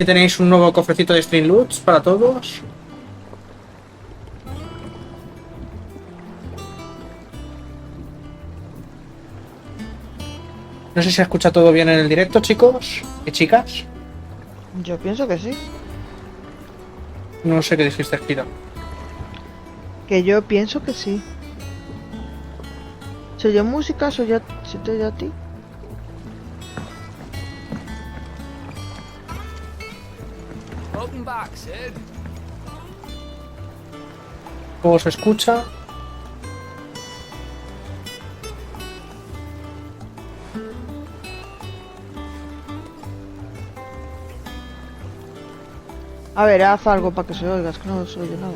Aquí tenéis un nuevo cofrecito de String Loots para todos. No sé si se escucha todo bien en el directo, chicos y chicas. Yo pienso que sí. No sé qué dijiste, Kira. Que yo pienso que sí. ¿Se oye música? ¿Se te oye a ti? Welcome back, Sid. ¿Cómo se escucha? A ver, haz algo para que se oiga, es que no se oye nada.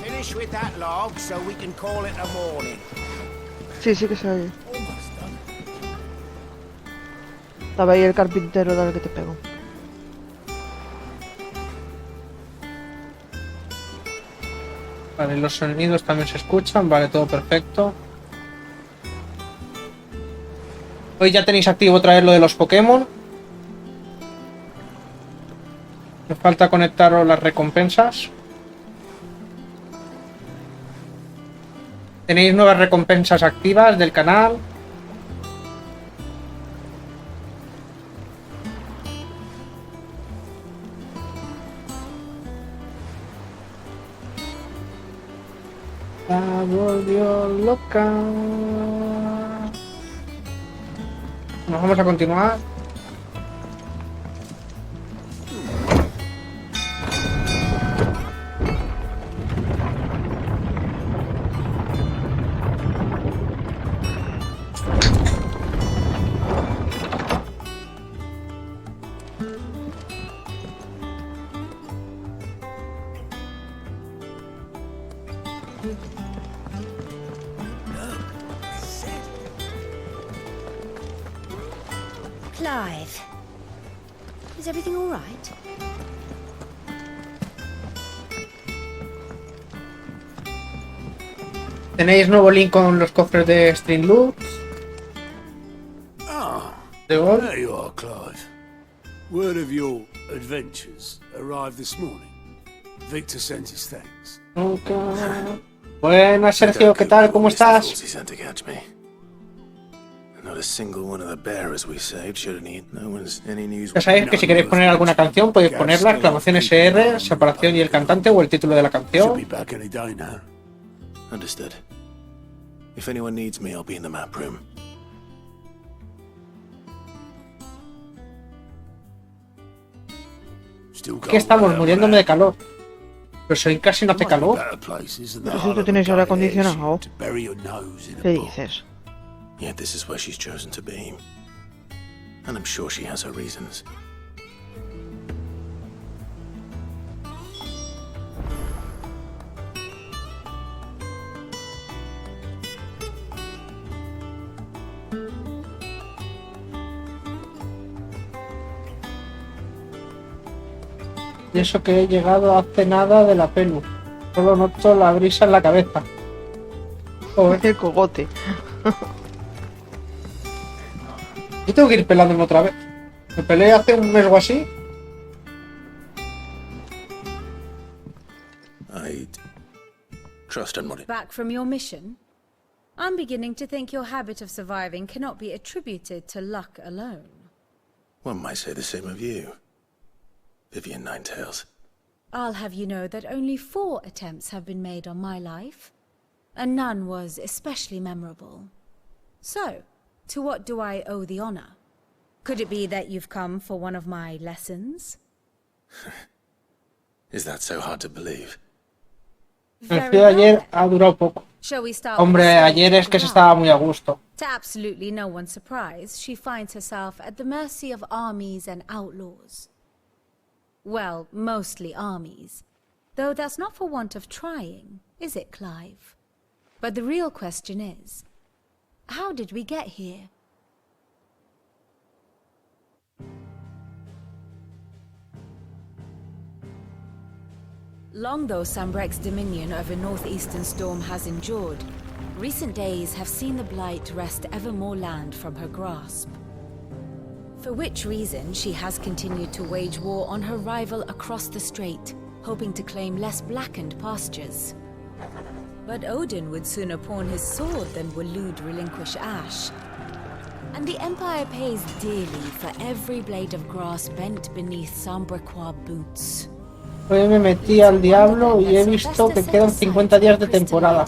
Finish with that log so we can call it a morning. Sí, sí que se oye. Estaba ahí el carpintero, dale que te pego. Vale, los sonidos también se escuchan. Vale, todo perfecto. Hoy ya tenéis activo otra vez lo de los Pokémon. Me falta conectaros las recompensas. Tenéis nuevas recompensas activas del canal. La volvió loca. Nos vamos a continuar. Clive, is everything all right? Tenéis nuevo link con los cofres de String Loots. De gol. There you are, Clive. Word of your adventures arrived this morning. Victor sent his thanks. Nunca. Buenas, Sergio, ¿qué tal? ¿Cómo estás? Ya sabéis que si queréis poner alguna canción podéis ponerla, exclamación SR, separación y el cantante o el título de la Should canción. be back any day now. Understood. If anyone needs me, I'll be in the map room. Still Aquí estamos muriéndome de calor. Pero soy casi no hace calor. Pero si tú tienes aire acondicionado. ¿Qué dices? Yet this is where she's chosen to be. And I'm sure she has her reasons. Y eso que he llegado hace nada de la pelu. Solo noto la brisa en la cabeza. Joder. El cogote. Yo tengo que ir pelándome otra vez. Me peleé hace un mes o así. I trust in what Back from your mission? I'm beginning to think your habit of surviving cannot be attributed to luck alone. one might say the same of you, Vivian Ninetails. I'll have you know that only 4 attempts have been made on my life, and none was especially memorable. So, to what do I owe the honor? Could it be that you've come for one of my lessons? Is that so hard to believe? El Very frío de ayer well. ha durado poco. Shall we start with Hombre, the ayer es que se estaba muy a gusto. To absolutely no one's surprise, she finds herself at the mercy of armies and outlaws. Well, mostly armies. Though that's not for want of trying, is it, Clive? But the real question is, how did we get here? Long though Sambrek's dominion over northeastern Storm has endured, Recent days have seen the Blight wrest ever more land from her grasp. For which reason she has continued to wage war on her rival across the strait, hoping to claim less blackened pastures. But Odin would sooner pawn his sword than Waloed relinquish Ash. And the Empire pays dearly for every blade of grass bent beneath Sambrequois boots. Hoy me metí al diablo y he visto que quedan 50 días de temporada.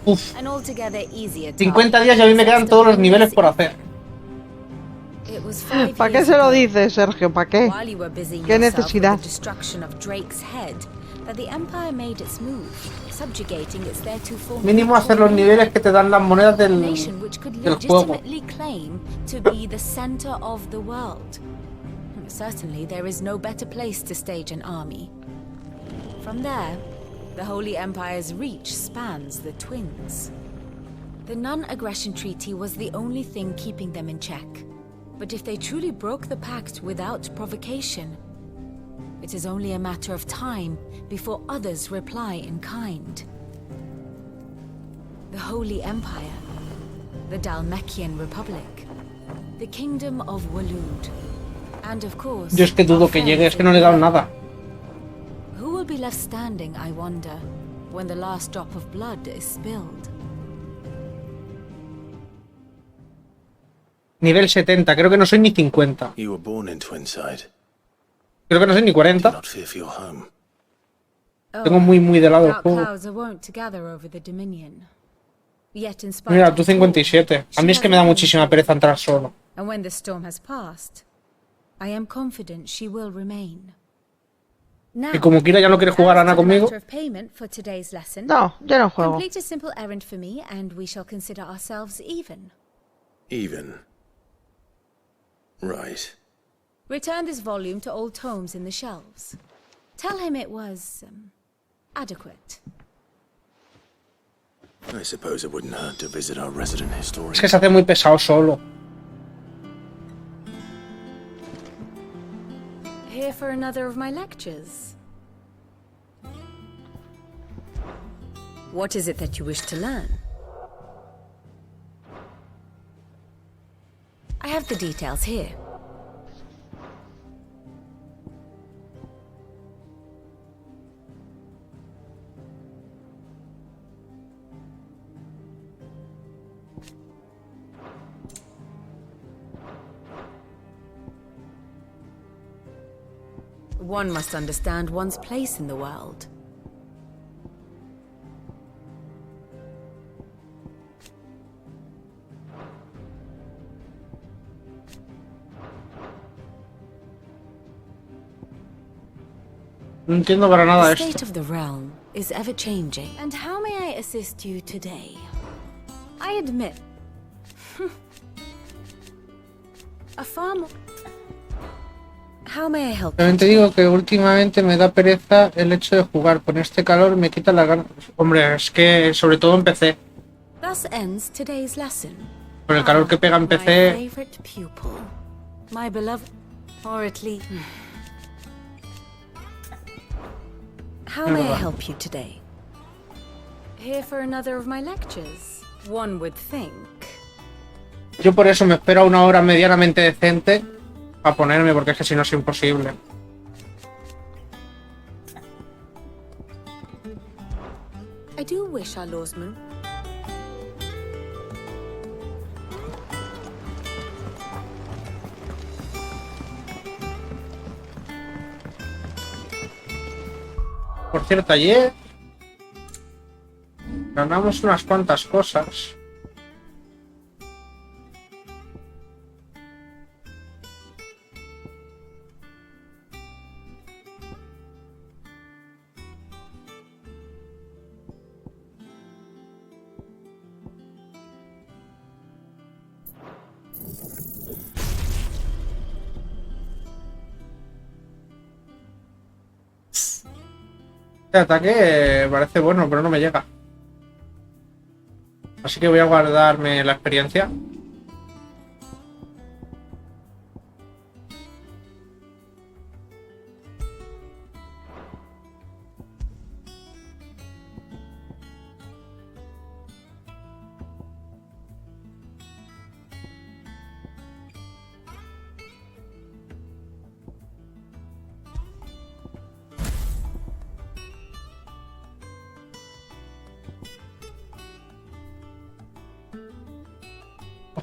Uf. 50 días y a mí me quedan todos los niveles por hacer. ¿Para qué se lo dices, Sergio? ¿Para qué? ¿Qué necesidad? Mínimo hacer los niveles que te dan las monedas del juego. Certainly there is no better place to stage an army. From there, the Holy Empire's reach spans the Twins. The non-aggression treaty was the only thing keeping them in check. But if they truly broke the pact without provocation, it is only a matter of time before others reply in kind. The Holy Empire, the Dalmekian Republic, the Kingdom of Waloed, and of course, yo es que dudo que llegue, es que no le he dado nada. Who will be left standing, I wonder, when the last drop of blood is spilled? Nivel 70, creo que no soy ni 50. You were born in Twinside. Creo que no soy ni Do 40. not fear for your home. Tengo muy de lado el juego. Mira, tú 57. A mí es que me da muchísima pereza entrar solo. And when the storm has passed, I am confident she will remain. Now, Y como Kira ya no quiere jugar a Ana conmigo. No, yo no juego. Complete a simple errand for me and we shall consider ourselves even. Even. Right. Return this volume to old tomes in the shelves. Tell him it was adequate. I suppose it wouldn't hurt to visit our resident historian. Es que se hace muy pesado solo. Here for another of my lectures. What is it that you wish to learn? I have the details here. One must understand one's place in the world. No entiendo para nada The esto. state of the realm is ever changing. And how may I assist you today? I admit, a farm. How may I help? También te digo que últimamente me da pereza el hecho de jugar. Con este calor me quita la gana. Hombre, es que sobre todo en PC. Thus ends today's lesson. Con el calor que pega en My PC. favorite pupil, my beloved, or at least. How may I help you today? Here for another of my lectures. One would think. Yo por eso me espero a una hora medianamente decente para ponerme, porque es que si no es imposible. I do wish our lawsman. Por cierto, ayer ganamos unas cuantas cosas. Este ataque parece bueno, pero no me llega. Así que voy a guardarme la experiencia.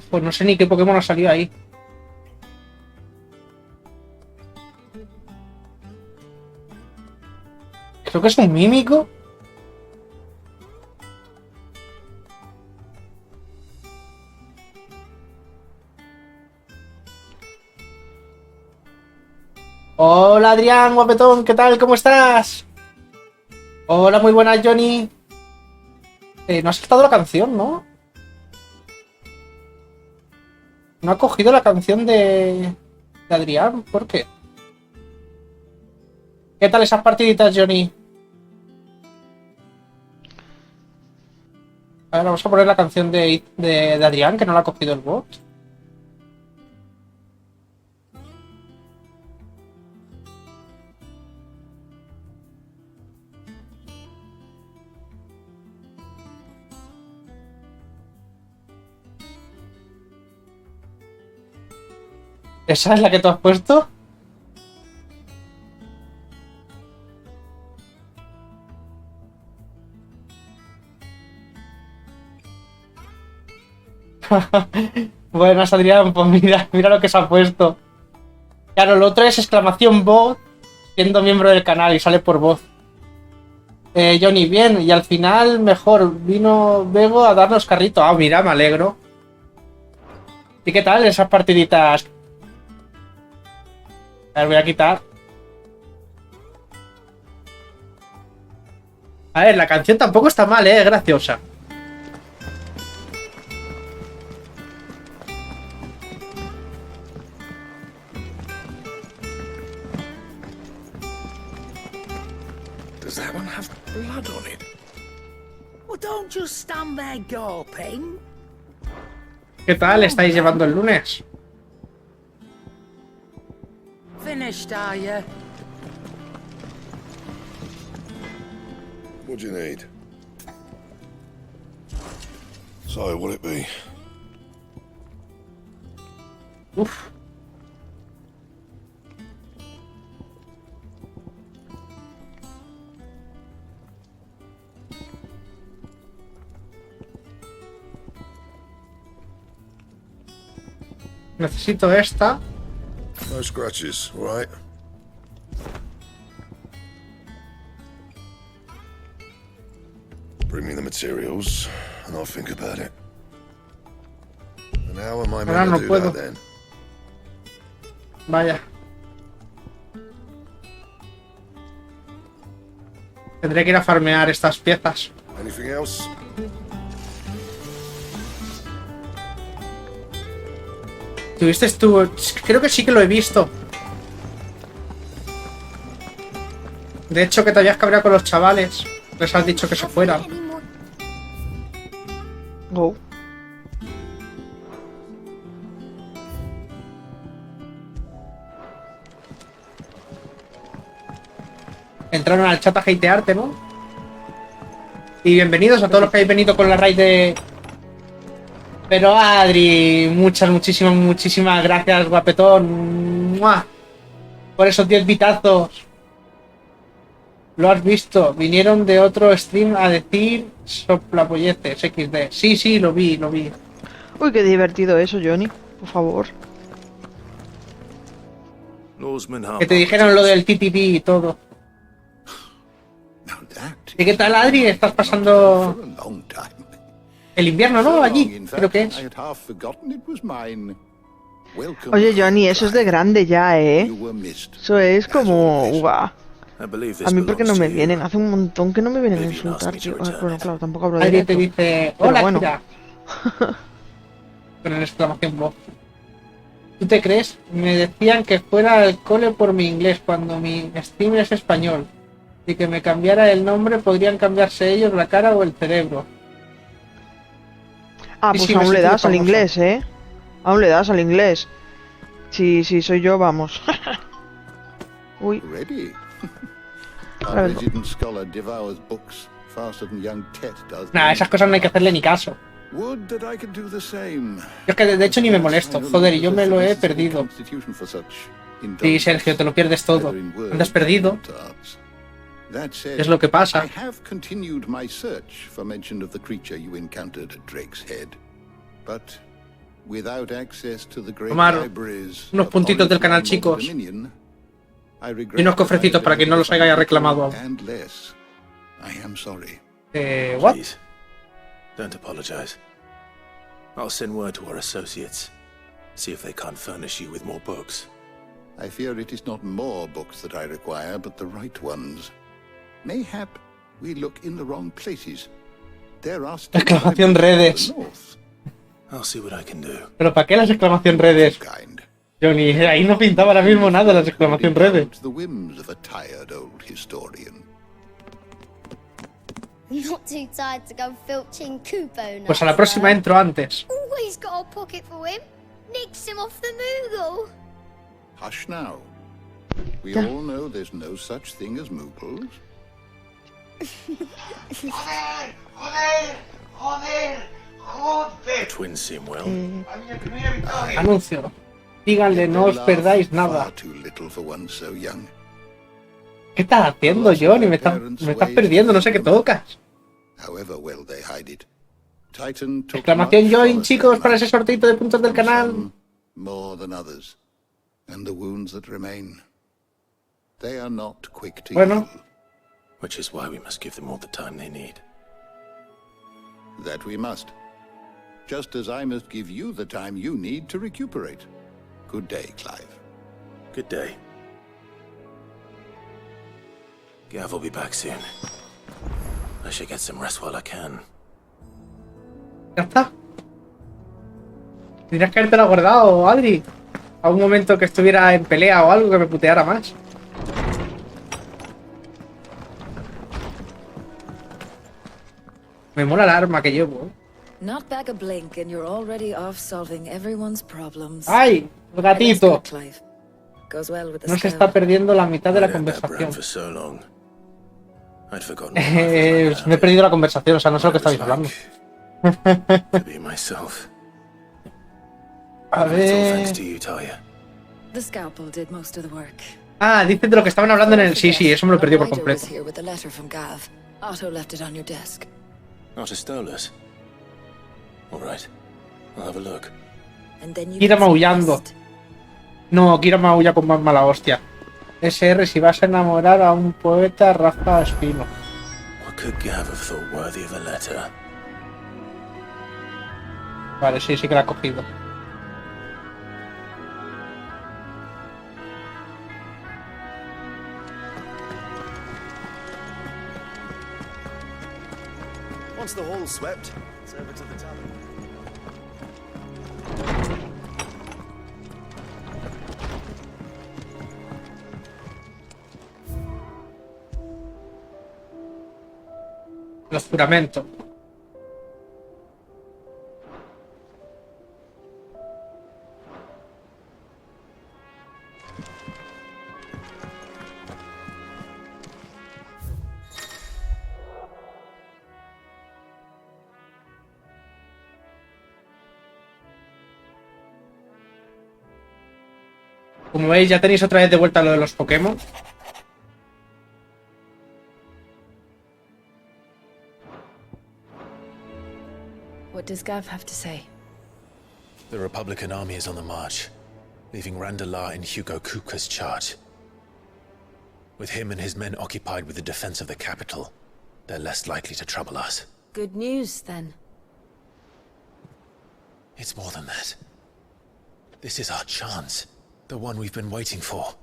Pues no sé ni qué Pokémon ha salido ahí. Creo que es un mímico. Hola Adrián, guapetón, ¿qué tal? ¿Cómo estás? Hola, muy buenas, Johnny. No has saltado la canción, ¿no? No ha cogido la canción de Adrián, ¿por qué? ¿Qué tal esas partiditas, Johnny? A ver, vamos a poner la canción de Adrián, que no la ha cogido el bot. ¿Esa es la que tú has puesto? Buenas, Adrián, pues mira lo que se ha puesto. Claro, lo otro es exclamación bot, siendo miembro del canal y sale por voz. Johnny, bien, y al final mejor vino Bego a darnos carrito. Ah, mira, me alegro. ¿Y qué tal esas partiditas? A ver, voy a quitar. A ver, la canción tampoco está mal, es graciosa. Does that one have blood on it? Well, don't just stand there gawping. ¿Qué tal estáis llevando el lunes? Finished, are you? What do you need? So, what'll it be? Uf. Necesito esta. No scratches, all right? Bring me the materials, and I'll think about it. And how am I Ahora meant no to do puedo. that then? Vaya. Tendré que ir a farmear estas piezas. Anything else? ¿Tuviste tú? Creo que sí que lo he visto. De hecho, que te habías cabreado con los chavales. Les has dicho que se fueran. Go. Entraron al chat a hatearte, ¿no? Y bienvenidos a todos los que habéis venido con la raid de... Pero Adri, muchísimas gracias, guapetón. ¡Mua! Por esos 10 bitazos. Lo has visto. Vinieron de otro stream a decir soplapolleces XD. Sí, lo vi. Uy, qué divertido eso, Johnny. Por favor. Que te dijeron lo del TTP y todo. ¿Y qué tal, Adri? ¿Estás pasando el invierno, no? Allí, creo que es. Oye, Johnny, eso es de grande ya, ¿eh? Eso es como... Uva. A mí porque no me vienen, hace un montón que no me vienen a insultar, tío. Bueno, claro, tampoco hablo de Adri esto. te dice, hola, bueno. Kira. Con el exclamación voz. ¿Tú te crees? Me decían que fuera al cole por mi inglés cuando mi stream es español. Y que me cambiara el nombre, podrían cambiarse ellos la cara o el cerebro. Ah, Sí, pues sí, me aún le siento das al famoso. inglés, ¿eh? Aún le das al inglés. Sí, soy yo, vamos. Uy, Ready? Ahora Our vengo. resident scholar devours books faster than young Tet does. Nah, esas cosas no hay que hacerle ni caso. Would that I could do the same. Yo es que de hecho ni me molesto. Joder, y yo me lo he perdido. Sí, Sergio, te lo pierdes todo. Andas perdido. Es lo que pasa. I have continued my search for mention of the creature you encountered at Drake's Head. But Without access to the great Tomar libraries unos of puntitos del canal, Horizon chicos. Dominion, I regret Y unos that I cofrecitos have para quien no los haya reclamado aún. and less. I am sorry. What? Please, don't apologize. I'll send word to our associates. See if they can't furnish you with more books. I fear it is not more books that I require, but the right ones. Mayhap we look in the wrong places. There are still Exclamación redes. to the north. I'll see what I can do. ¿Pero para qué las exclamación redes? Kind. Johnny, ahí no pintaba ahora mismo nada las exclamación redes. The whims of a tired old historian. Not too tired to go filching Kupo. Pues a la próxima entro antes. Always got a pocket for him. Nicks him off the Moogle. Hush now. We all know there's no such thing as Moogles. The twins seem well. Anuncio. Díganle, no os perdáis nada. Far too little for one so young. ¿Qué estás haciendo, Johnny? Me estás perdiendo, no sé qué tocas. However well they hide it. Titan took Exclamación much join, solace chicos, in para life. ese sorteito de puntos del canal. Some more than others. And the wounds that remain, they are not quick to Bueno. heal. Which is why we must give them all the time they need. That we must. Just as I must give you the time you need to recuperate. Good day, Clive. Good day. Gav will be back soon. I should get some rest while I can. Ya está. Tendrías que habértelo guardado, Adri. A un momento que estuviera en pelea o algo que me puteara más. Me mola el arma que llevo. Not back a blink and you're already off solving everyone's problems. ¡Ay! El gatito. Goes well with the No se scout. está perdiendo la mitad de la I'd had that conversación. brand for so long. I'd forgotten what life was like Me he perdido la conversación, o sea, no sé lo que without estáis hablando. it. To be myself. A And it's all ver... thanks to you, Talia. The scalpel did most of the work. Ah, dicen de lo que estaban hablando en el... Sí, sí, eso me lo perdí por Ryder completo. was here with the letter from Gav. Otto left it on your desk. Otter stole us. All right. I'll have a look. And then you Kira got some maullando. rest. No, Kira maulla con más mala hostia. SR, si vas a enamorar a un poeta, Rafa Espino. What could Gav have thought worthy of a letter? Vale, sí, sí que la ha cogido. Once the hall's swept, it's over to the tavern. Los juramentos. Como veis, ya tenéis otra vez de vuelta lo de los Pokémon. What does Gav have to say? The Republican army is on the march, leaving Randalar in Hugo Kuka's charge. With him and his men occupied with the defense of the capital, they're less likely to trouble us. Good news, then. It's more than that. This is our chance. The one we've been waiting for.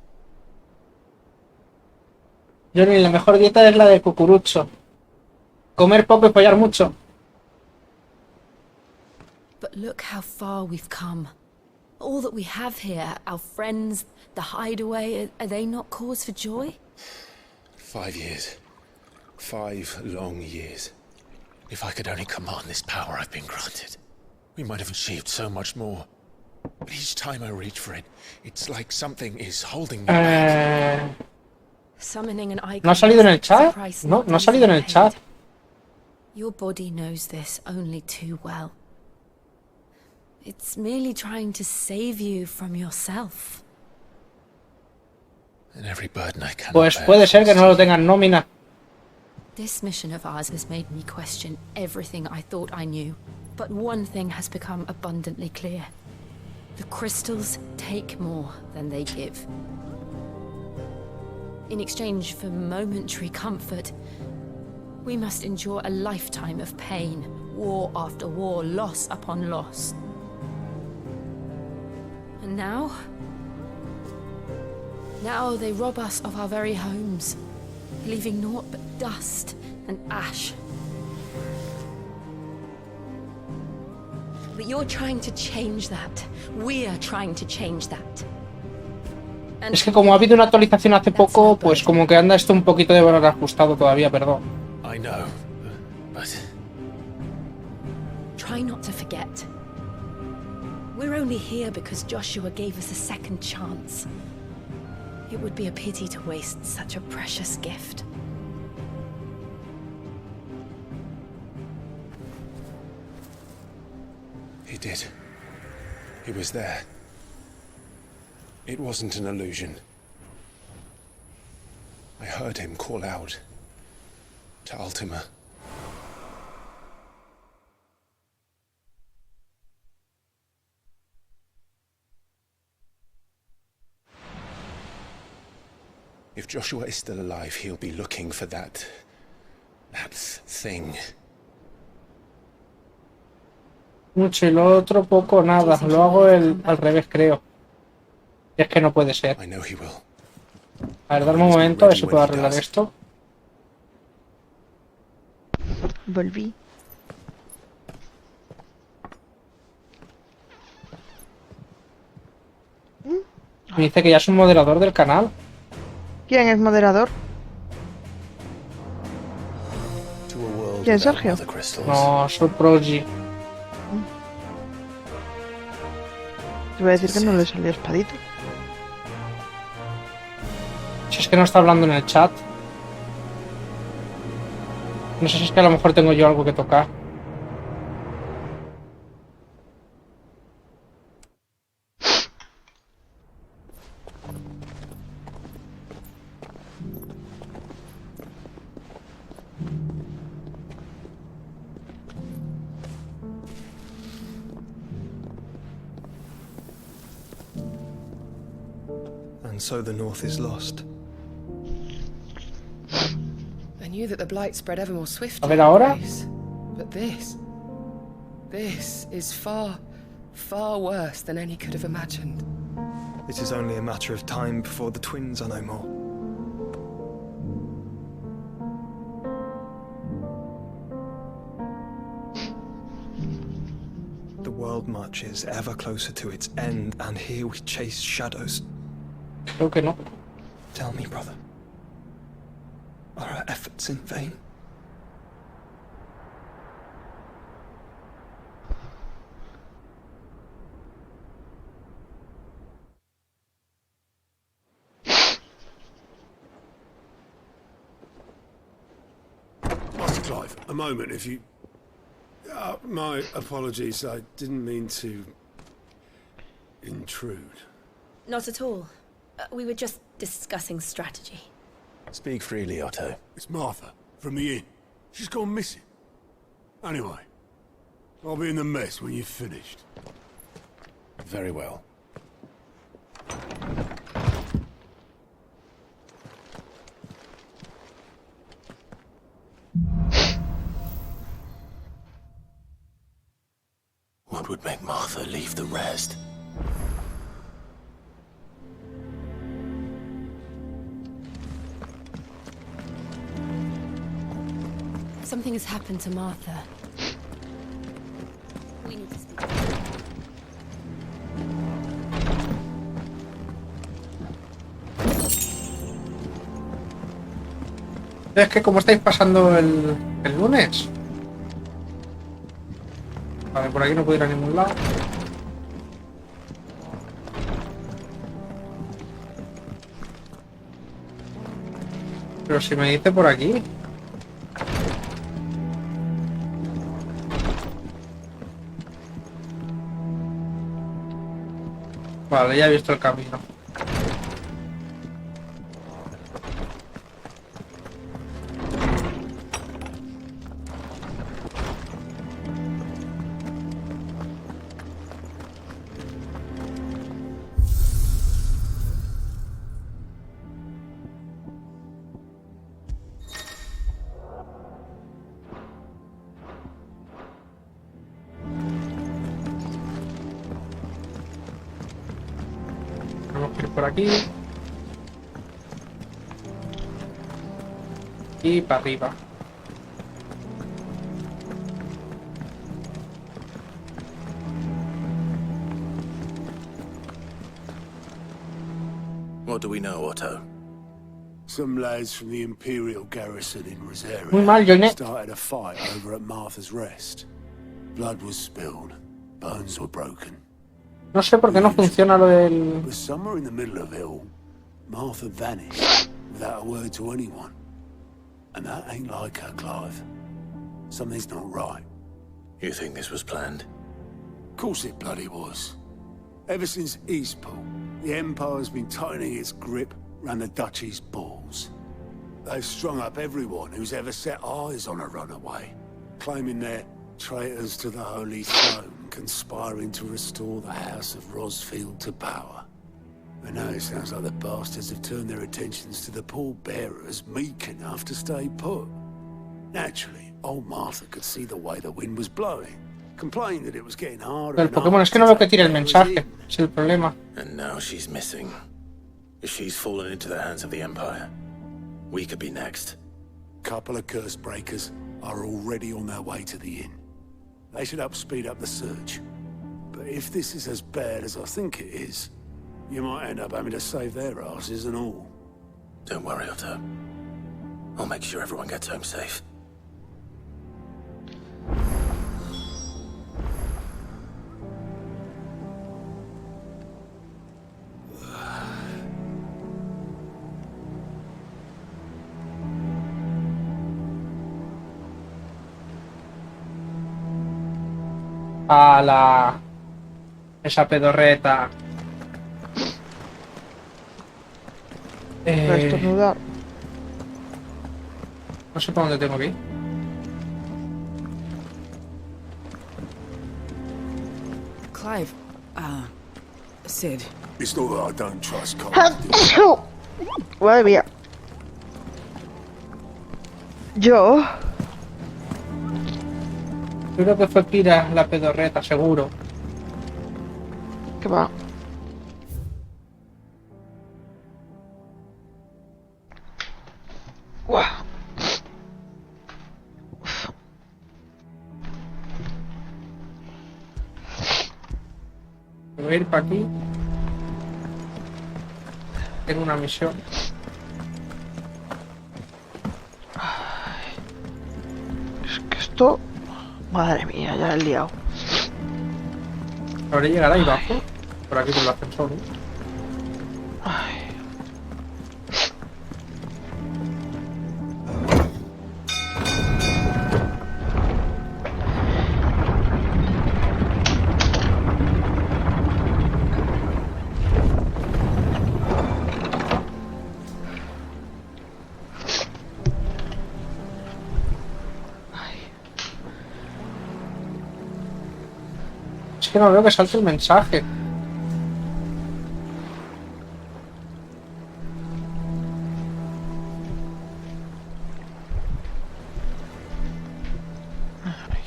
Johnny, la mejor dieta es la de cucurucho. Comer poco y follar mucho. But look how far we've come. All that we have here, our friends, the hideaway, are they not cause for joy? 5 years. 5 long years. If I could only command this power I've been granted, we might have achieved so much more. But each time I reach for it, it's like something is holding me back. Summoning an icon ¿No ha salido en el is a chat? price No, not no ha salido en el easily chat. paid. Your body knows this only too well. It's merely trying to save you from yourself. And every burden I cannot Pues bear puede ser que no lo falls to you. tengan nómina. This mission of ours has made me question everything I thought I knew. But one thing has become abundantly clear. The crystals take more than they give. In exchange for momentary comfort, we must endure a lifetime of pain, war after war, loss upon loss. And now they rob us of our very homes, leaving naught but dust and ash. But you're trying to change that. We're trying to change that. Es que como ha habido una actualización hace poco, pues como que anda esto un poquito de valor ajustado todavía, perdón. I know, but... Try not to forget. We're only here because Joshua gave us a second chance. It would be a pity to waste such a precious gift. He did. He was there. It wasn't an illusion. I heard him call out to Ultima. If Joshua is still alive, he'll be looking for that thing. Mucho y lo otro poco nada. Lo hago al revés, creo. Y es que no puede ser. A ver, darme un momento, a ver si puedo arreglar esto. Volví. Me dice que ya es un moderador del canal. ¿Quién es moderador? ¿Quién es Sergio? No, soy Progi. Te voy a decir que no le salió espadito. Si es que no está hablando en el chat. No sé si es que a lo mejor tengo yo algo que tocar. And so the North is lost. I knew that the blight spread ever more swiftly. A ver ahora. But this is far, far worse than any could have imagined. It is only a matter of time before the twins are no more. The world marches ever closer to its end, and here we chase shadows. Creo que no. Tell me, brother, are our efforts in vain? Master Clive, a moment, if you... my apologies, I didn't mean to... intrude. Not at all. We were just discussing strategy. Speak freely, Otto. It's Martha, from the inn. She's gone missing. Anyway, I'll be in the mess when you've finished. Very well. What would make Martha leave the rest? Something has happened to Martha. We need to speak. Es que como estáis pasando el lunes. Vale, por aquí no puedo ir a ningún lado. Pero si me dice por aquí. Vale, ya he visto el camino. Tenemos que ir por aquí. Y para arriba. What do we know, Otto? Some lads from the Imperial garrison in Rosario Muy mal, Johnny. started a fight over at Martha's Rest. Blood was spilled, bones were broken. No sé por qué no funciona lo del... But somewhere in the middle of it all, Martha vanished without a word to anyone. And that ain't like her, Clive. Something's not right. You think this was planned? Of course it bloody was. Ever since Eastpool, the Empire's been tightening its grip round the Duchy's balls. They've strung up everyone who's ever set eyes on a runaway, claiming they're traitors to the Holy Throne, conspiring to restore the House of Rosfield to power. And now it sounds like the bastards have turned their attentions to the pallbearers meek enough to stay put. Naturally, old Martha could see the way the wind was blowing. Complained that it was getting harder. El Pokémon es que no veo que tire el mensaje. Es el problema. And now she's missing. If she's fallen into the hands of the Empire, we could be next. Couple of curse breakers are already on their way to the inn. They should help speed up the search. But if this is as bad as I think it is, you might end up having to save their asses and all. Don't worry, Otto. I'll make sure everyone gets home safe. ¡Hala! Esa pedorreta. Para estornudar. No sé por dónde tengo que ir. Clive, Sid. It's not that I don't trust Cole. Madre mía. Yo... Creo que fue Kira la pedorreta, seguro. ¿Qué va? Guau. Voy a ir para aquí. Tengo una misión. Es que esto... Madre mía, ya he liado. ¿Habré llegar ahí abajo? Por aquí por el ascensor, ¿eh? Ay. Es que no veo que salte el mensaje.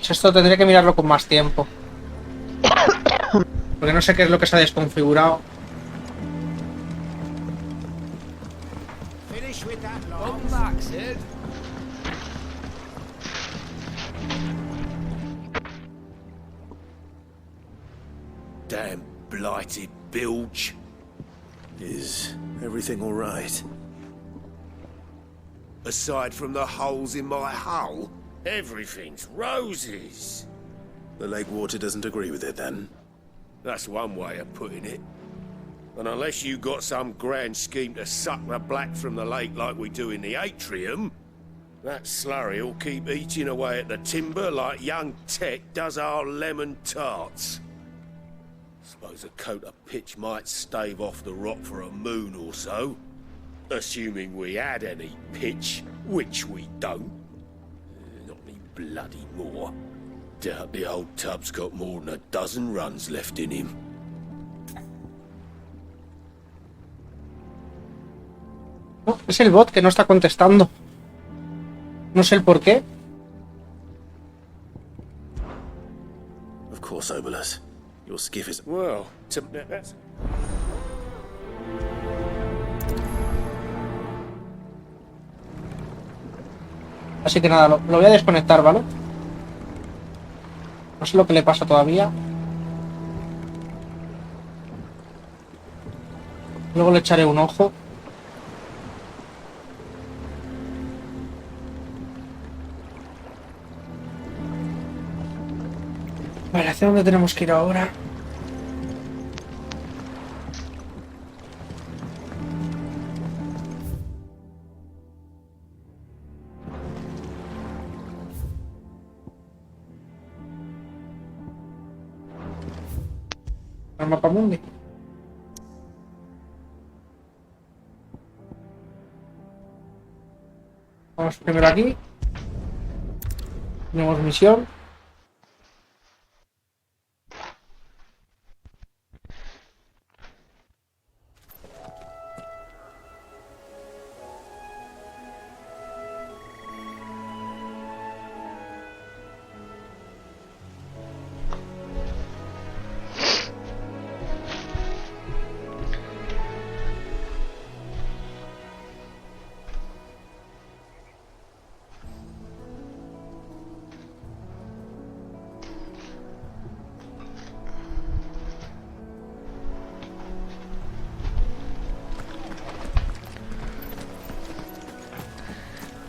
Esto tendría que mirarlo con más tiempo. Porque no sé qué es lo que se ha desconfigurado. Welcome back, Sid. Damn blighted bilge. Is everything all right? Aside from the holes in my hull, everything's roses. The lake water doesn't agree with it, then? That's one way of putting it. And unless you got some grand scheme to suck the black from the lake like we do in the atrium, that slurry'll keep eating away at the timber like young Tech does our lemon tarts. Suppose a coat of pitch might stave off the rock for a moon or so. Assuming we had any pitch, which we don't. Not any bloody more. Doubt the old tub's got more than a dozen runs left in him. No, es el bot que no está contestando. No sé el por qué. Of course, Obolus. Your skiff is... Well, Así que nada, lo voy a desconectar, ¿vale? No sé lo que le pasa todavía. Luego le echaré un ojo. Vale, ¿hacia dónde tenemos que ir ahora? ¿Al mapa mundi? Vamos primero aquí. Tenemos misión.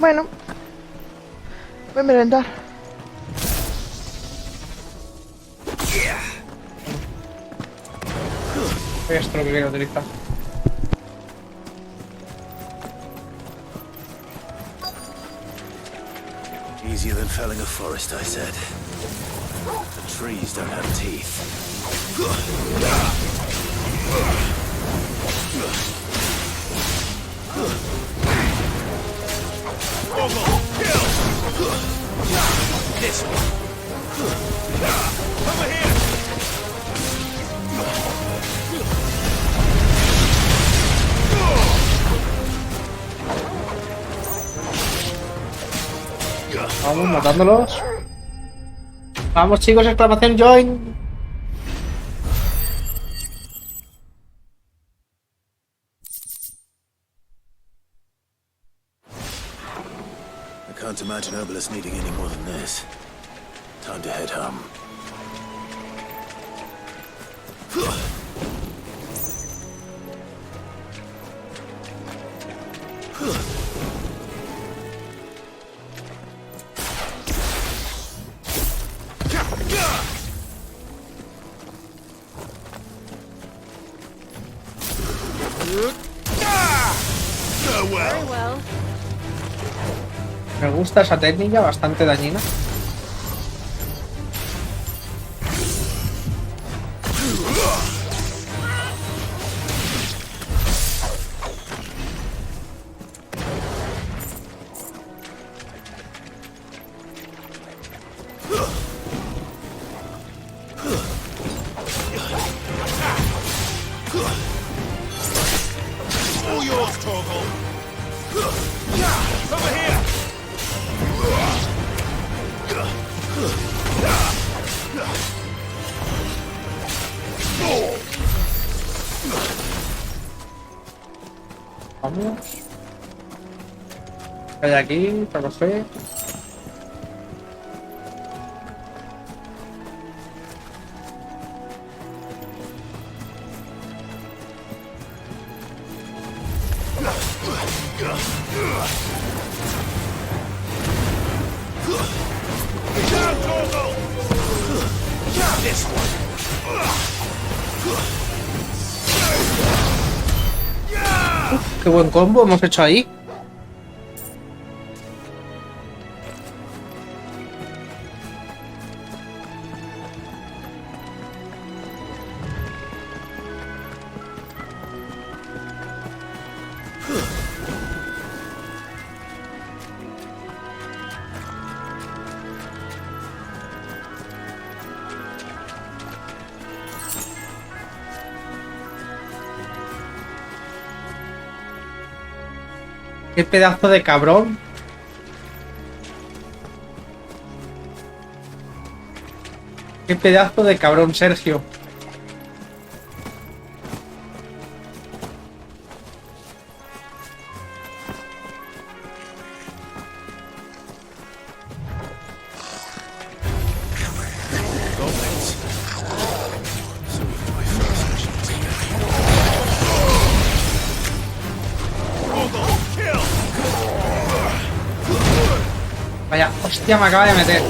Bueno, voy a merendar. Esto es lo que quiero utilizar. Easier than felling a forest, I said. The trees don't have teeth. This one. Over here. Vamos, matándolos. Vamos, chicos, exclamación join. I can't imagine Obelisk needing any more than this. Time to head home. Very well. Me gusta esa técnica, bastante dañina. All yours, Torgal. Over here. Vamos. ¿Qué hay aquí? Para coger. Down, Torgal. This one. Qué buen combo hemos hecho ahí. Qué pedazo de cabrón. Qué pedazo de cabrón, Sergio. hostia me acaba de meter.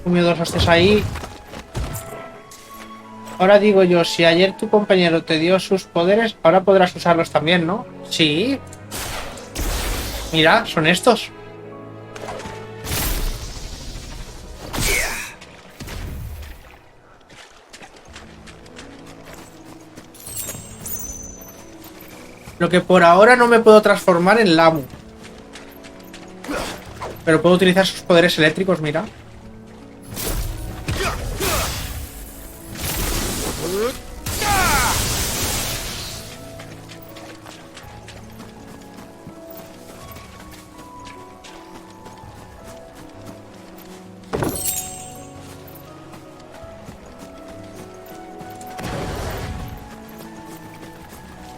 Comió dos hostias ahí. Ahora digo yo, si ayer tu compañero te dio sus poderes, ahora podrás usarlos también, ¿no? Sí. Mira, son estos. Lo que por ahora no me puedo transformar en Lamu. Pero puedo utilizar sus poderes eléctricos, mira.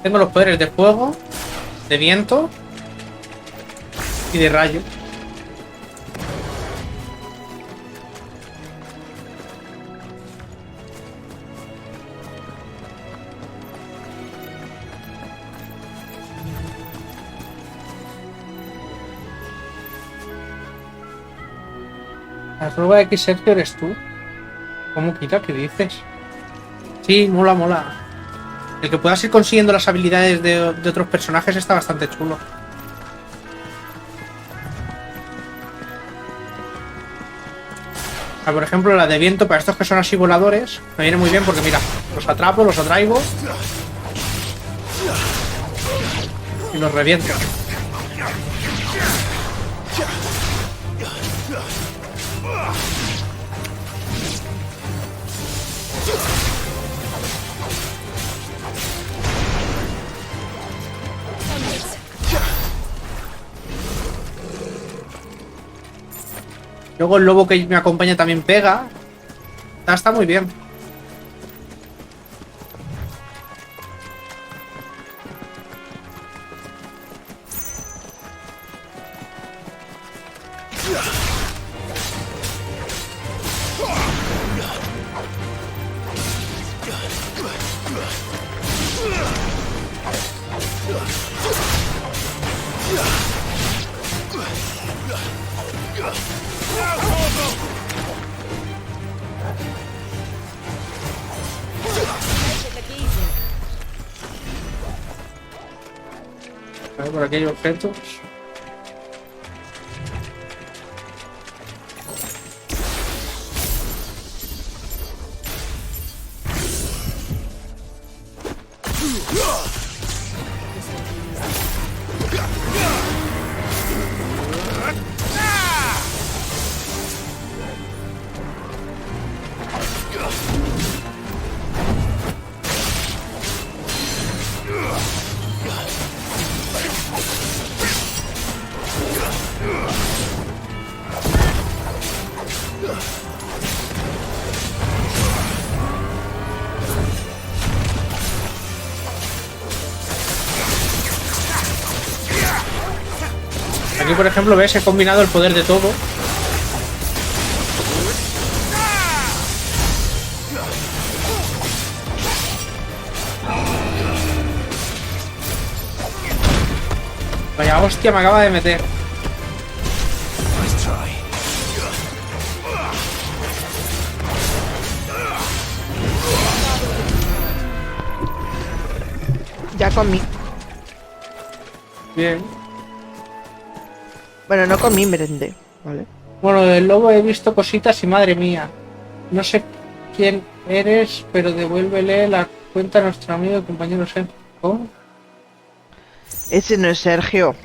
Tengo los poderes de fuego, de viento y de rayo. La prueba de X Sergio eres tú. ¿Cómo quita? ¿Qué dices? Sí, mola, mola. El que puedas ir consiguiendo las habilidades de otros personajes está bastante chulo. Por ejemplo, la de viento para estos que son así voladores me viene muy bien porque mira, los atrapo, los atraigo y los reviento. Luego el lobo que me acompaña también pega. Está muy bien. A ver, por aquí hay objetos. Aquí, por ejemplo, ves, he combinado el poder de todo. Vaya hostia, me acaba de meter. Ya comí. Bien. Bueno, no comí, merendé, ¿vale? Bueno, del lobo he visto cositas y madre mía. No sé quién eres, pero devuélvele la cuenta a nuestro amigo y compañero Sergio. ¿Cómo? Ese no es Sergio.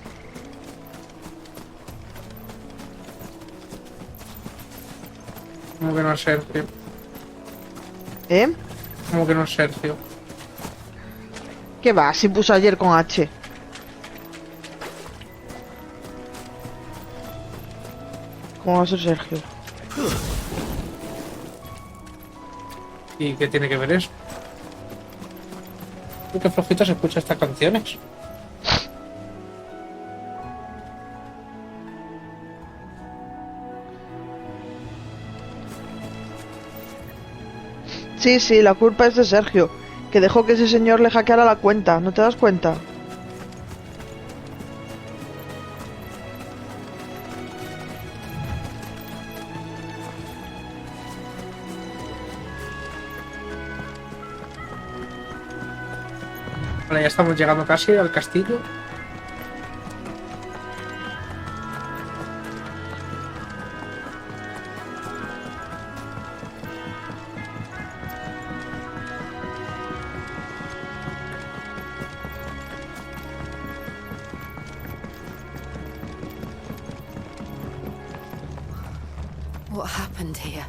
¿Cómo que no es Sergio? ¿Eh? ¿Cómo que no es Sergio? ¿Qué va? Si puso ayer con H. ¿Cómo va a ser Sergio? ¿Y qué tiene que ver eso? ¿Qué flojito se escucha estas canciones? Sí, sí, la culpa es de Sergio, que dejó que ese señor le hackeara la cuenta, ¿no te das cuenta? Vale, ya estamos llegando casi al castillo. What happened here?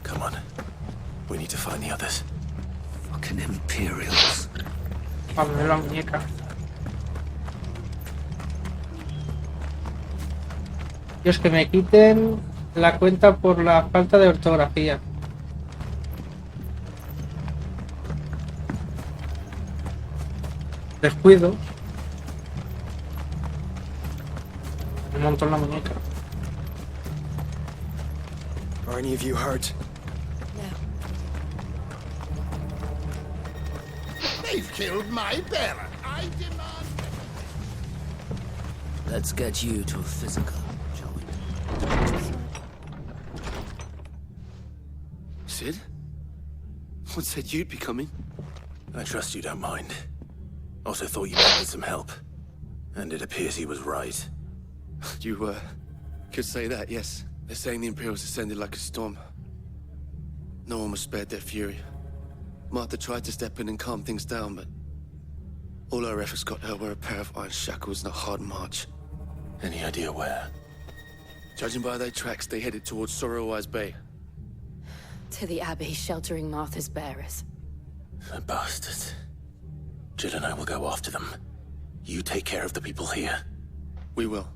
Come on. We need to find the others. Fucking Imperials. Para ver la muñeca. Dios, que me quiten la cuenta por la falta de ortografía. Descuido. Un montón la muñeca. Are any of you hurt? They've killed my bearer. I demand. Let's get you to a physical, shall we? Sid? What said you'd be coming? I trust you don't mind. Also thought you might need some help. And it appears he was right. You, could say that, yes. They're saying the Imperials descended like a storm. No one was spared their fury. Martha tried to step in and calm things down, but all her efforts got her were a pair of iron shackles and a hard march. Any idea where? Judging by their tracks, they headed towards Sorrowwise Bay. To the Abbey sheltering Martha's bearers. The bastards. Jill and I will go after them. You take care of the people here. We will.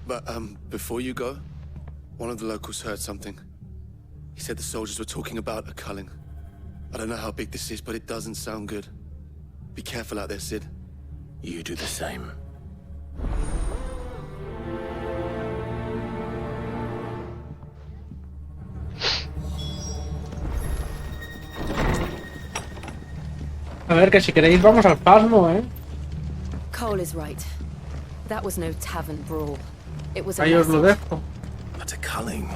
But, before you go, one of the locals heard something. He said the soldiers were talking about a culling. I don't know how big this is, but it doesn't sound good. Be careful out there, Sid. You do the same. A ver, que si queréis vamos al pasmo, ¿eh? Cole is right. That was no tavern brawl. It was a Ahí os lo message. dejo. But a culling.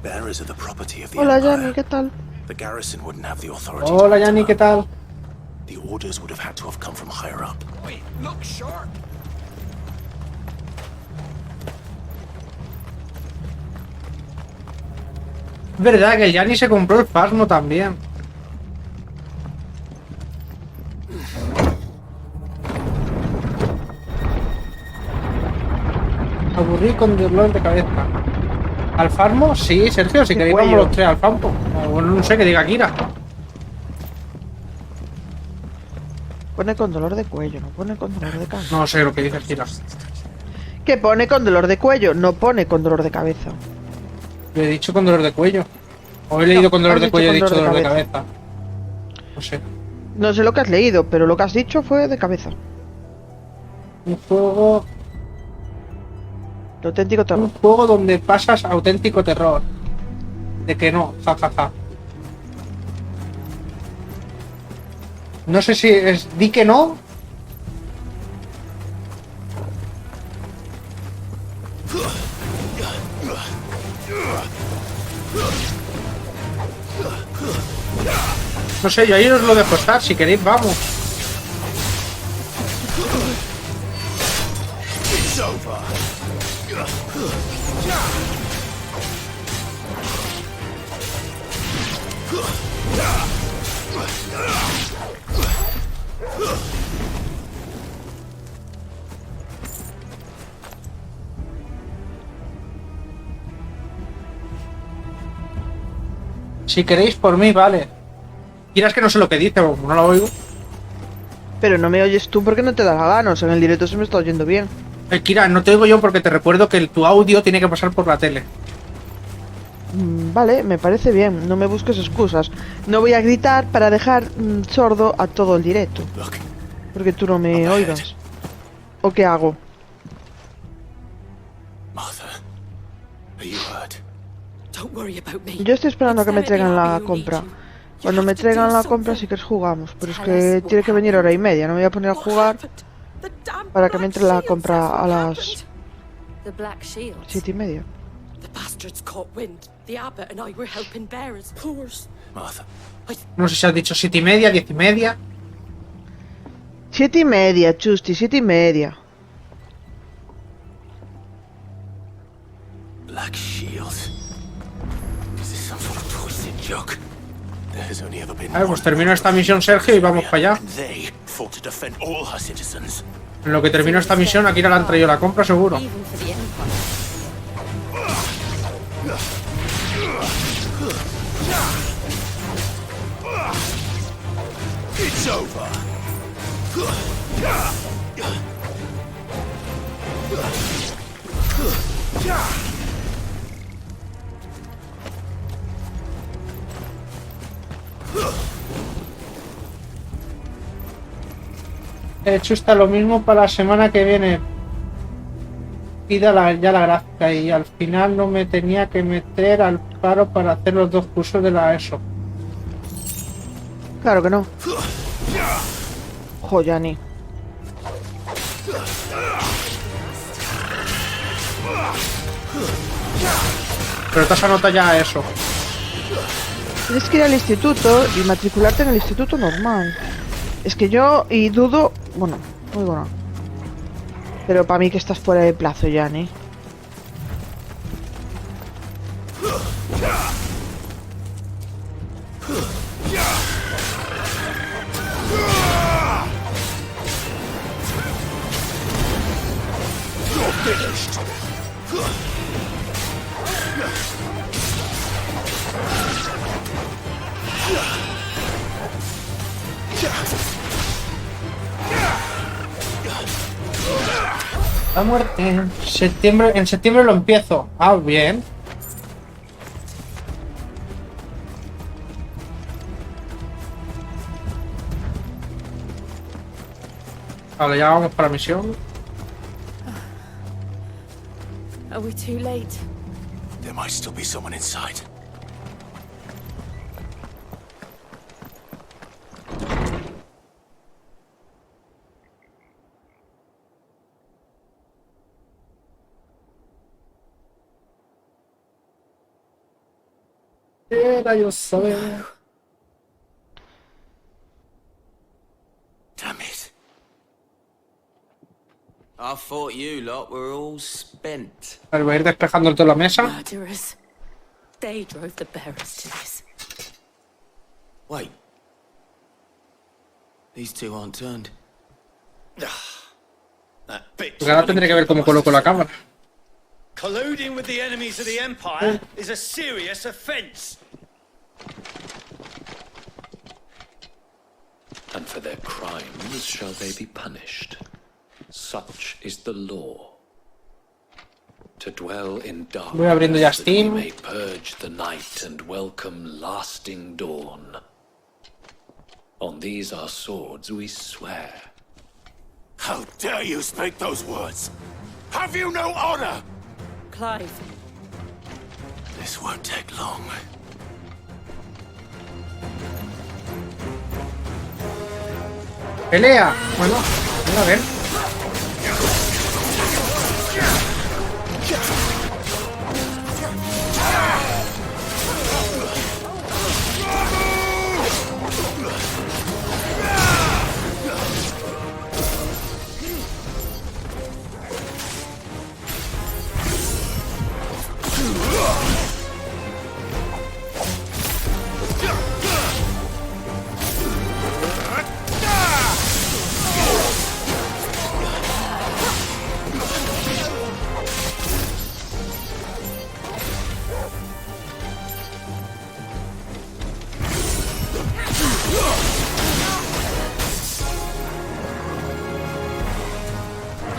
Bearers are the property of the Hola, Empire. Yanni, ¿qué tal? The garrison wouldn't have the authority. Hola, Yanni, ¿qué tal? The orders would have had to have come from higher up. Wait, look sharp. Es verdad que el Yanni se compró el pasmo también. Aburrí con dolor de cabeza. ¿Al farmo? Sí, Sergio, si queréis vamos los tres al farmo. O bueno, no sé, que diga Kira. Pone con dolor de cuello, no pone con dolor de cabeza. No sé lo que dice Kira. Que pone con dolor de cuello, no pone con dolor de cabeza. Lo he dicho con dolor de cuello. O he leído con dolor has de dicho cuello, he con dicho dolor dolor de de cabeza. No sé. No sé lo que has leído, pero lo que has dicho fue de cabeza. Un juego... De auténtico terror. Un juego donde pasas auténtico terror. De que no, jajaja. No sé si es... Di que no. No sé, yo ahí os lo dejo estar. Si queréis, vamos. It's over. Si queréis por mí, vale. Quieras que no sé lo que dice, no lo oigo. Pero no me oyes tú porque no te da la gana, o sea, en el directo se me está oyendo bien. Kira, no te oigo yo porque te recuerdo que tu audio tiene que pasar por la tele. Vale, me parece bien, no me busques excusas. No voy a gritar para dejar sordo a todo el directo. Porque tú no me oigas. ¿O qué hago? Yo estoy esperando a que me traigan la compra. Cuando me traigan la compra sí que jugamos, pero es que tiene que venir 1:30. No me voy a poner a jugar para que me entre la compra a las 7:30. No sé si has dicho 7:30, 10:30. 7:30, Chusti, 7:30. Black Shield. Is this some sort of twisted joke? There has only ever been A ver, pues termino esta misión, Sergio, y vamos para allá. they fought to defend all her citizens. En lo que termino esta misión, aquí no la han traído la compra, seguro. It's over. He hecho está lo mismo para la semana que viene. Pida ya la gráfica y al final no me tenía que meter al paro para hacer los 2 cursos de la ESO. Claro que no. Joyani. Pero te has anotado ya eso. Tienes que ir al instituto y matricularte en el instituto normal. Es que yo dudo... Bueno, muy bueno. Pero para mí que estás fuera de plazo, Yani. La muerte en septiembre lo empiezo. Ah, bien. Vale, ya vamos para la misión. Are we too late? There might still be someone inside. Era yo saber. Damn it. I thought you lot were all spent. A ver, voy a ir despejando toda la mesa. Murderers. They drove the bearers to this. Wait. These two aren't turned. That bitch. Porque ahora tendré que ver cómo coloco la cámara. Colluding with the enemies of the Empire is a serious offense. And for their crimes shall they be punished. Such is the law. To dwell in darkness, voy abriendo ya that we Steam. may purge the night and welcome lasting dawn. On these our swords we swear. How dare you speak those words? Have you no honor? Clive. This won't take long. Pelea. Bueno, a ver.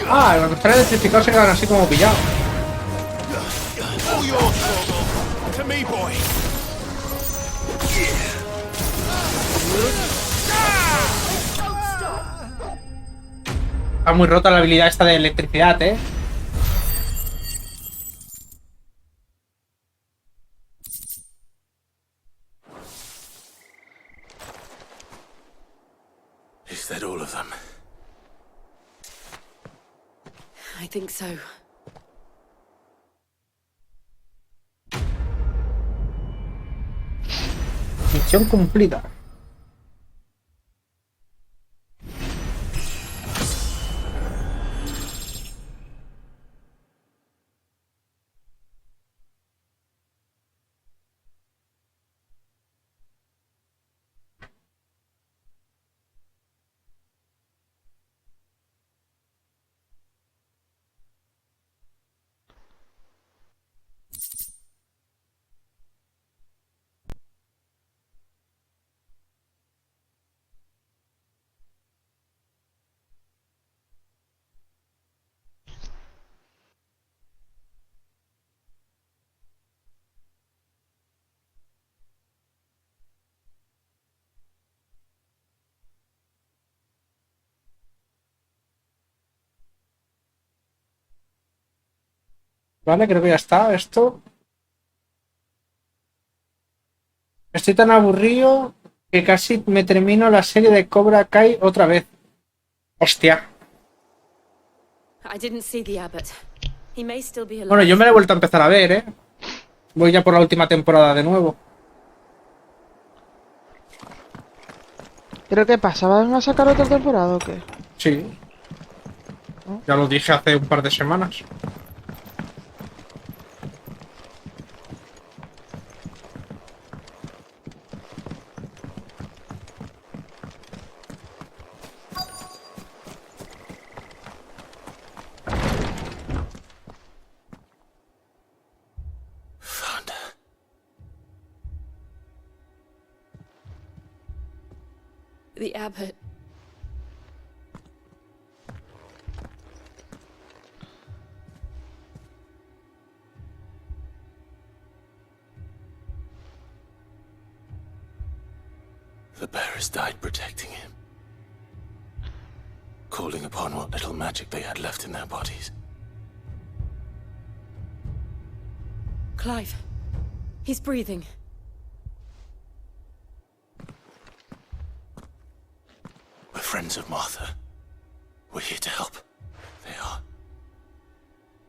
Ah, cuando están electrificados se quedan así como pillados. All yours, Código. To me, boy. Está muy rota la habilidad esta de electricidad, ¿eh? Is that all of them? I think so. Misión cumplida. Vale, creo que ya está esto. Estoy tan aburrido que casi me termino la serie de Cobra Kai otra vez. Hostia. I didn't see the abbot. He may still be alive. Bueno, yo me la he vuelto a empezar a ver, ¿eh? Voy ya por la última temporada de nuevo. ¿Pero qué pasa? ¿Van a sacar otra temporada o qué? Sí. Ya lo dije hace un par de semanas. The abbot. The bearers died protecting him. Calling upon what little magic they had left in their bodies. Clive. He's breathing. We're friends of Martha. We're here to help. They are.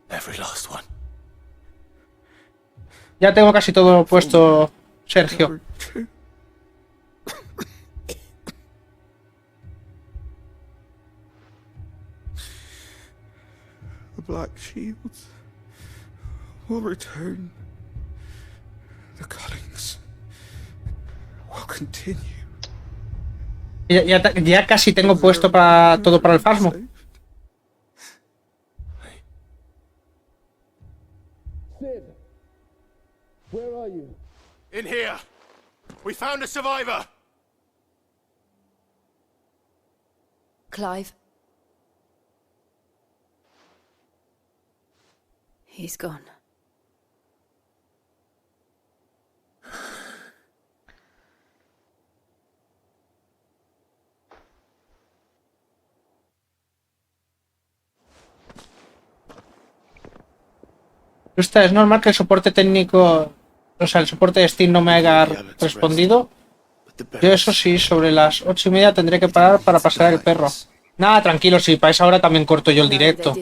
Every last one. Ya tengo casi todo puesto, Sergio. The Black Shields will return. The cuttings will continue. Ya casi tengo puesto para todo para el Fasmo. Sid, where are you? In here. We found a survivor. Clive. He's gone. Es normal que el soporte técnico, o sea, el soporte de Steam no me haya respondido. Yo eso sí, sobre las 8:30 tendré que parar para pasar el perro. Nada, tranquilo, sí, para esa hora también corto yo el directo.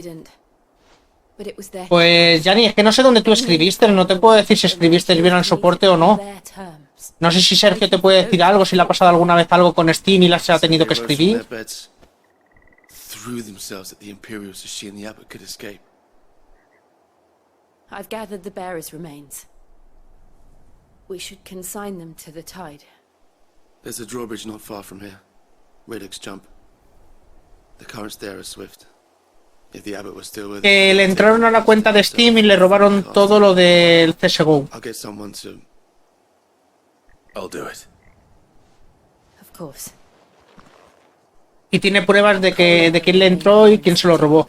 Pues, Yanni, es que no sé dónde tú escribiste, no te puedo decir si escribiste bien al soporte o no. No sé si Sergio te puede decir algo, si le ha pasado alguna vez algo con Steam y las ha tenido que escribir. I've gathered the bearers' remains. We should consign them to the tide. There's a drawbridge not far from here. Radix jump. The currents there are swift. If the abbot was still with Que le entraron a la cuenta de Steam y le robaron todo lo del CSGO. I'll get someone to. I'll do it. Of course. Y tiene pruebas de quién le entró y quién se lo robó.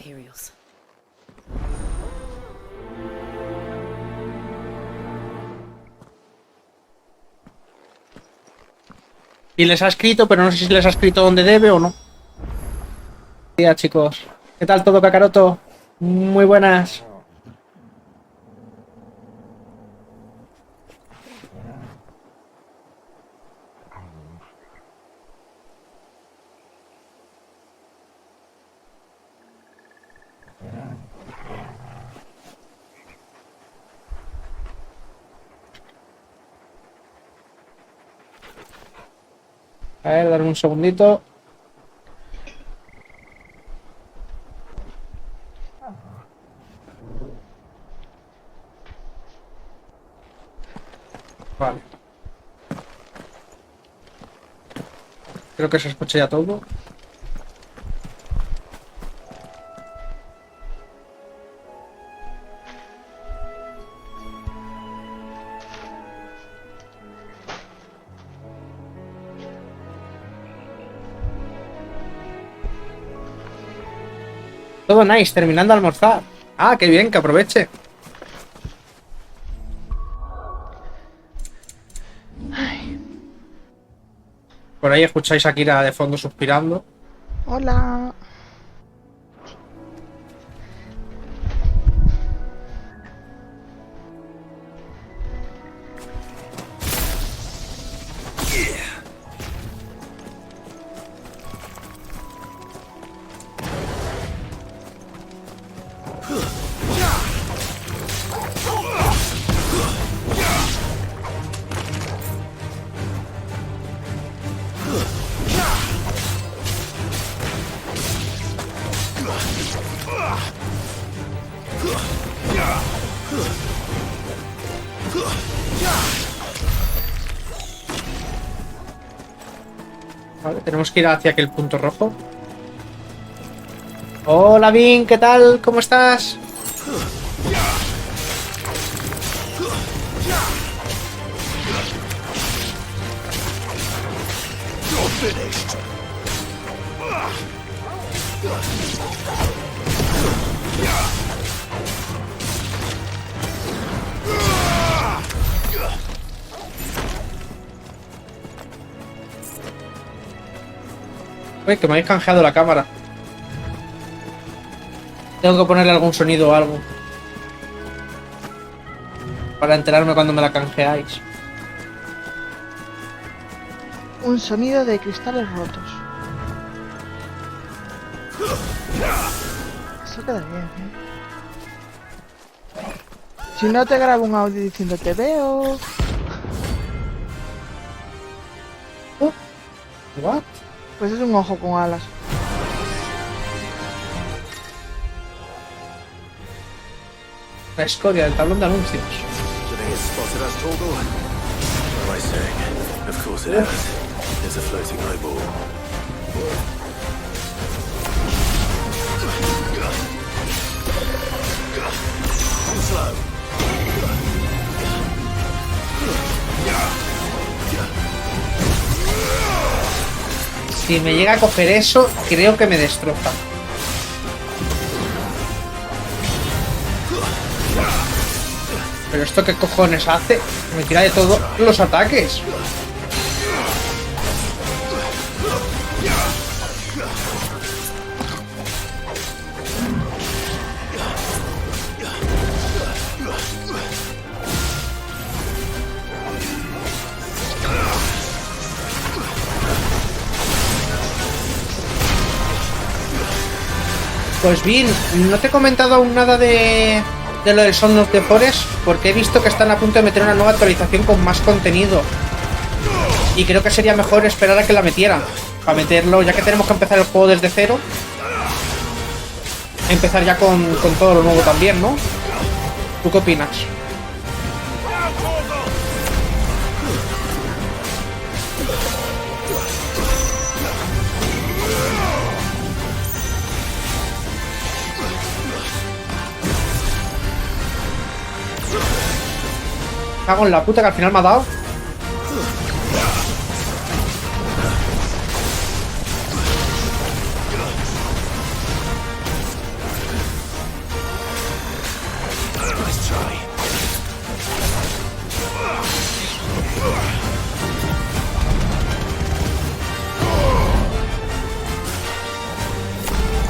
Y les ha escrito, pero no sé si les ha escrito donde debe o no. Buenos días, chicos. ¿Qué tal todo, Kakaroto? Muy buenas. A ver, darme un segundito. Vale. Creo que se escucha ya todo. Todo nice, terminando de almorzar. Ah, qué bien, que aproveche. Por ahí escucháis a Kira de fondo suspirando. Hola. Vale, tenemos que ir hacia aquel punto rojo. Hola, Vin, ¿qué tal? ¿Cómo estás? Uy, que me habéis canjeado la cámara. Tengo que ponerle algún sonido o algo para enterarme cuando me la canjeáis. Un sonido de cristales rotos. Eso queda bien, ¿eh? Si no, te grabo un audio diciendo te veo. ¿What? Pues es un ojo con alas. La escoria del tablón de anuncios. There's a floating eyeball. Too slow. Si me llega a coger eso, creo que me destroza. Pero esto qué cojones hace? Me tira de todos los ataques. Pues bien, no te he comentado aún nada de lo del Son of the Forest, porque he visto que están a punto de meter una nueva actualización con más contenido. Y creo que sería mejor esperar a que la metieran, para meterlo, ya que tenemos que empezar el juego desde cero. Empezar ya con todo lo nuevo también, ¿no? ¿Tú qué opinas? Cago en la puta que al final me ha dado.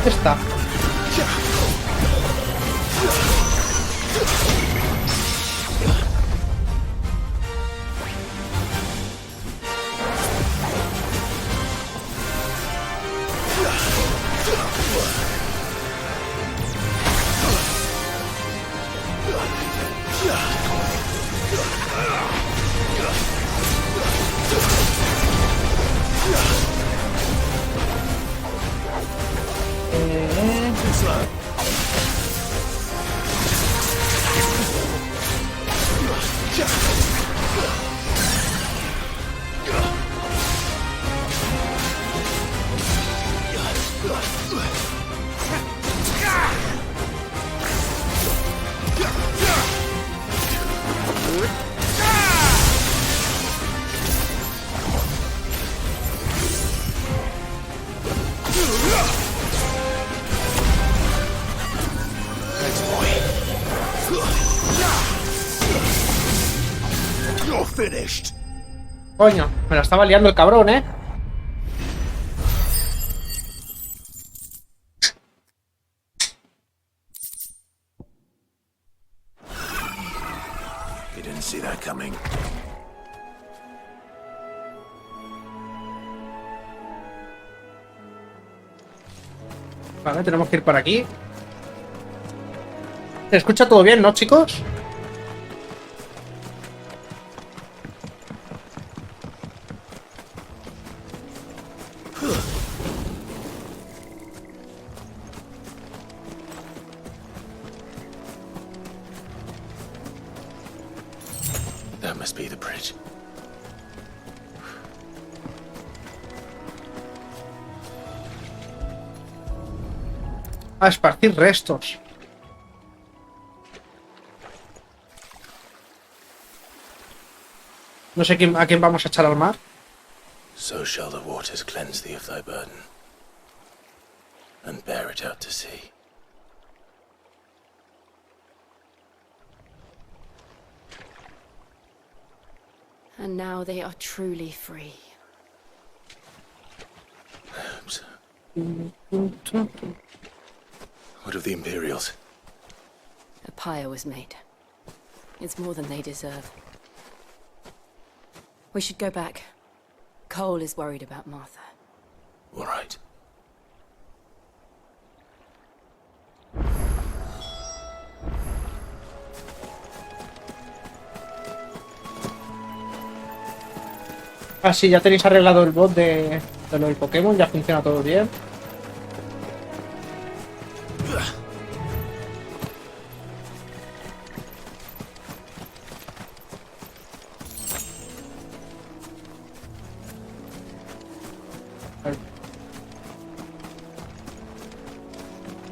¿Dónde está? Coño, me la estaba liando el cabrón, ¿eh? You didn't see that coming. Vale, tenemos que ir por aquí. ¿Se escucha todo bien, no, chicos? That must be the bridge. A esparcir restos. No sé a quién vamos a echar al mar. So shall the waters cleanse thee of thy burden, and bear it out to sea. And now they are truly free. What of the Imperials? A pyre was made. It's more than they deserve. We should go back. Cole is worried about Martha. All right. Ah, sí, ya tenéis arreglado el bot de lo del Pokémon, ya funciona todo bien.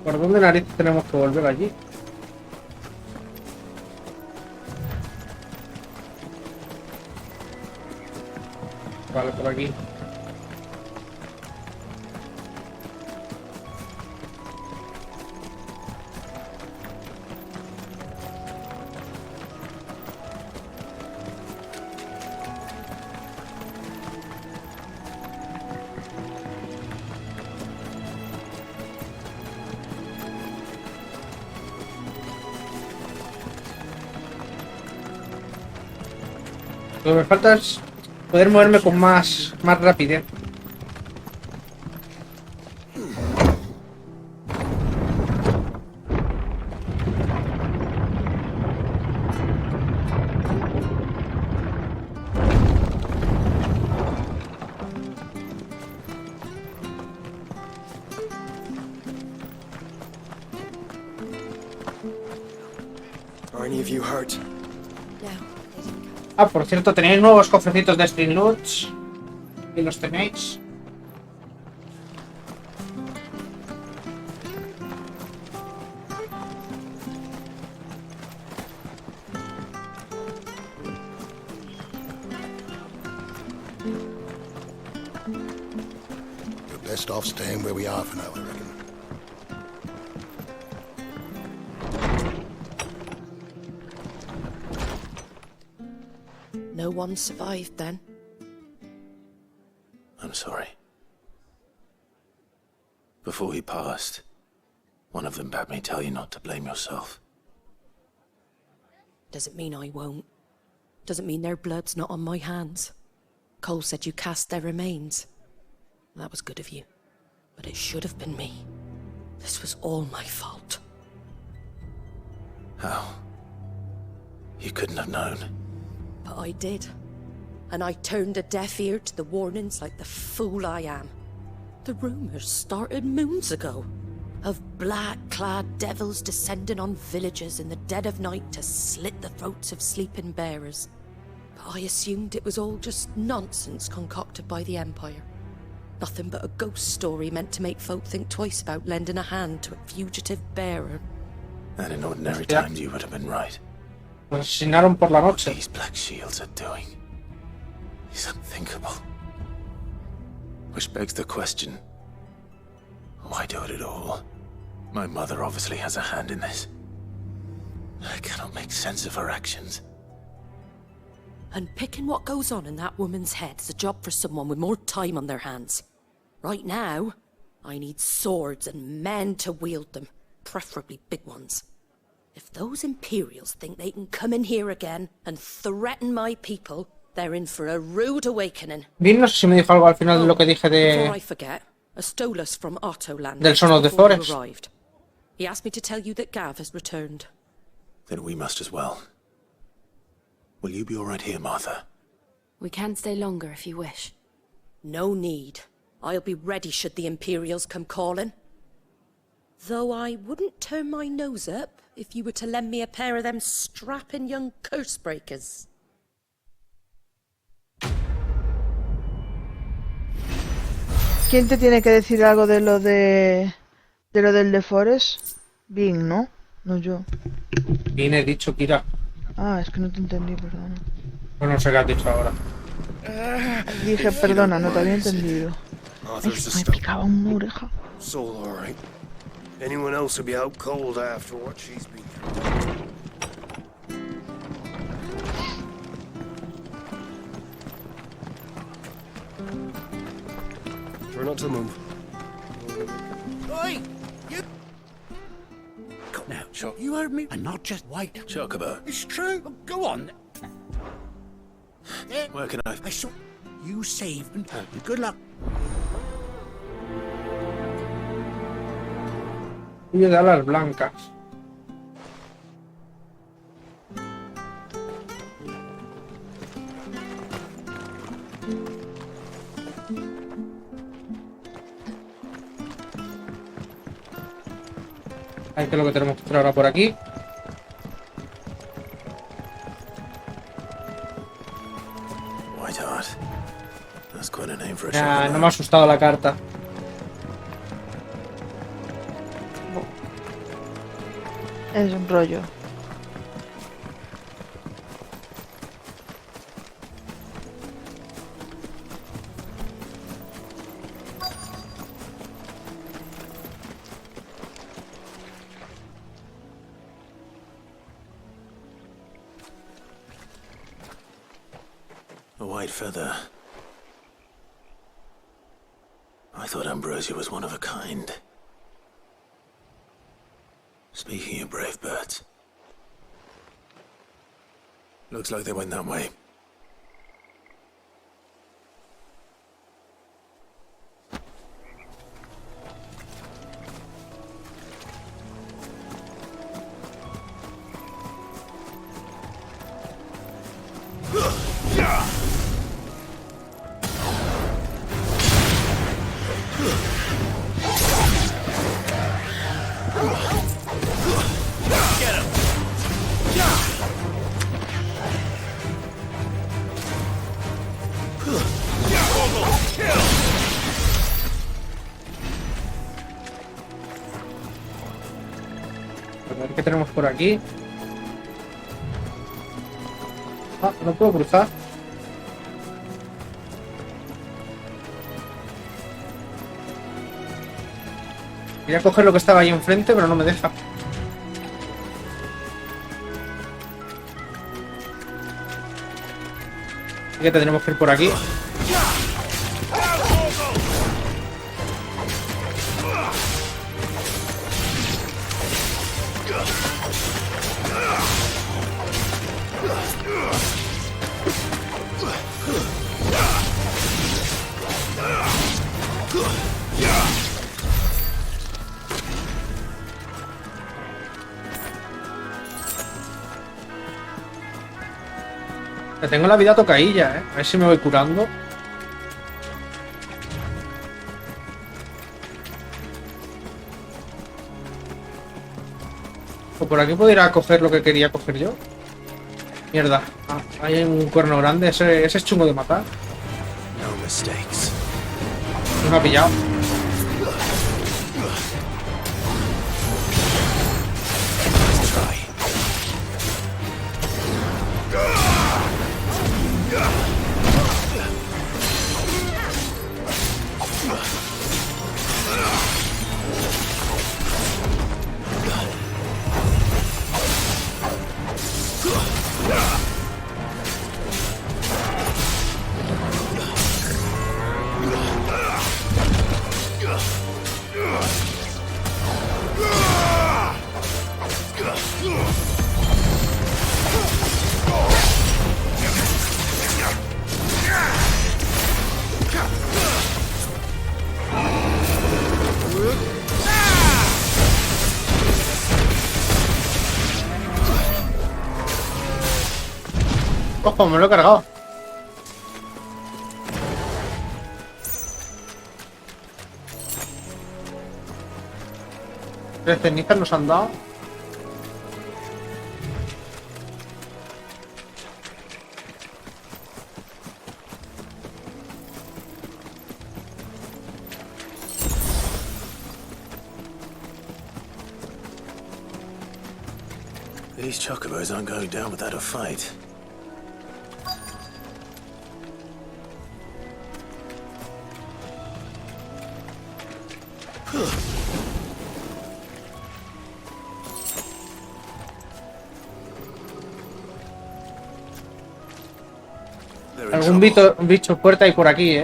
¿Por dónde narices tenemos que volver allí? Vale, por aquí. Lo que me falta es poder moverme con más rapidez. Are any of you hurt? Ah, por cierto, tenéis nuevos cofrecitos de Stream Loots. Y los tenéis. We're best off staying where we are for now, I reckon. No one survived then. I'm sorry. Before he passed, One of them bade me tell you not to blame yourself. Doesn't mean I won't. Doesn't mean their blood's not on my hands. Cole said you cast their remains. That was good of you. But it should have been me. This was all my fault. How? You couldn't have known. But I did. And I turned a deaf ear to the warnings like the fool I am. The rumors started moons ago. Of black-clad devils descending on villages in the dead of night to slit the throats of sleeping bearers. But I assumed it was all just nonsense concocted by the Empire. Nothing but a ghost story meant to make folk think twice about lending a hand to a fugitive bearer. And in ordinary times you would have been right. Lo asesinaron por la noche. What these black shields are doing is unthinkable. Which begs the question, why do it at all? My mother obviously has a hand in this. I cannot make sense of her actions. And picking what goes on in that woman's head is a job for someone with more time on their hands. Right now, I need swords and men to wield them, preferably big ones. If those Imperials think they can come in here again and threaten my people, they're in for a rude awakening. Bien, no sé si me dijo algo al final de lo que dije Before I de... forget, a Stolus from Ottoland del Son of the before you Forest. arrived. He asked me to tell you that Gav has returned. Then we must as well. Will you be all right here, Martha? We can stay longer if you wish. No need. I'll be ready should the Imperials come calling. Though I wouldn't turn my nose up if you were to lend me a pair of them strapping young curse breakers. ¿Quién te tiene que decir algo de lo del The Forest? Bing, ¿no? No yo. Bien he dicho, Kira. Ah, es que no te entendí, perdona. Pues no sé qué has dicho ahora. Dije, perdona, no te había entendido. Ay, me picaba una oreja. It's all right. Anyone else will be out cold after what she's been through. Try not to move. Oi! You... Now, you heard me? And not just white. Chocobo. It's true. Go on. Where can I saw you saved and good luck. Ayuda a las blancas. Ahí que es lo que tenemos que hacer ahora por aquí. Whiteheart. That's quite a name for a Ya, no me ha asustado la carta. Es un rollo. A white feather. I thought Ambrosia was one of a kind. Speaking of brave birds. Looks like they went that way. A ver qué tenemos por aquí. Ah, no puedo cruzar. Quería coger lo que estaba ahí enfrente, pero no me deja. Así que tendremos que ir por aquí. Que tengo la vida tocadilla, A ver si me voy curando. O por aquí puedo ir a coger lo que quería coger yo. Mierda. Ah, hay un cuerno grande. Ese es chungo de matar. No mistakes. Me ha pillado. Ojo, me lo he cargado. 3 cenizas nos han dado. These chocobos aren't going down without a fight. Algún bicho fuerte hay por aquí,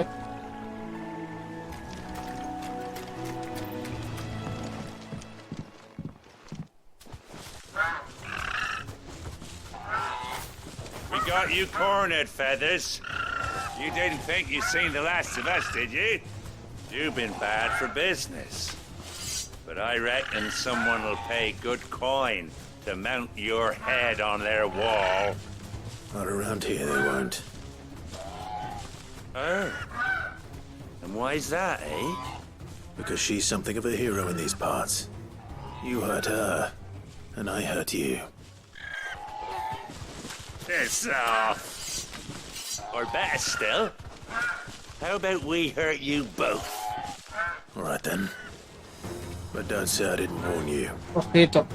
We got you cornered, Feathers. You didn't think you'd seen the last of us, did you? You've been bad for business. But I reckon someone will pay good coin to mount your head on their wall. Not around here, they won't. Oh. And why's that, eh? Because she's something of a hero in these parts. You hurt her, and I hurt you. Piss off. Or better still, how about we hurt you both? All right then. But don't say I didn't warn you. Ojito.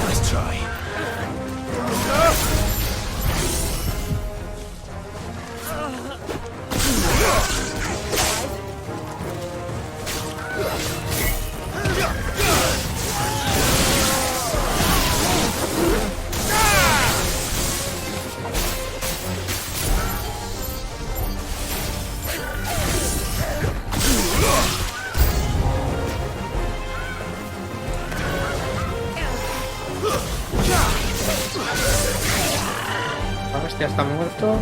Nice try. La bestia está muerto.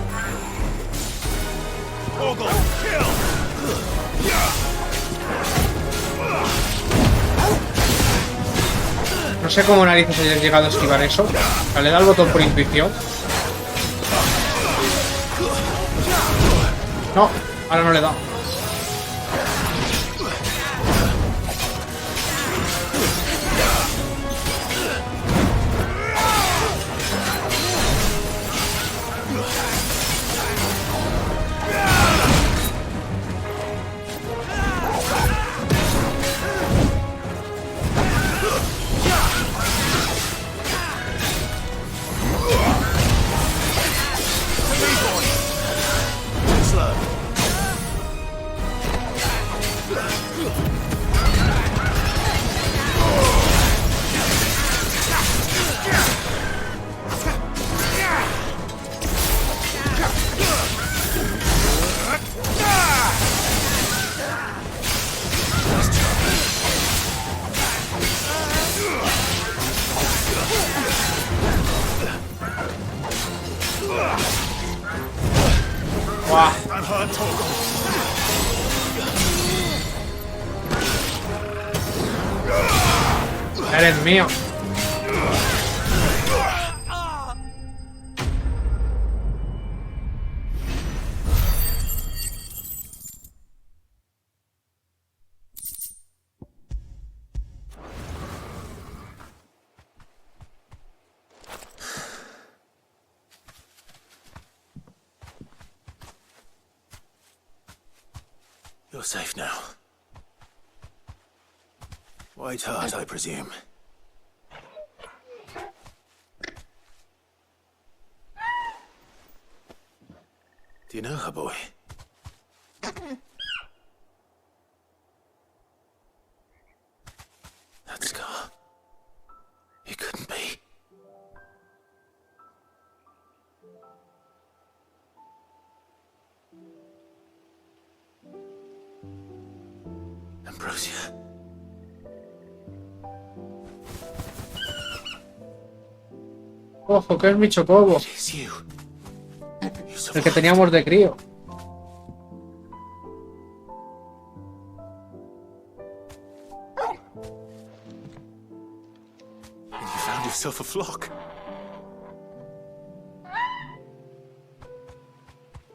No sé cómo narices hayas llegado a esquivar eso. O sea, le da el botón por intuición. No, ahora no le da. ¡Guau! Eres mío. You're safe now. White Hart, I presume. Do you know her, boy? That scar. It couldn't be. Ambrosia. Ojo, que es mi chocobo. El que teníamos de crío. And you found yourself a flock.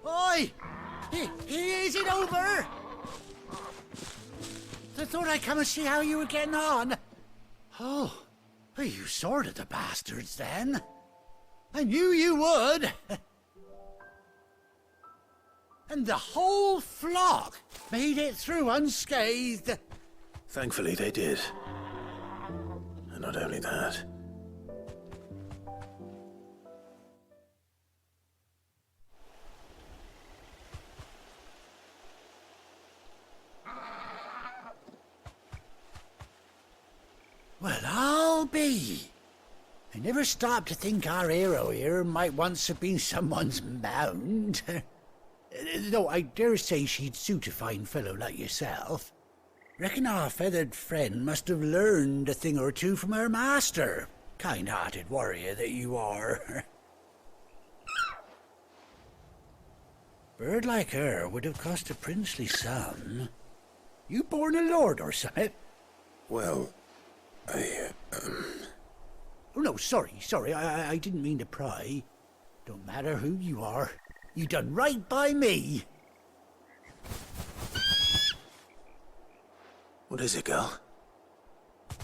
Oi! Is it over? I thought I'd come and see how you were getting on. Oh, you sorted the bastards then. I knew you would. And the whole flock made it through unscathed. Thankfully, they did. And not only that. Well, I'll be. I never stopped to think our hero here might once have been someone's mount. Though I dare say she'd suit a fine fellow like yourself. Reckon our feathered friend must have learned a thing or two from her master. Kind-hearted warrior that you are. Bird like her would have cost a princely sum. You born a lord or something? Well, Oh, no, sorry. I didn't mean to pry. Don't matter who you are. You done right by me. What is it, girl?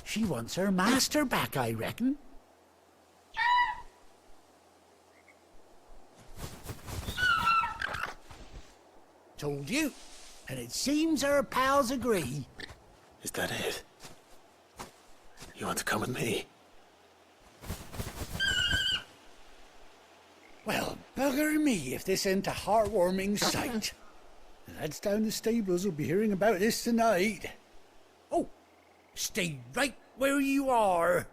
She wants her master back, I reckon. Told you. And it seems her pals agree. Is that it? You want to come with me? Well, bugger me if this ain't a heartwarming sight. The lads down the stables will be hearing about this tonight. Oh, stay right where you are.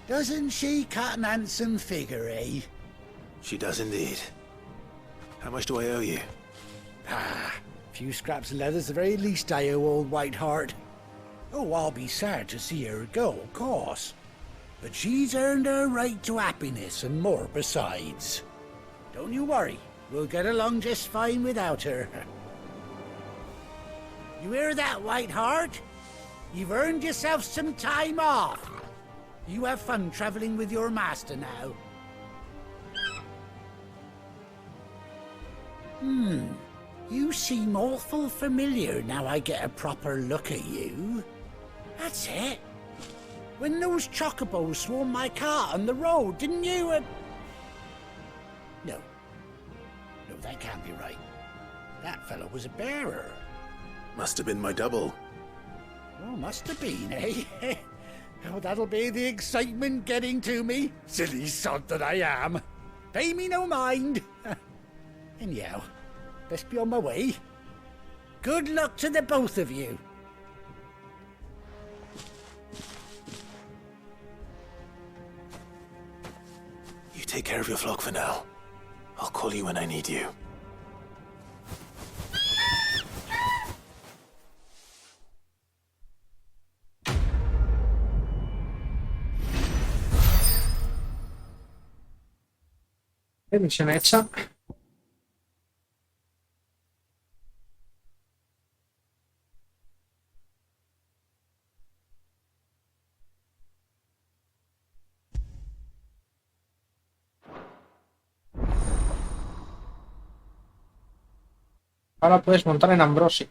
Doesn't she cut an handsome figure, eh? She does indeed. How much do I owe you? A few scraps of leather's the very least I owe old Whiteheart. Oh, I'll be sad to see her go, of course. But she's earned her right to happiness and more besides. Don't you worry, we'll get along just fine without her. You hear that, Whiteheart? You've earned yourself some time off. You have fun traveling with your master now. You seem awful familiar now I get a proper look at you. That's it. When those chocobos swarmed my cart on the road, didn't you? No, that can't be right. That fellow was a bearer. Must have been my double. Oh, must have been, eh? Oh, that'll be the excitement getting to me. Silly sod that I am. Pay me no mind. Anyhow, best be on my way. Good luck to the both of you. You take care of your flock for now. I'll call you when I need you. Misión hecha. Ahora puedes montar en Ambrosi.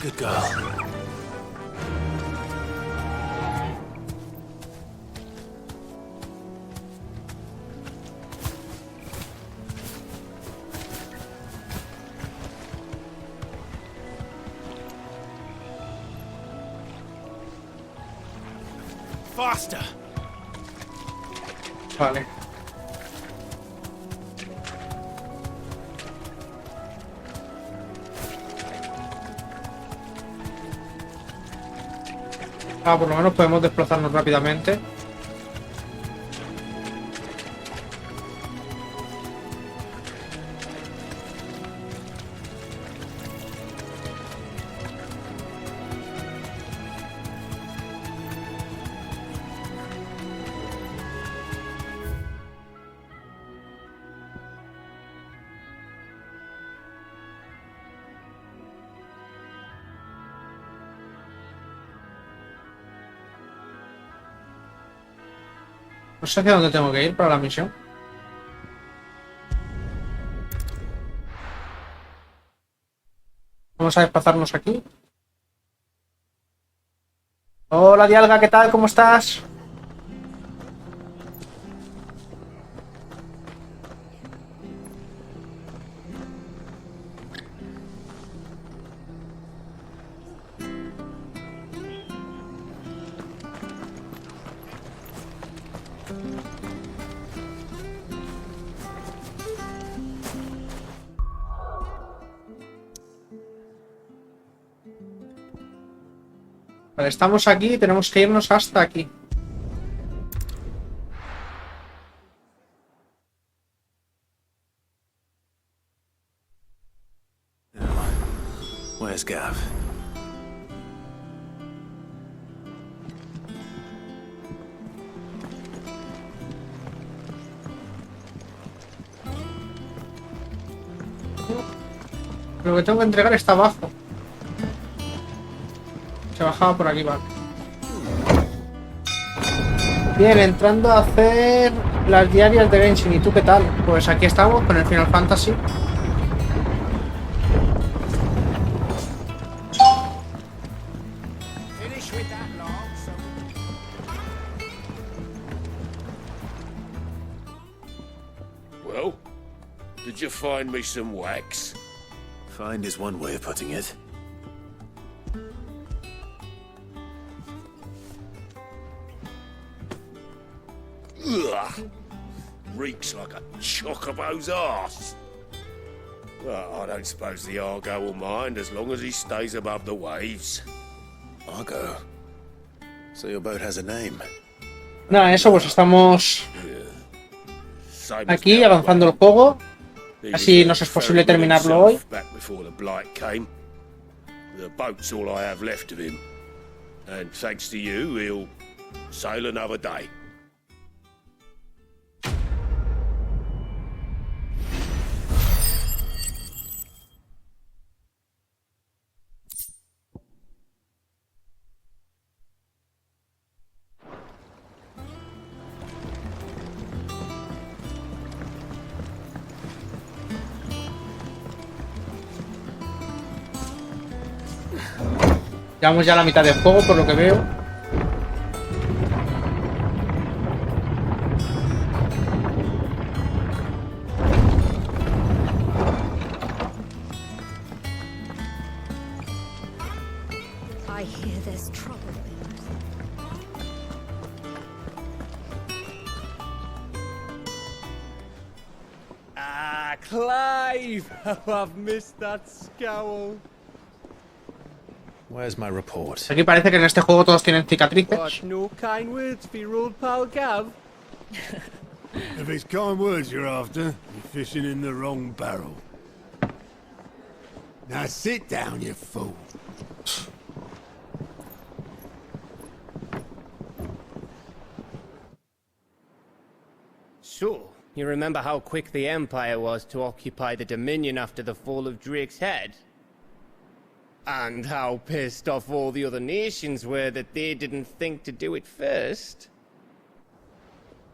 Good girl. Faster. Vale. Ah, por lo menos podemos desplazarnos rápidamente. No sé hacia dónde tengo que ir para la misión. Vamos a desplazarnos aquí. Hola Dialga, ¿qué tal? ¿Cómo estás? Vale, estamos aquí y tenemos que irnos hasta aquí. Where's Gav? Lo que tengo que entregar está abajo. Se bajaba por aquí, vale. Bien, entrando a hacer las diarias de Genshin. ¿Y tú qué tal? Pues aquí estamos con el Final Fantasy. Finish with that log, Well, did you find me some wax? Find is one way of putting it. Ugh. Reeks like a chocobo's arse. Well, I don't suppose the Argo will mind as long as he stays above the waves. Argo? So your boat has a name? Nada, eso, pues estamos aquí avanzando el juego. Así nos es posible terminarlo hoy. Back before the blight came. The boat's all I have left of him. And thanks to you, he'll sail another day. Llevamos ya la mitad del juego, por lo que veo. Clive! Oh, I've missed that scowl. Where's my report? Aquí parece que en este juego todos tienen cicatrices. What, no kind words for your old pal Gav? If it's kind words you're after, you're fishing in the wrong barrel. Now sit down, you fool. So, you remember how quick the Empire was to occupy the Dominion after the fall of Drake's head? And how pissed off all the other nations were that they didn't think to do it first?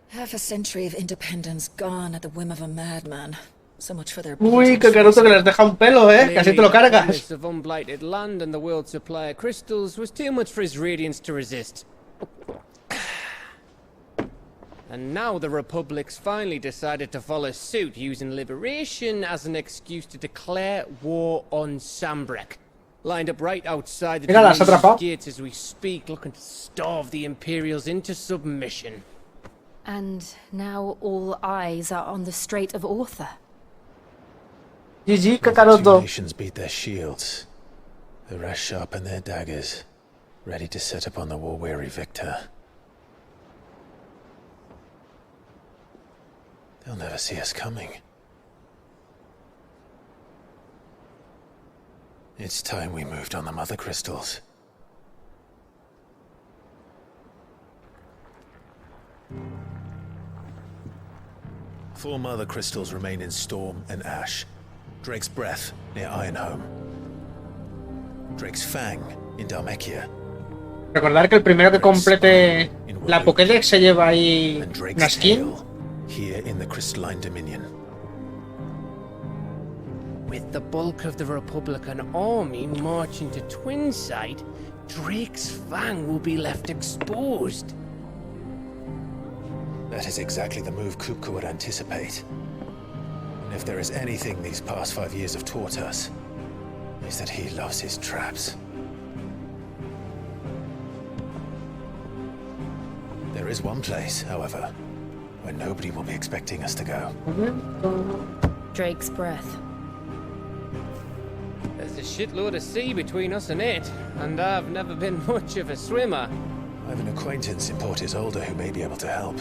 Half a century of independence gone at the whim of a madman. So much for their Uy, Kakaroto que les deja un pelo, casi te lo cargas. The promise of unblighted land and the world's supply of crystals was too much for his radiance to resist. And now the Republic's finally decided to follow suit, using liberation as an excuse to declare war on Sambrek. Lined up right outside the Dominion's gates as we speak, looking to starve the Imperials into submission. And now all eyes are on the Strait of Author. GG, Kakaroto. Two nations beat their shields. The rest sharpen their daggers, ready to set upon the war-weary victor. They'll never see us coming. It's time we moved on the mother crystals. Four mother crystals remain in Storm and Ash. Drake's Breath near Ironhome. Drake's Fang in Dhalmekia. Recordar que el primero que complete la Pokédex se lleva ahí una skin. Here in the Crystalline Dominion. With the bulk of the Republican army marching to Twinside, Drake's Fang will be left exposed. That is exactly the move Kupka would anticipate. And if there is anything these past 5 years have taught us, is that he loves his traps. There is one place, however, where nobody will be expecting us to go. Drake's Breath. There's a shitload of sea between us and it, and I've never been much of a swimmer. I have an acquaintance in Port Isolde who may be able to help.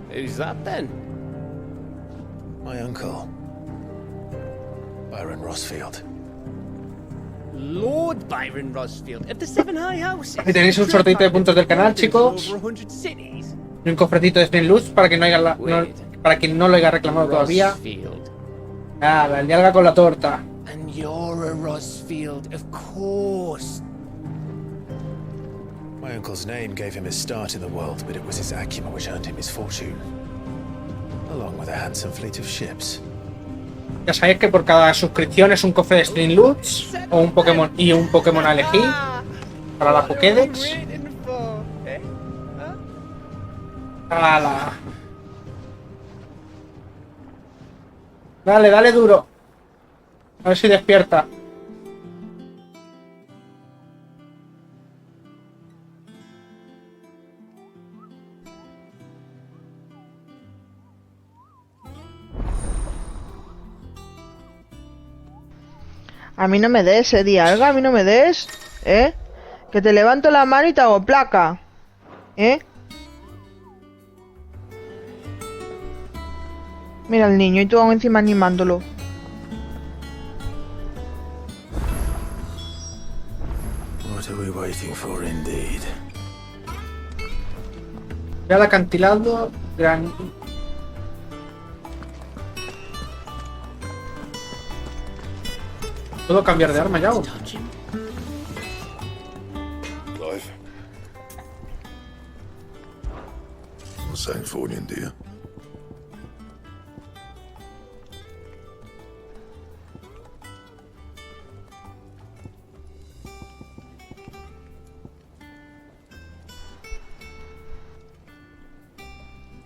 Who's that then? My uncle, Byron Rossfield. Lord Byron Rossfield of the Seven High Houses. Ahí tenéis un sorteito de puntos del canal, chicos. Y un cofrecito de Spin Luz para que no haya para quien no lo haya reclamado todavía. Nada, el dialga con la torta. And you're a Rossfield, of course. My uncle's name gave him his start in the world, but it was his acumen which earned him his fortune, along with a handsome fleet of ships. Ya sabéis que por cada suscripción es un cofre de Spin Luz o un Pokémon y un Pokémon a elegir para la Pokédex. ¡Hala! Dale, dale duro. A ver si despierta. A mí no me des, Dialga, a mí no me des, que te levanto la mano y te hago placa, Mira al niño y tú aún encima animándolo. What are we waiting for, indeed? Ya el acantilado, gran... ¿Puedo cambiar de arma ya? Clive. What's saying for you, dear?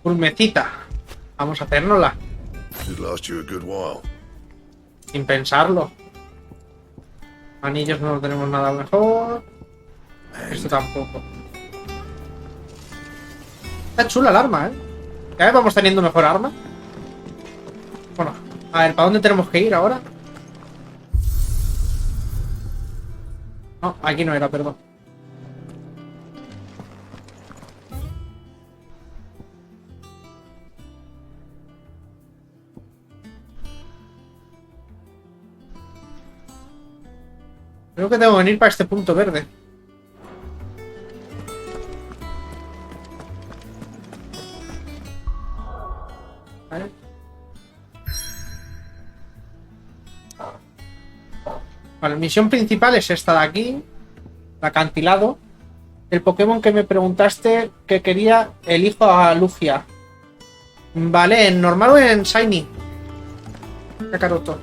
Pulmecita. Vamos a hacérnosla. Should last you a good while. Sin pensarlo. Anillos no tenemos nada mejor. Esto tampoco. Está chula el arma, Cada vez vamos teniendo mejor arma. Bueno, A ver, ¿para dónde tenemos que ir ahora? No, aquí no era, perdón. Creo que tengo que venir para este punto verde. Vale. Vale, misión principal es esta de aquí. El acantilado. El Pokémon que me preguntaste que quería, elijo a Lugia. Vale, ¿en normal o en Shiny? Kakaroto.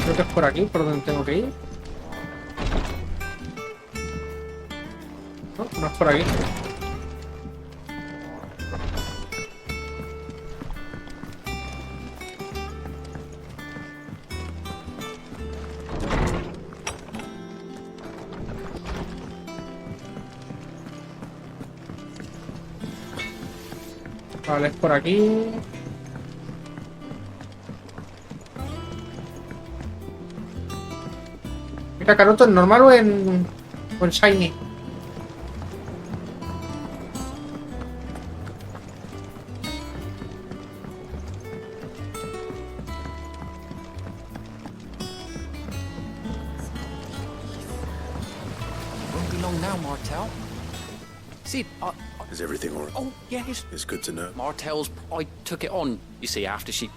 Creo que es por aquí, por donde tengo que ir. No, no es por aquí. Vale, es por aquí. Kakaroto en normal o en Shiny. Won't be long now, Martel. See, Is everything all right? oh yes, It's good to know. Martel's. I took it on. You see, after she,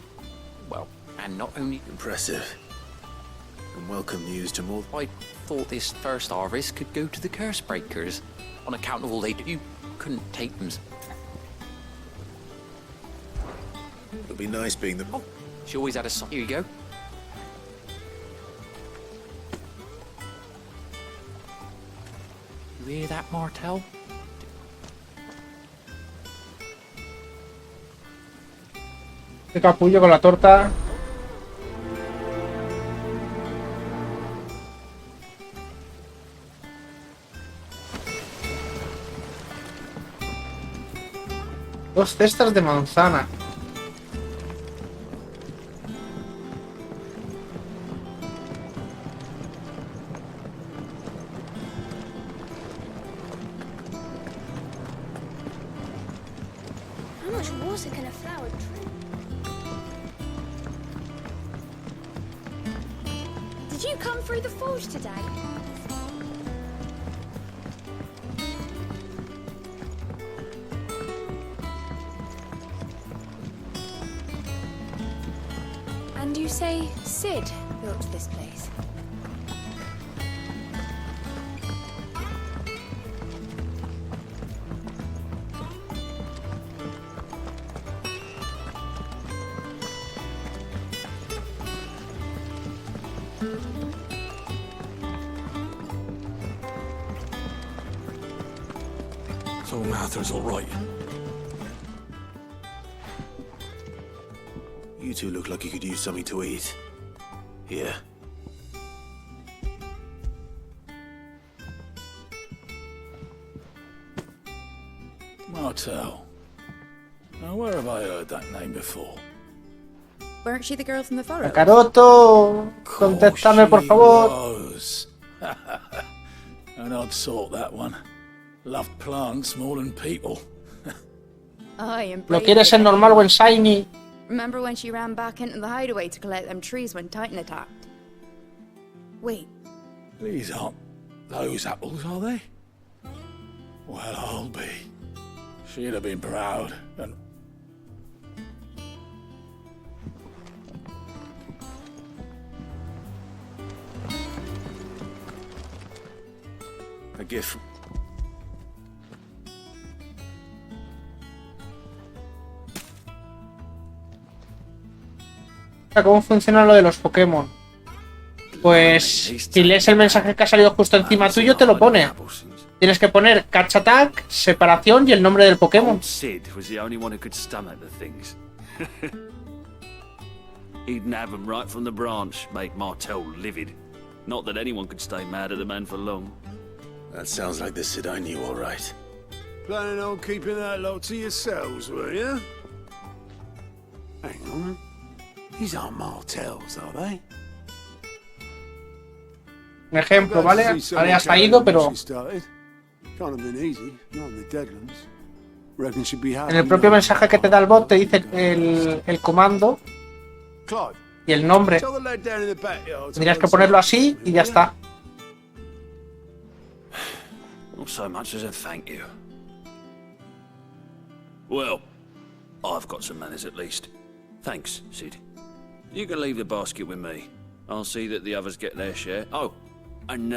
well, and not only Impressive. And welcome news to more. I thought this first harvest could go to the curse breakers, on account of all they do. You couldn't take them. It'll be nice being the. Oh, she always had a son. Here you go. You hear that, Martel? Qué capullo con la torta. Dos cestas de manzana. How much water can a flower drink? Did you come through the forge today? And you say Sid built this place? So Martha's all right. You two look like you could use something to eat. Here. Martel. Now, where have I heard that name before? Weren't she the girl from the forest? Kakaroto, contéstame por favor. Rose. An odd sort, that one. Loved plants more than people. ¿Lo quieres en normal o en Shiny? Remember when she ran back into the hideaway to collect them trees when Titan attacked? Wait, These aren't those apples, are they? Well, I'll be. She'd have been proud, and... A gift. ¿Cómo funciona lo de los Pokémon? Pues si lees el mensaje que ha salido justo encima tuyo, te lo pone. Tienes que poner catch attack, separación y el nombre del Pokémon. Old Sid was the only one who could stomach the things. He'd nab them right from the branch, make Martel livid. Not that anyone could stay mad at the man for long. That sounds like the Sid I knew, all right. Planning on keeping that lot to yourselves, were you? Hang on. These aren't Martels, are they? Un ejemplo, ¿vale? Ahora ya está ido, pero en el propio mensaje que te da el bot te dice el comando y el nombre. Tendrías que ponerlo así y ya está. Not so much as a thank you. Well, I've got some manners at least. Thanks, Sid. You can leave the basket with me. I'll see that the others get their share. Oh, and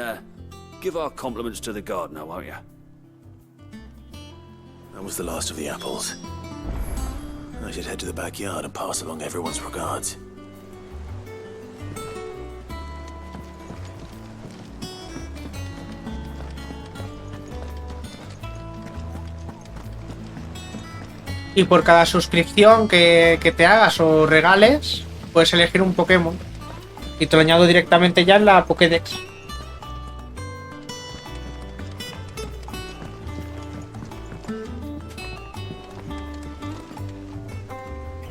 give our compliments to the gardener, won't you? That was the last of the apples. I should head to the backyard and pass along everyone's regards. Y por cada suscripción que te hagas o regales, puedes elegir un Pokémon. Y te lo añado directamente ya en la Pokédex.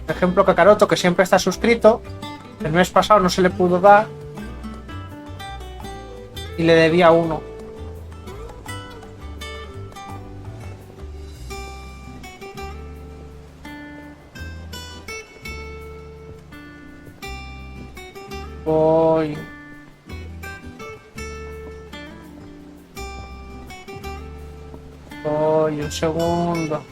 Por ejemplo, Kakaroto, que siempre está suscrito, el mes pasado no se le pudo dar y le debía 1. Voy. Voy, un segundo.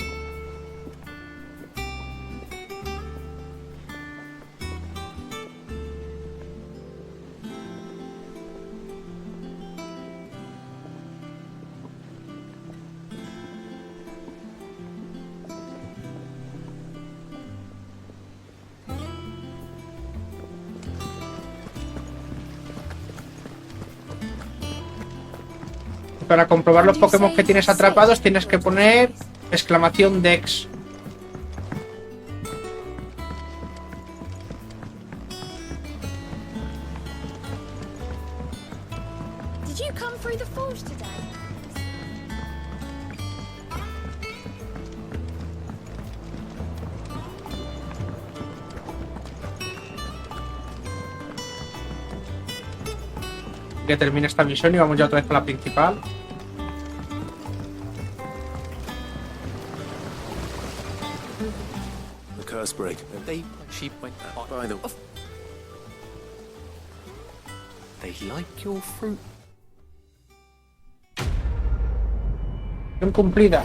Para comprobar los Pokémon que tienes atrapados tienes que poner exclamación Dex. Did you come through the forge today? Que termine esta misión y vamos ya otra vez a la principal. The curse break. She went by the. They like your fruit. Misión cumplida.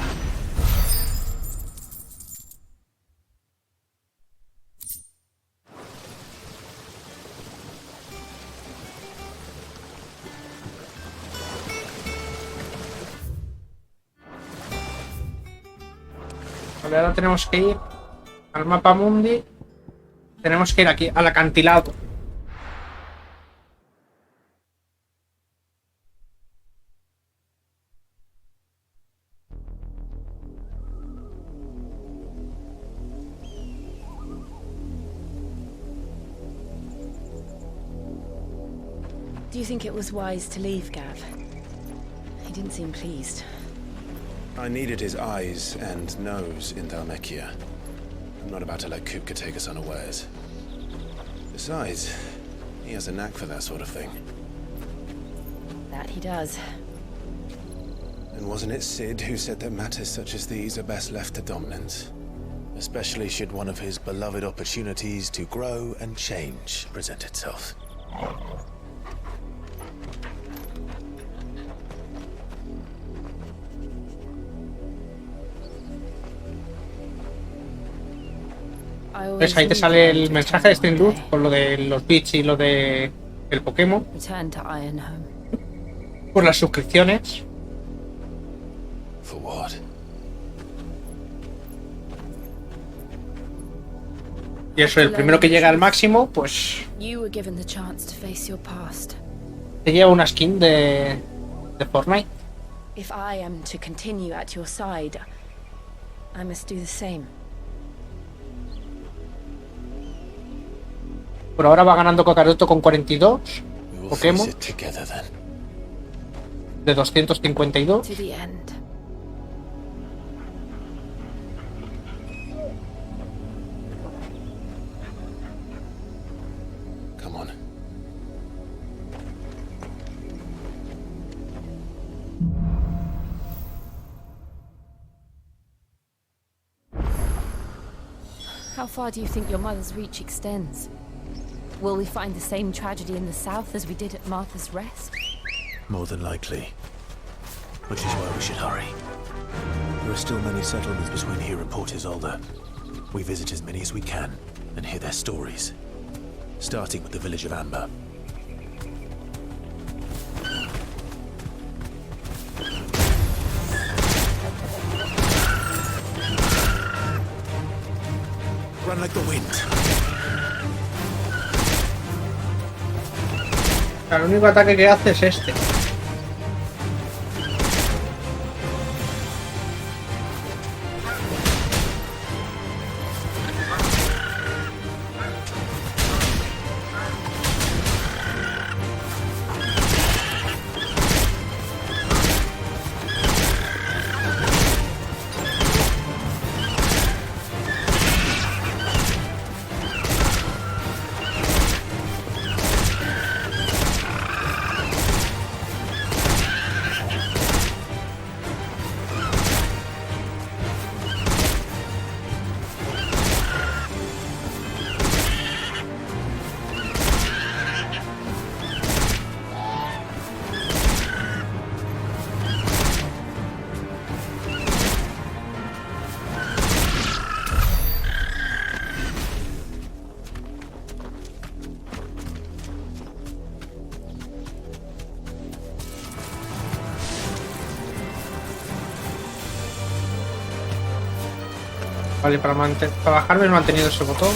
Ahora tenemos que ir al mapa mundi. Tenemos que ir aquí, al acantilado. Do you think it was wise to leave, Gav? He didn't seem pleased. I needed his eyes and nose in Dhalmekia. I'm not about to let Kupka take us unawares. Besides, he has a knack for that sort of thing. That he does. And wasn't it Sid who said that matters such as these are best left to dominance? Especially should one of his beloved opportunities to grow and change present itself. ¿Ves? Ahí te sale el mensaje de Stringloop con lo de los bits y lo de el Pokémon. Por las suscripciones. For what? Y eso, el primero que llega al máximo, pues te lleva una skin de Fortnite. If I am to continue at your side, I must do the same. Por ahora va ganando Kakaroto con 42 Pokémon de 252. To the end. Come on. How far do you think your mother's reach extends? Will we find the same tragedy in the south as we did at Martha's Rest? More than likely. Which is why we should hurry. There are still many settlements between here and Port Isolde. We visit as many as we can and hear their stories. Starting with the village of Amber. Run like the wind. El único ataque que hace es este. Vale, para bajarme he mantenido ese botón.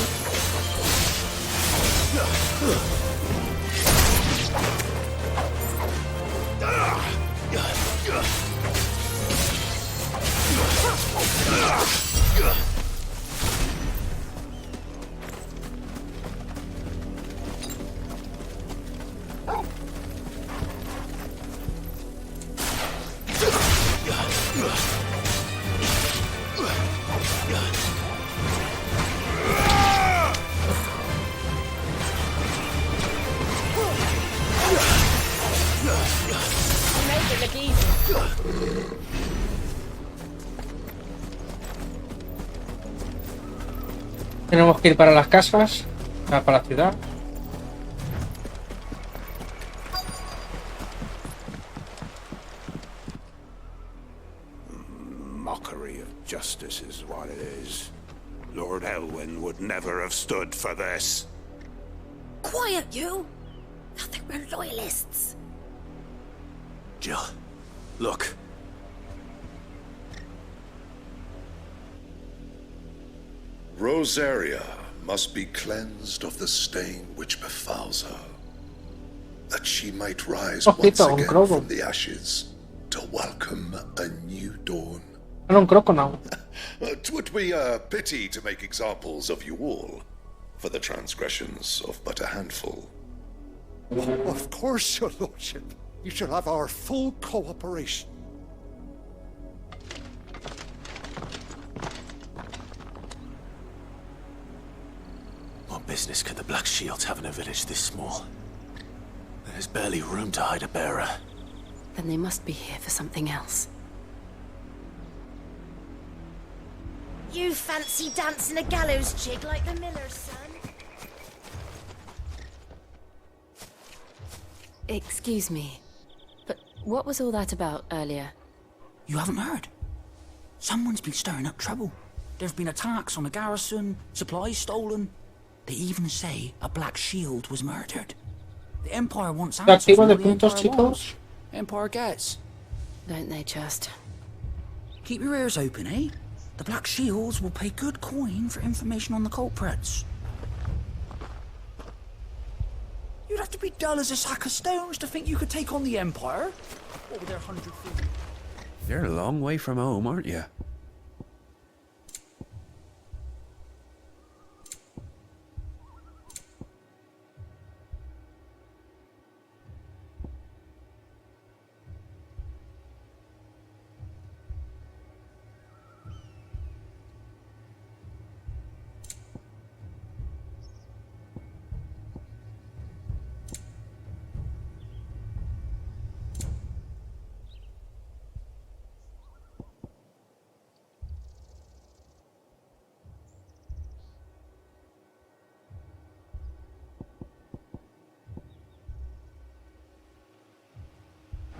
Tenemos que ir para las casas, para la ciudad. Mockery of justice is what it is. Lord Elwyn would never have stood for this. Quiet, you! Thought they were loyalists. Jill, look. Rosaria must be cleansed of the stain which befouls her, that she might rise once again from the ashes to welcome a new dawn. It would be a pity to make examples of you all for the transgressions of but a handful. Of course, your lordship. You shall have our full cooperation. What business could the Black Shields have in a village this small? There's barely room to hide a bearer. Then they must be here for something else. You fancy dancing a gallows jig like the miller's son? Excuse me, but what was all that about earlier? You haven't heard? Someone's been stirring up trouble. There've been attacks on the garrison, supplies stolen. They even say a Black Shield was murdered. The Empire wants answers from what the Empire wants. Empire gets. Don't they just? Keep your ears open, eh? The Black Shields will pay good coin for information on the culprits. You'd have to be dull as a sack of stones to think you could take on the Empire. What with their 100 feet? You're a long way from home, aren't you?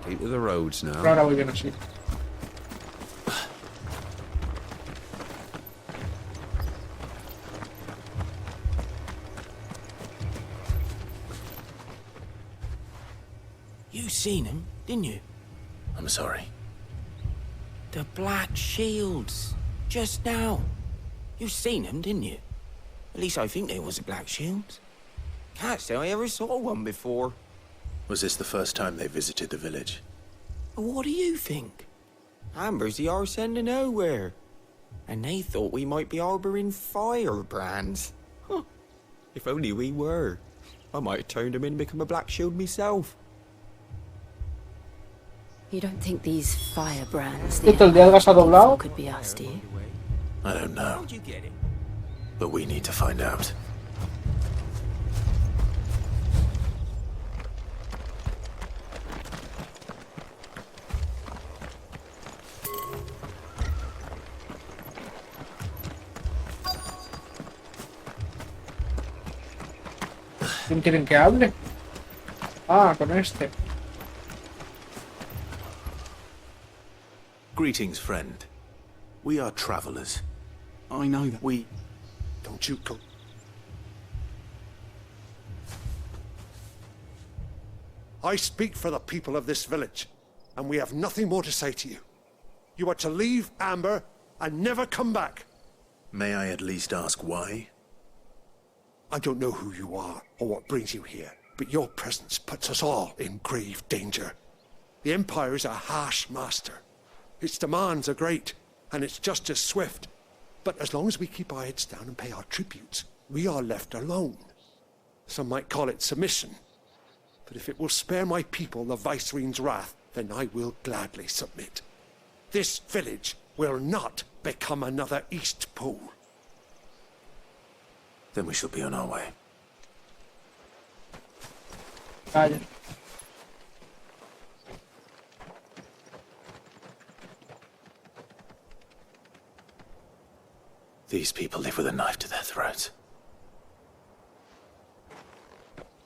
Keep to the roads now. Pero ahora voy bien así. You seen him, didn't you? I'm sorry. The Black Shields. Just now. You seen him, didn't you? At least I think there was a Black Shields. Can't say I ever saw one before. Was this the first time they visited the village? What do you think? Amber's the arse end of nowhere. And they thought we might be harboring firebrands. Huh. If only we were. I might have turned them in and become a Black Shield myself. You don't think these firebrands ¿Esto el día del gas ha doblado? could be us, do you? I don't know. But we need to find out. ¿Quién quieren que hable? Ah, con este. Greetings, friend. We are travelers. I know that. We... Don't you go... I speak for the people of this village, and we have nothing more to say to you. You are to leave Amber and never come back. May I at least ask why? I don't know who you are or what brings you here, but your presence puts us all in grave danger. The Empire is a harsh master. Its demands are great, and its justice swift. But as long as we keep our heads down and pay our tributes, we are left alone. Some might call it submission. But if it will spare my people the Viceroy's wrath, then I will gladly submit. This village will not become another East Pool. Then we shall be on our way. Vale. These people live with a knife to their throats.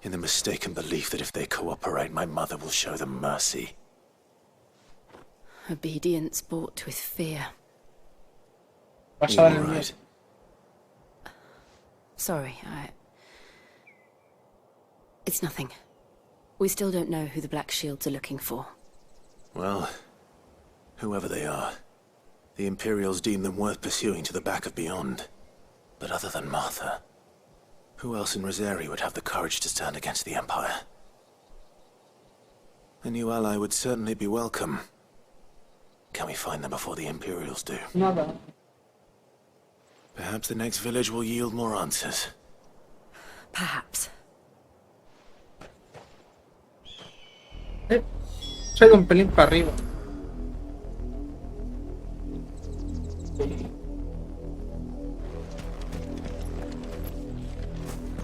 In the mistaken belief that if they cooperate, my mother will show them mercy. Obedience bought with fear. All right. Sorry, It's nothing. We still don't know who the Black Shields are looking for. Well, whoever they are, the Imperials deem them worth pursuing to the back of beyond. But other than Martha, who else in Rosari would have the courage to stand against the Empire? A new ally would certainly be welcome. Can we find them before the Imperials do? Nada. Perhaps the next village will yield more answers. Perhaps. Se ha ido un pelín para arriba.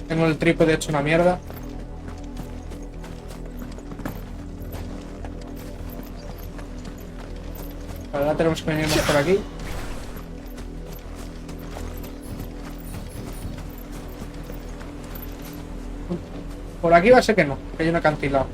Tengo el trípode hecho una mierda. Ahora tenemos que venirnos por aquí. Por aquí va a ser que no, que hay un acantilado.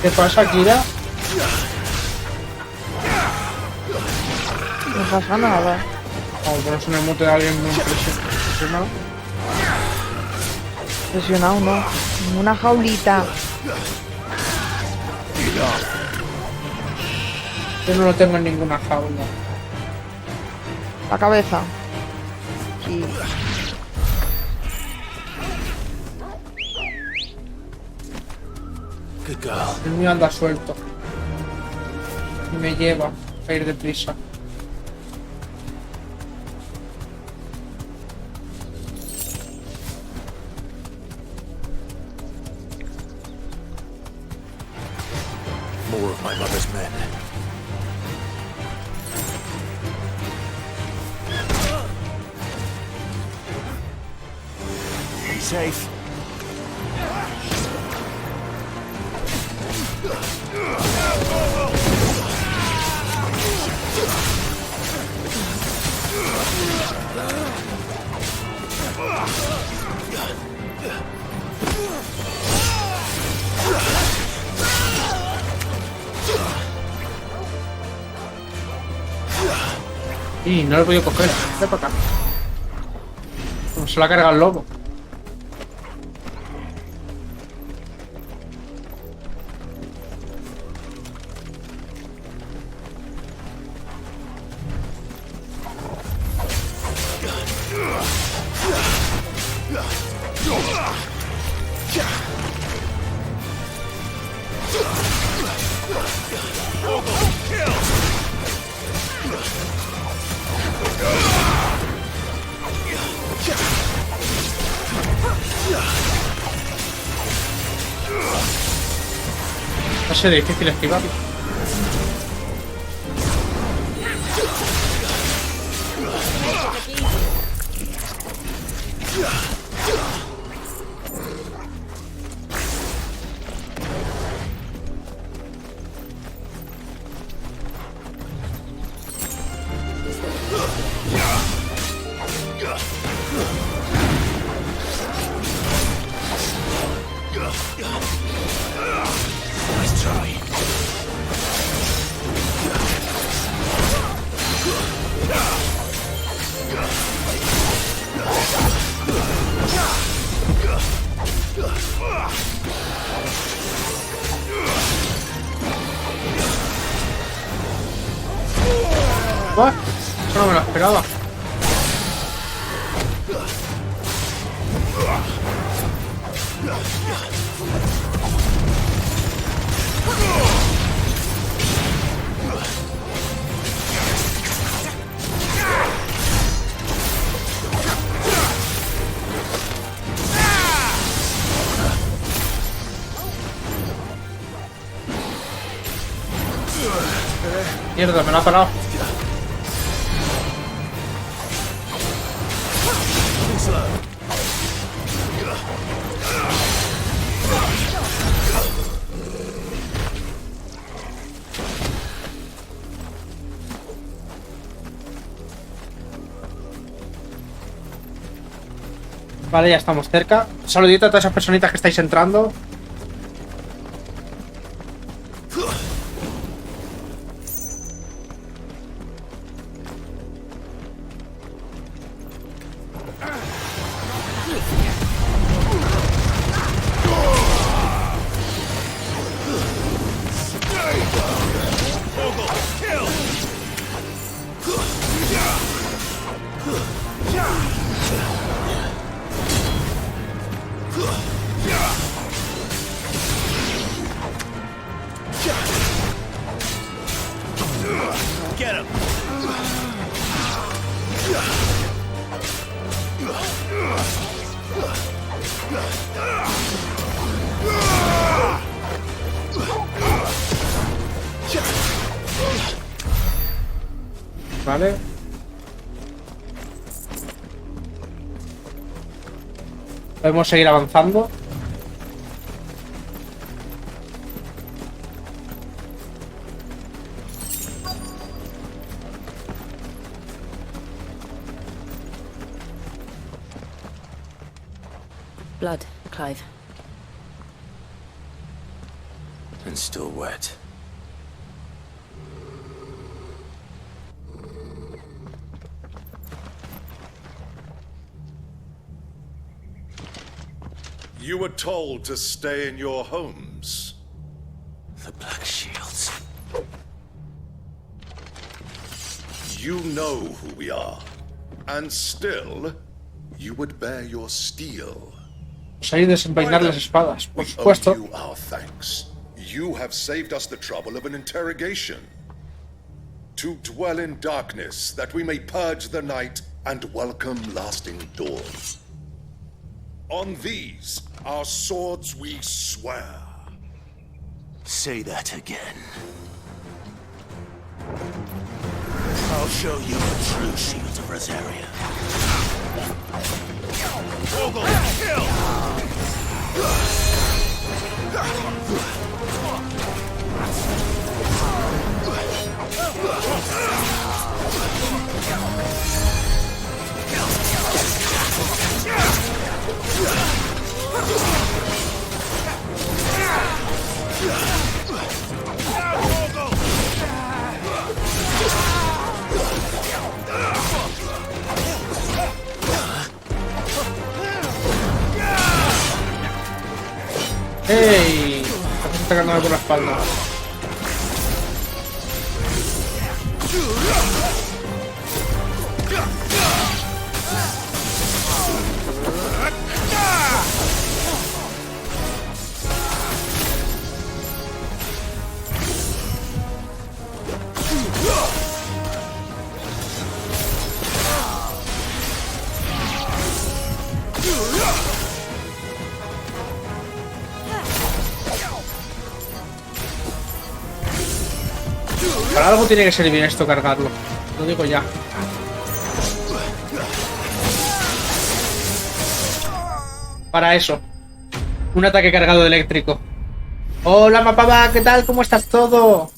¿Qué pasa, Kira? No pasa nada. Vamos a ponerse en el mote de alguien muy impresionado. Presionado no. En una jaulita. Yo no lo tengo en ninguna jaula. La cabeza. Aquí. El mío anda suelto. Y me lleva a ir deprisa. More of my mother's men. Be safe. Y no lo he podido coger. Ven para acá. Como se lo ha cargado el lobo. Va a ser difícil esquivarlo. Nice try. ¿What? Eso no me lo esperaba. Mierda, me lo ha parado. Vale, ya estamos cerca. Saludito a todas esas personitas que estáis entrando. Get him. Vale. Podemos seguir avanzando. Clive. And still wet. You were told to stay in your homes. The Black Shields. You know who we are. And still, you would bear your steel. Hay desenvainar las espadas, por We owe supuesto. you our thanks. You have saved us the trouble of an interrogation. To dwell in darkness, that we may purge the night and welcome lasting dawn. On these, our swords we swear. Say that again. I'll show you the true shields of Rosaria. Ogle, kill! ¡Ey! Se está cargando por la espalda. Para algo tiene que ser bien esto cargarlo. Lo digo ya. Para eso. Un ataque cargado de eléctrico. Hola Mapaba, ¿qué tal? ¿Cómo estás todo?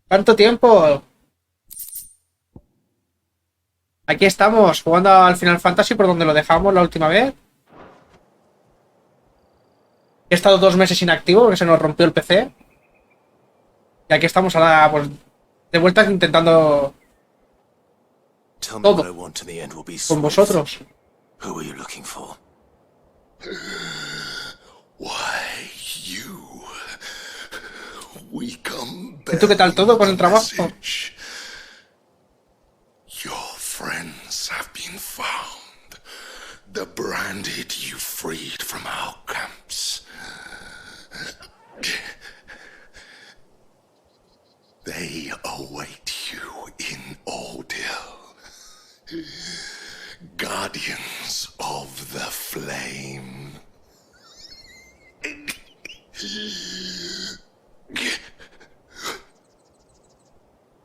¿Cuánto tiempo? Aquí estamos, jugando al Final Fantasy por donde lo dejamos la última vez. He estado 2 meses inactivo porque se nos rompió el PC. Y aquí estamos ahora, pues, de vuelta intentando todo con vosotros. Who are you looking for? Why, you. We come ¿Y tú qué tal todo con el trabajo? Your friends have been found. The branded you freed from our camps. They await you in Odil. Guardians of the Flame.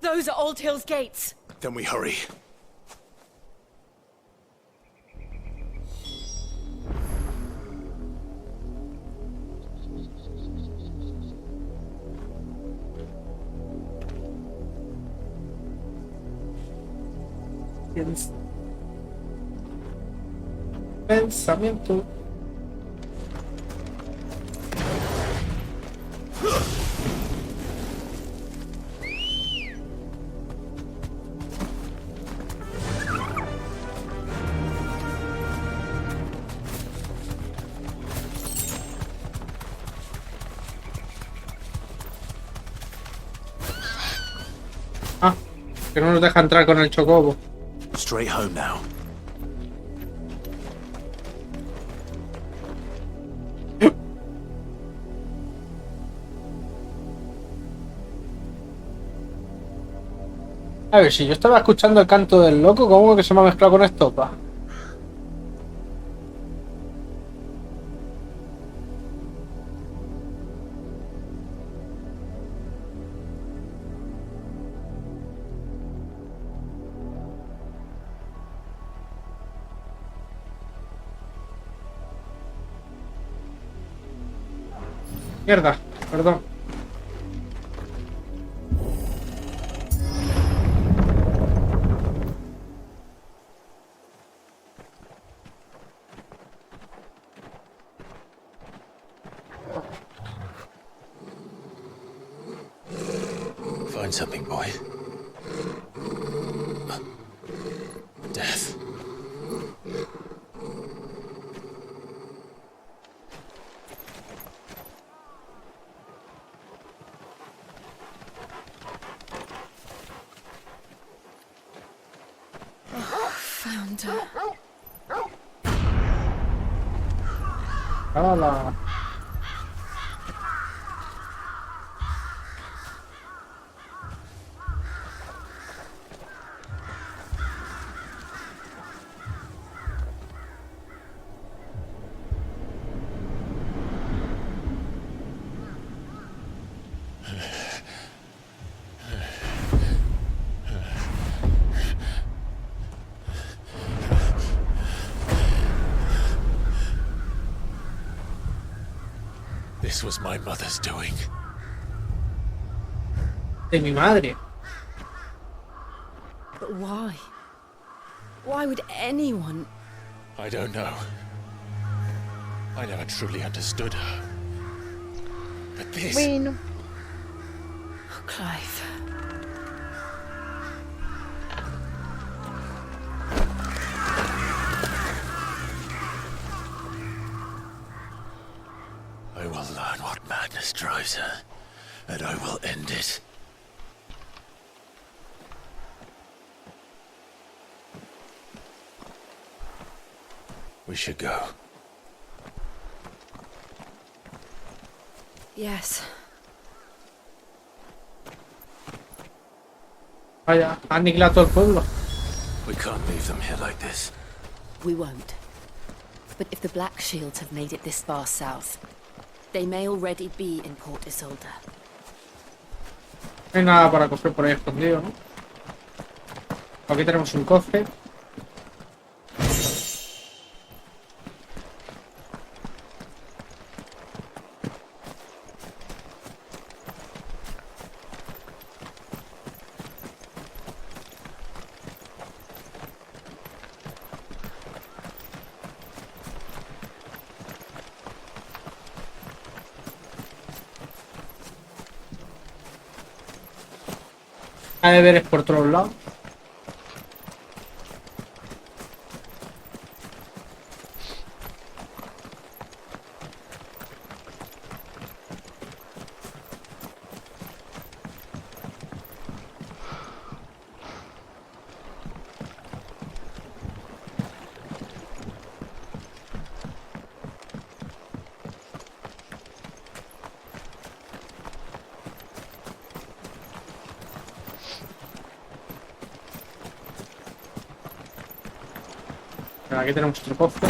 Those are Old Hill's gates. Then we hurry. Pensamiento. Ah, que no nos deja entrar con el chocobo. Straight home now. A ver, si yo estaba escuchando el canto del loco, ¿cómo que se me ha mezclado con esto, pa? Mierda, perdón. find something, boy. Death. Found her. ¡Hala! This was my mother's doing. De mi madre. But why? Why would anyone... I don't know. I never truly understood her. But this... Bueno. Oh, Clive. I will learn what madness drives her, and I will end it. We should go. Yes. Vaya, ha aniquilado todo el pueblo. We can't leave them here like this. We won't. But if the Black Shields have made it this far south, they may already be in Port Isolde. No hay nada para coger por ahí escondido, ¿no? Aquí tenemos un cofre. Hay deberes por todos lados. Aquí tenemos otro cofre.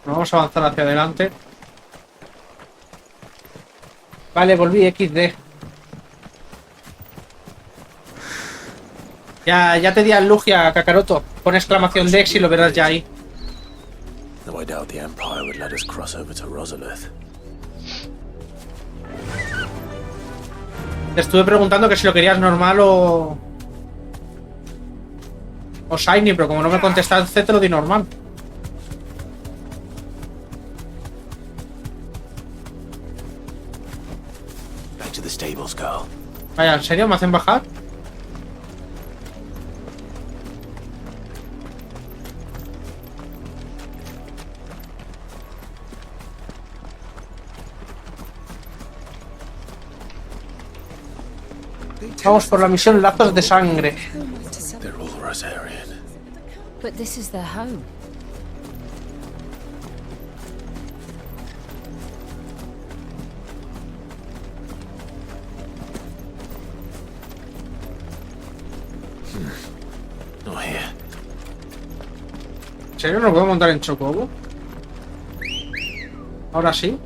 Vamos a avanzar hacia adelante. Vale, volví XD. Ya te di a Lugia, Kakaroto. Pon exclamación Dex y lo verás ya ahí. Though I doubt the Empire would let us cross over to Rosalith. Te estuve preguntando que si lo querías normal o Shiny, pero como no me contestaste te lo di normal. Back to the stables, girl. Vaya, ¿en serio me hacen bajar? Vamos por la misión Lazos de Sangre. They're all Rosarian. But this is their home. Not here. ¿En serio no puedo montar en Chocobo? Ahora sí.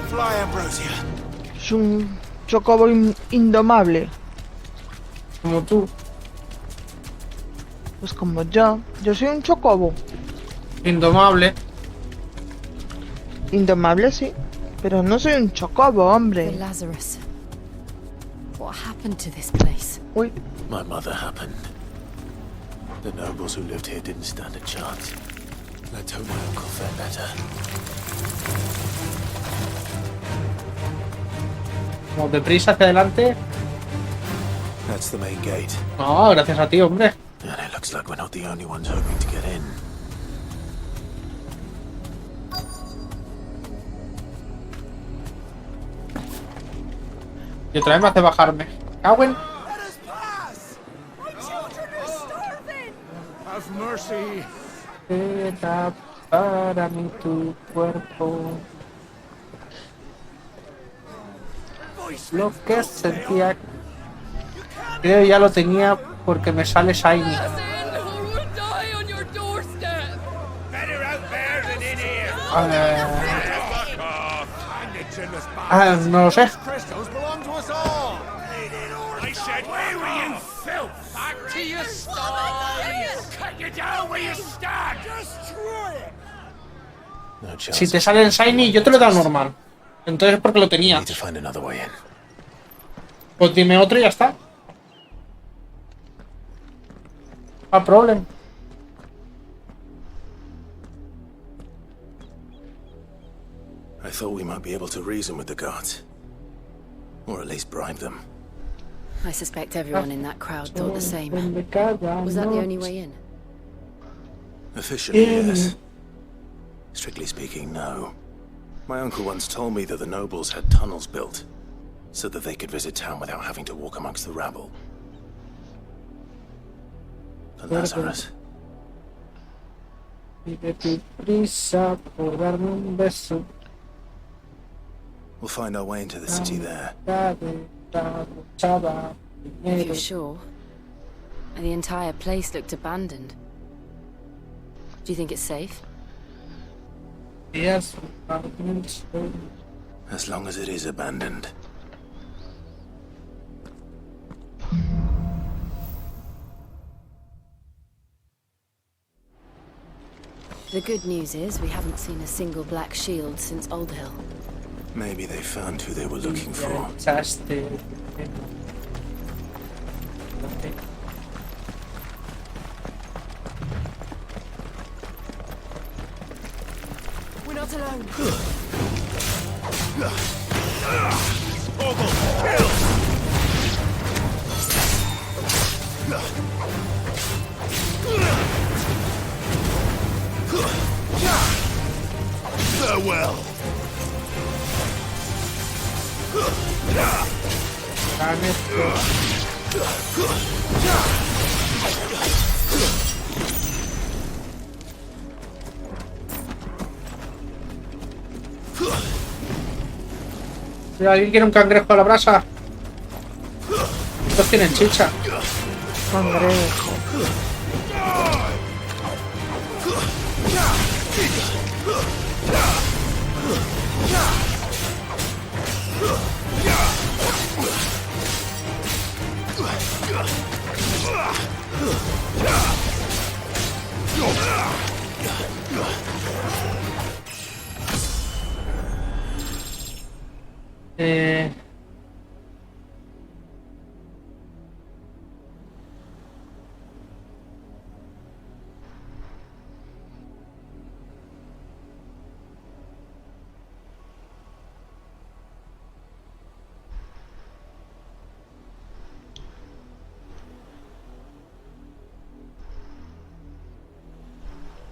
Fly, Ambrosia. Es un chocobo indomable. Como tú. Pues como yo. Yo soy un chocobo. Indomable. Indomable, sí. Pero no soy un chocobo, hombre. The Lazarus. What happened to this place? Uy. My mother happened. The nobles who lived here didn't stand a chance. I told my uncle better. Como deprisa hacia adelante. That's the main gate. No, gracias a ti, hombre. And it looks like we're not the only ones hoping to get in. Y otra vez me hace bajarme. ¡Cagüen! Have mercy. Era para mí tu cuerpo. Lo que sentía. Creo ya lo tenía porque me sale Shiny. No lo sé. Si te sale el Shiny, yo te lo he dado normal. Entonces es porque lo tenía. Pues dime otro y ya está. No problem. I thought we might be able to reason with the guards. Or at least bribe them. I suspect everyone in that crowd thought the same. Was that the only way in? Officially, yes. Strictly speaking, no. My uncle once told me that the nobles had tunnels built, so that they could visit town without having to walk amongst the rabble. The Lazarus. We'll find our way into the city there. If you're sure. The entire place looked abandoned. Do you think it's safe? Yes. As long as it is abandoned. The good news is we haven't seen a single black shield since Old Hill. Maybe they found who they were looking for. We're not alone. Farewell. Si alguien quiere un cangrejo a la brasa. Estos tienen chicha. Cangrejo.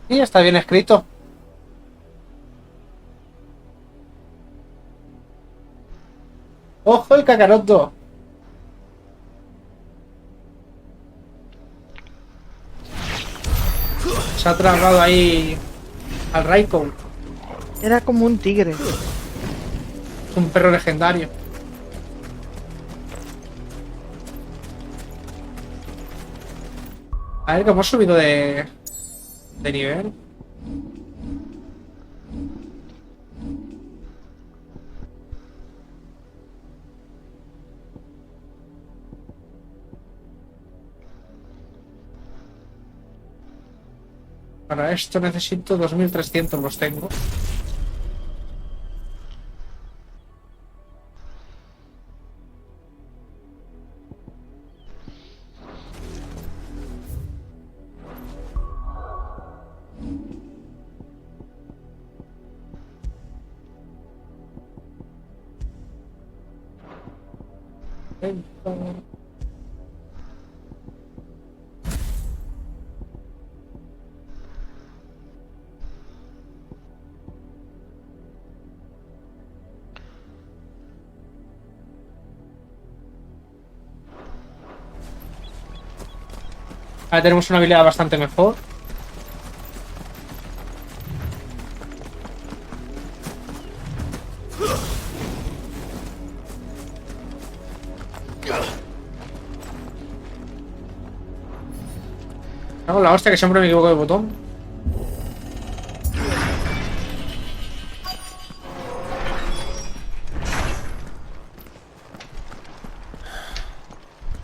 Y está bien escrito. ¡Ojo el cacaroto! Se ha tragado ahí al Raikkonen. Era como un tigre. Un perro legendario. A ver cómo hemos subido de nivel. Para esto necesito 2300, los tengo. Ahora tenemos una habilidad bastante mejor. Hago la hostia que siempre me equivoco de botón.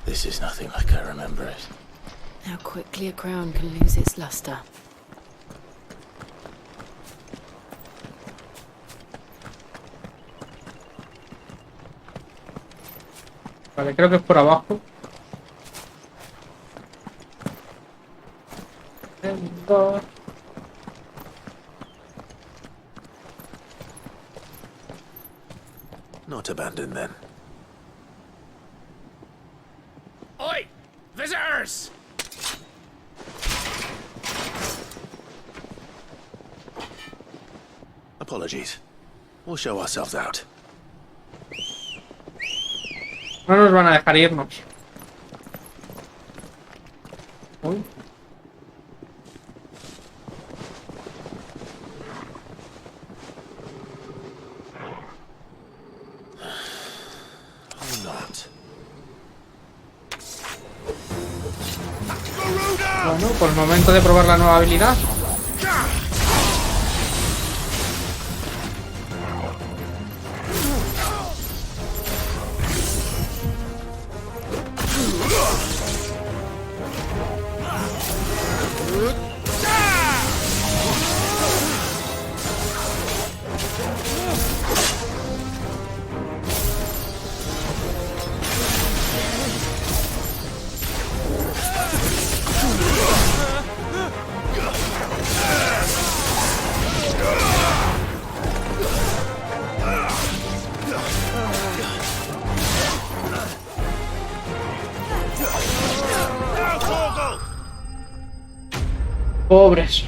This is nothing like I remember it. How quickly a crown can lose its luster. Vale, creo que es por abajo. Not abandoned then. Oi! Visitors! Apologies. We'll show ourselves out. No nos van a dejar irnos. Uy. Bueno, pues momento de probar la nueva habilidad. Pobres.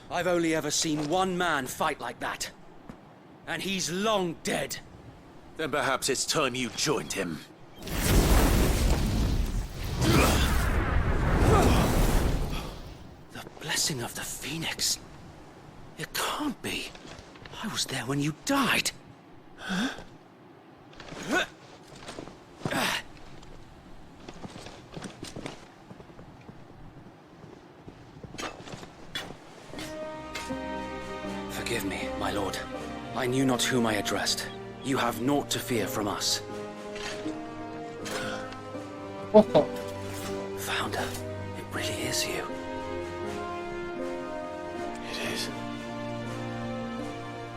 I've only ever seen one man fight like that. And he's long dead. Then perhaps it's time you joined him. The blessing of the Phoenix. It can't be. I was there when you died. Huh? Forgive me, my lord. I knew not whom I addressed. You have naught to fear from us. Founder, it really is you. It is.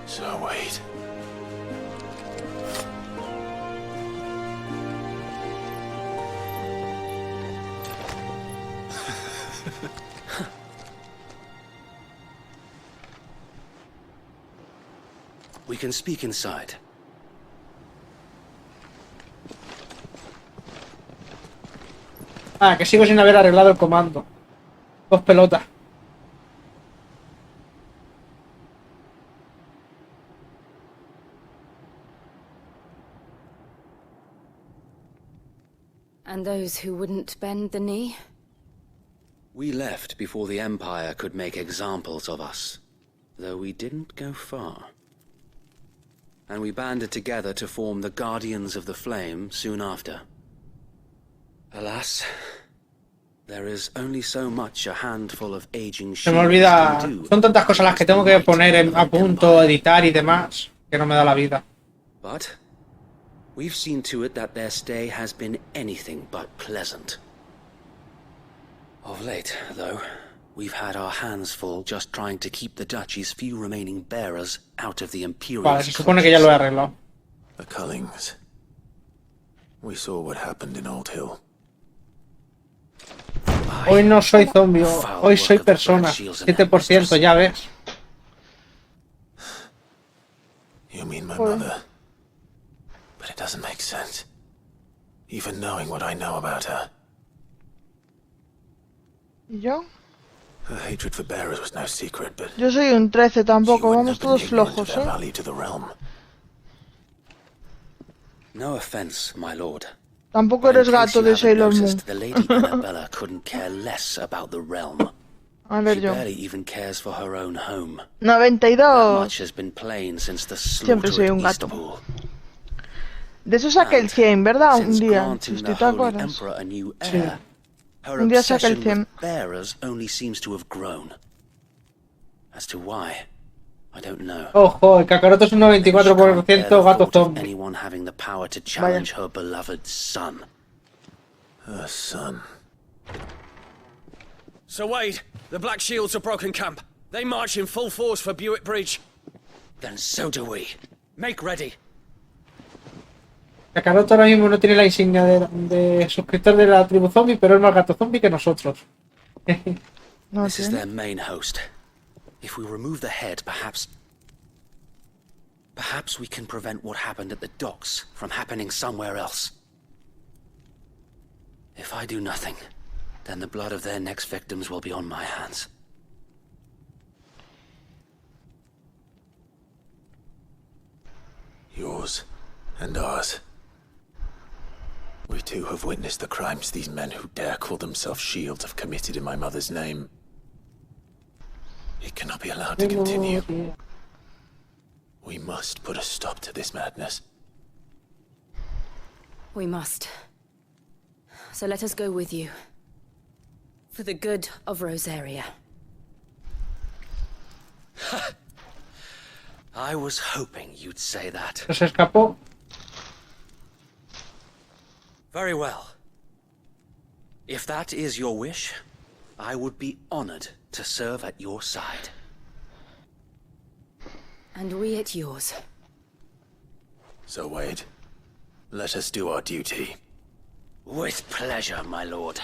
So wait. We can speak inside. Ah, que sigo sin haber arreglado el comando. Dos pelotas. And those who wouldn't bend the knee? We left before the Empire could make examples of us, though we didn't go far. And we banded together to form the Guardians of the Flame soon after. Alas, there is only so much a handful of aging Se me olvida, son tantas cosas las que tengo que poner a punto, editar y demás. Que no me da la vida. But we've seen to it that their stay has been anything but pleasant. Of late, though, we've had our hands full just trying to keep the Duchy's few remaining bearers out of the Imperial. Vale, se supone que ya lo he arreglado. The Cullings. We saw what happened in Old Hill. Hoy no soy zombie, hoy soy persona. 7%, ya ves. You mean my mother? But it doesn't make sense. Even knowing what I know about her. ¿Y yo? Her hatred for bearers was no secret, but Yo soy un 13 tampoco, vamos todos flojos, their value to the realm. No offense, my lord. Tampoco eres gato de Sailor Moon. The Lady Annabella couldn't care less about the realm. A ver She yo. barely even cares for her own home. 92. Much has been plain since the Siempre soy slaughter un at gato. Eastpool. De eso saqué el 100, ¿verdad? Un Since día. granting Si the te Holy acuerdas. Emperor a new heir, her Un día saqué el obsession 100. with bearers only seems to have grown. As to why, I don't know. Ojo, el Kakaroto es un 94% gato zombie. Anyone having the power to challenge her beloved son. Her son. Sir Wade, the Black Shields have broken camp. They march in full force for Buick Bridge. Then so do we. Make ready. Kakaroto ahora mismo no tiene la insignia de suscriptor de la tribu zombie, pero es más gato zombie que nosotros. This is their main host. If we remove the head, perhaps we can prevent what happened at the docks from happening somewhere else. If I do nothing, then the blood of their next victims will be on my hands. Yours and ours. We too have witnessed the crimes these men who dare call themselves shields have committed in my mother's name. It cannot be allowed to continue. We must put a stop to this madness. We must. So let us go with you. For the good of Rosaria. I was hoping you'd say that. Se escapó. Very well. If that is your wish, I would be honored to serve at your side. And we at yours. So, Wade, let us do our duty. With pleasure, my lord.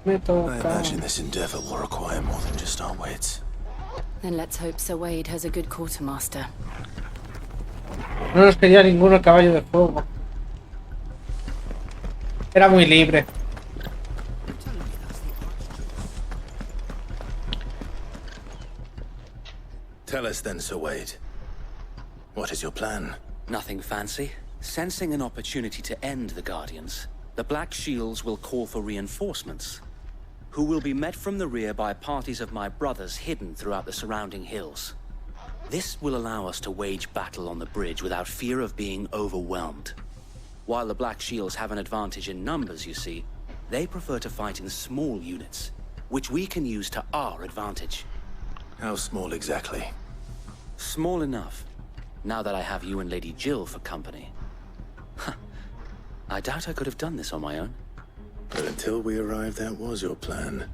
I imagine this endeavor will require more than just our wits. Then let's hope Sir Wade has a good quartermaster. No nos quería ninguno el caballo de fuego. Era muy libre. Tell us then, Sir Wade. What is your plan? Nothing fancy. Sensing an opportunity to end the Guardians, the Black Shields will call for reinforcements, who will be met from the rear by parties of my brothers hidden throughout the surrounding hills. This will allow us to wage battle on the bridge without fear of being overwhelmed. While the Black Shields have an advantage in numbers, you see, they prefer to fight in small units, which we can use to our advantage. How small exactly? Small enough, now that I have you and Lady Jill for company. I doubt I could have done this on my own. But until we arrived, that was your plan.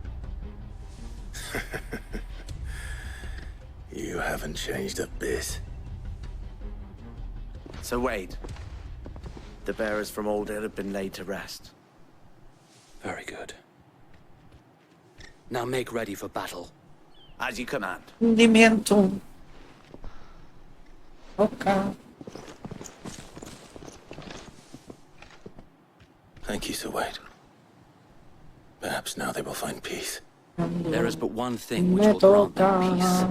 You haven't changed a bit. Sir Wade, the bearers from Old Hill have been laid to rest. Very good. Now make ready for battle. As you command. Hundimiento. Okay. Thank you, Sir Wade. Perhaps now they will find peace. There is but one thing which will grant them peace.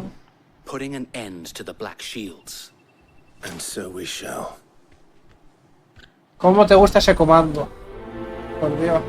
Putting an end to the Black Shields. And so we shall. ¿Cómo te gusta ese comando? Por Dios.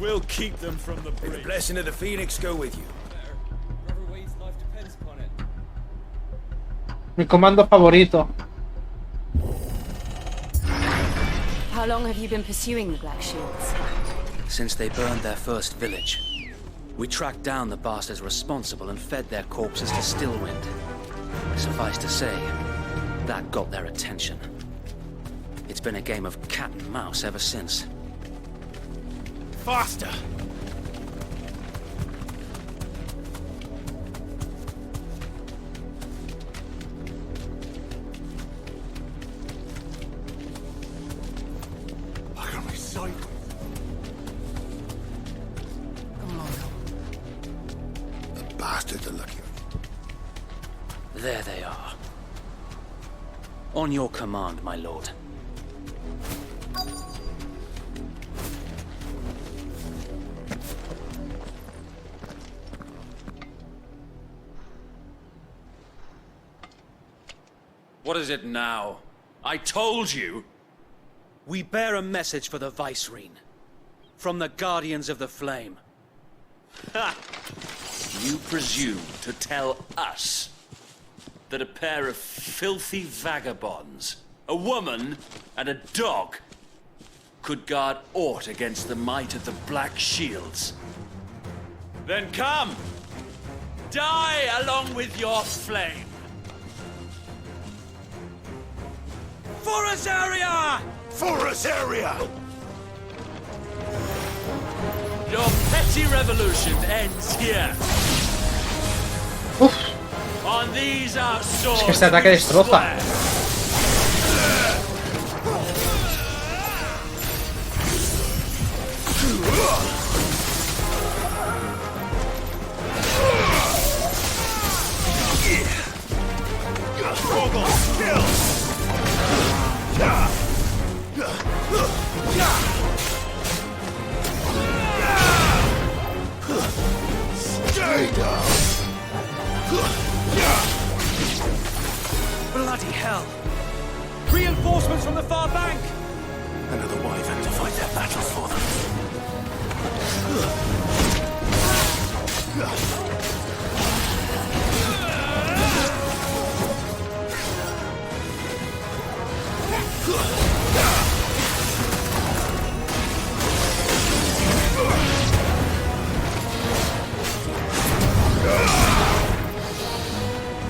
We'll keep them from the bridge. May the blessing of the Phoenix go with you. Brother Wade's life depends upon it. Mi comando favorito. How long have you been pursuing the Black Shields? Since they burned their first village, we tracked down the bastards responsible and fed their corpses to Stillwind. Suffice to say, that got their attention. It's been a game of cat and mouse ever since. Faster! I can recite. Come along, The bastards are looking. There they are. On your command, my lord. What is it now? I told you! We bear a message for the Vicereine. From the Guardians of the Flame. Ha! You presume to tell us that a pair of filthy vagabonds, a woman and a dog, could guard aught against the might of the Black Shields? Then come! Die along with your flame! For Azaria! For Azaria! Your petty revolution ends here. On these our swords. Es que este ataque destroza. Bloody hell! Reinforcements from the far bank! Another wyvern to fight their battle for them.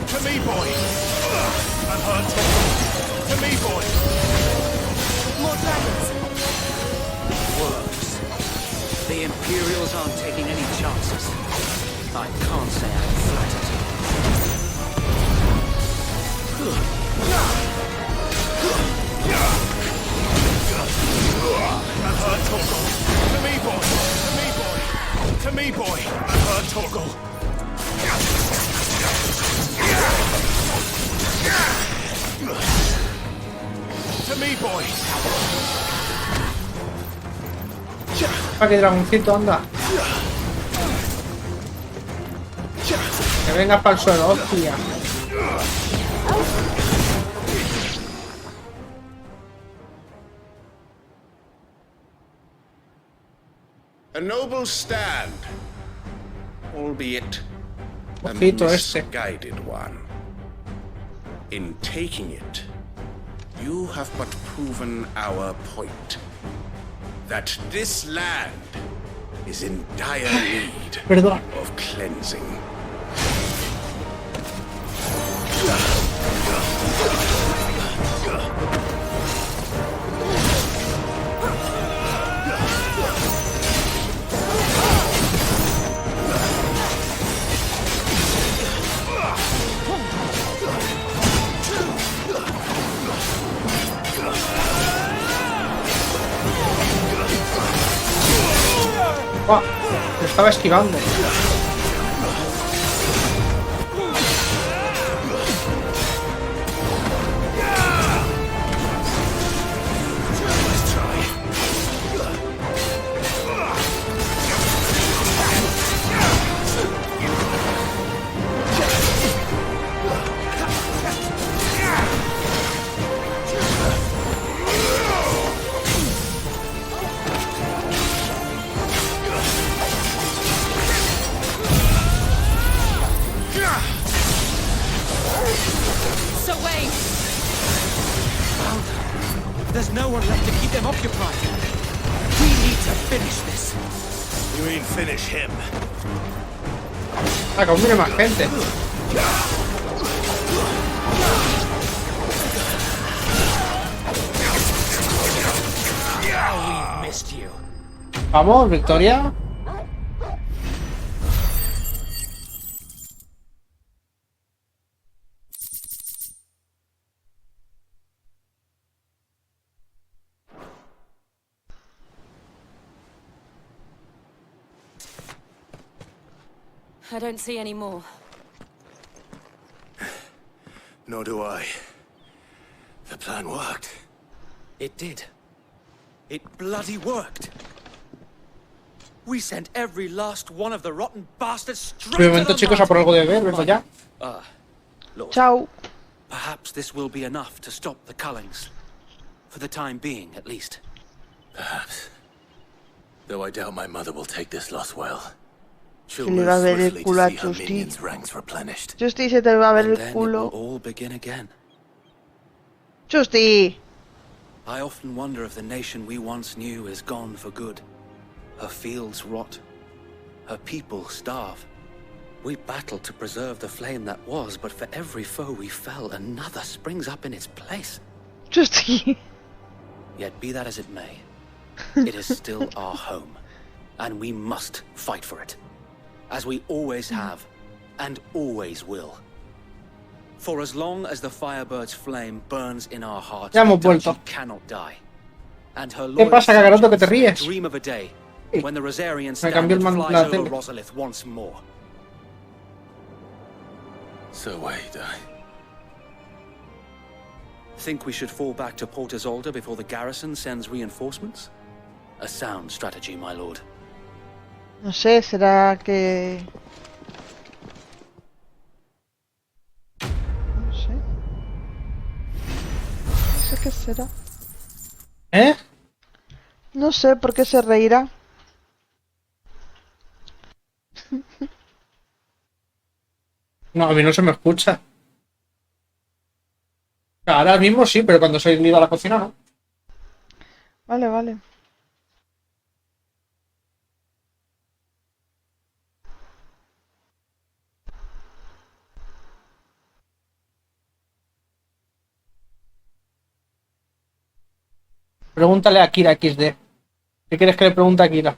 To me, boy! I've heard talk. To me, boy! More dragons. Works. The Imperials aren't taking any chances. I can't say I'm flattered. I've heard Torgal. To me, boy! To me, boy! To me, boy! I've heard Torgal. To me, boy! Para que dragoncito, anda. Que venga para el suelo, hostia. A noble stand, albeit a Ojito este. misguided one. In taking it, you have but proven our point. That this land is in dire need Perdón. of cleansing. Oh, lo estaba esquivando. keep them occupied. We need to finish this. You mean finish him? Ah, que aún viene más gente. We've missed you. Vamos, victoria. I don't see any more. Nor do I. The plan worked. It did. It bloody worked. We sent every last one of the rotten bastards straight Un momento, chicos, a por algo de beber, vengo ya. Lord. Chao. Perhaps this will be enough to stop the Cullings. For the time being, at least. Perhaps. Though I doubt my mother will take this loss well. She'll Se le va a move ver el swiftly culo a to see her Justy. minions' ranks replenished. Justy, se te va a ver And el then it culo. will all begin again. Justy. I often wonder if the nation we once knew is gone for good. Her fields rot. Her people starve. We battled to preserve the flame that was, but for every foe we fell, another springs up in its place. Justy. Yet be that as it may, it is still our home, and we must fight for it, as we always have, and always will. For as long as the Firebird's flame burns in our hearts, Ya hemos the Duchy vuelto. cannot die. And her ¿Qué loyal pasa, Kakaroto, que te subjects ríes? dream of a day when the Rosarian Me cambió el standard mando flies la over tele. Rosalith once more. So wait, Think we should fall back to Port Isolde before the garrison sends reinforcements? A sound strategy, my lord. No sé, será que... No sé. No sé qué será. ¿Eh? No sé por qué se reirá. No, a mí no se me escucha. Ahora mismo sí, pero cuando soy ido a la cocina no. Vale, vale. Pregúntale a Kira XD. ¿Qué quieres que le pregunte a Kira?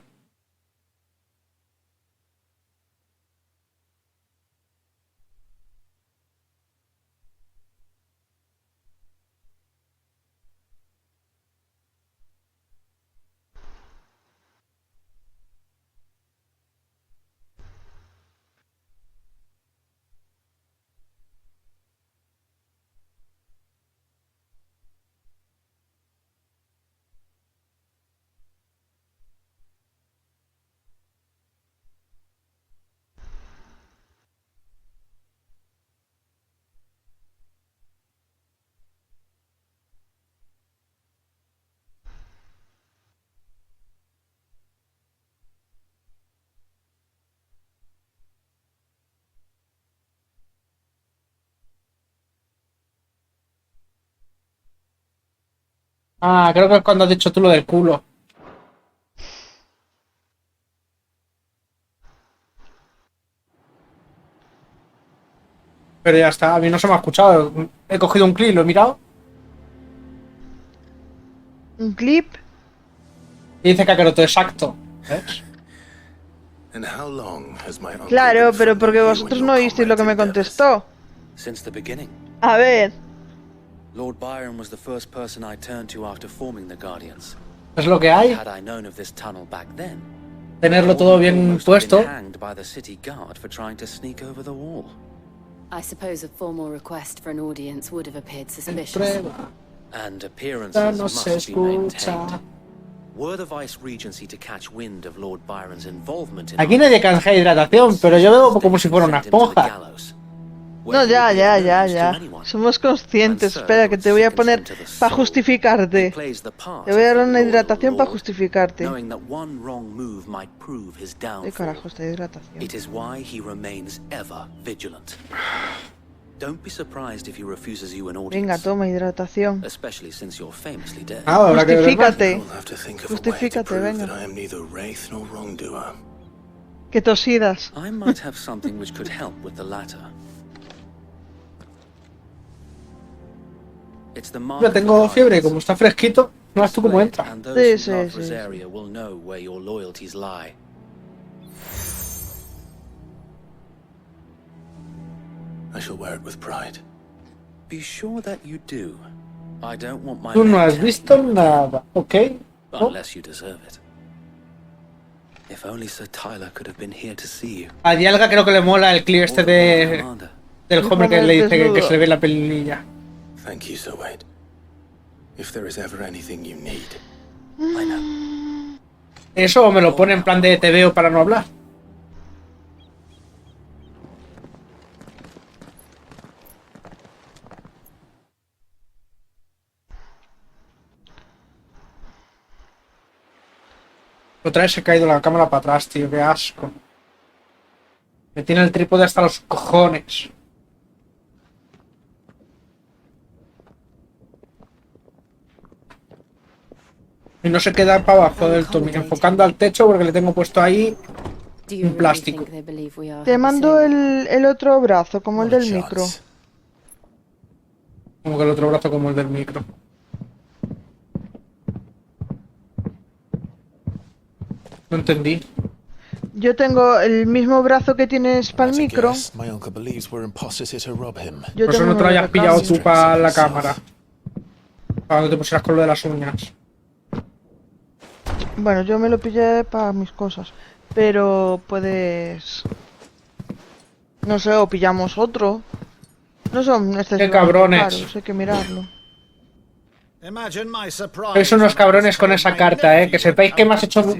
Ah, creo que es cuando has dicho tú lo del culo. Pero ya está, a mí no se me ha escuchado. He cogido un clip, lo he mirado. ¿Un clip? Y dice Kakaroto, exacto. ¿Ves? And how long has my uncle Claro, been pero porque friendly vosotros with no your oísteis lo que me comrades contestó. Since the beginning. A ver. Lord Byron was the first person I turned to after forming the Guardians. Es lo que hay. Had I known of this tunnel back then, Tenerlo todo bien almost have puesto. been hanged by the city guard for trying to sneak over the wall. I suppose a formal request for an audience would have appeared suspicious. And appearances No se must be maintained. escucha. Were the Vice Regency to catch wind of Lord Byron's involvement in Aquí nadie canja hidratación, pero yo bebo como si fuera una esponja. No, ya. Somos conscientes. Espera, que te voy a poner para justificarte. Te voy a dar una hidratación para justificarte. knowing that one wrong move might prove his ¿Qué downfall. carajo esta hidratación? It is why he remains ever vigilant. Don't be surprised if he refuses you an Venga, audience, toma hidratación. especially since you're famously dead. Ah, habrá que beber más. Justifícate. We'll have to think of a way to Justifícate, prove venga. that I am neither wraith nor wrongdoer. Que tosidas. I might have something which could help with the latter. It's the mark Yo of the tengo fiebre, Guardians. como está fresquito, no ves tú cómo entra. And those Sí, who love sí, sí, Rosaria will know where your loyalties lie. I shall wear it with pride. Be sure that you do. I don't want my Tú no men has telling visto you, nada, ¿ok? ¿No? unless you deserve it. If only Sir Tyler could have been here to see you. A Dialga creo que le mola el clip este de del hombre que le dice que se le ve la pelinilla. Thank you, Sir Wade. If there is ever anything you need, I know. Eso o me lo pone en plan de te veo para no hablar. Otra vez se ha caído la cámara para atrás, tío, qué asco. Me tiene el trípode hasta los cojones. Y no se queda para abajo del todo, mira, enfocando al techo porque le tengo puesto ahí un plástico. Te mando el otro brazo, como el del micro. Como que el otro brazo como el del micro. No entendí. Yo tengo el mismo brazo que tienes para el micro. my uncle believes we're imposters here to rob him. Yo Por eso tengo no te lo uno hayas de pillado cambio. tú para la cámara. Para que te pusieras con lo de las uñas. Bueno, yo me lo pillé para mis cosas. Pero puedes... No sé, o pillamos otro. No son excesivamente cabrones. caros, hay que mirarlo. Sois unos cabrones con esa carta, que sepáis que me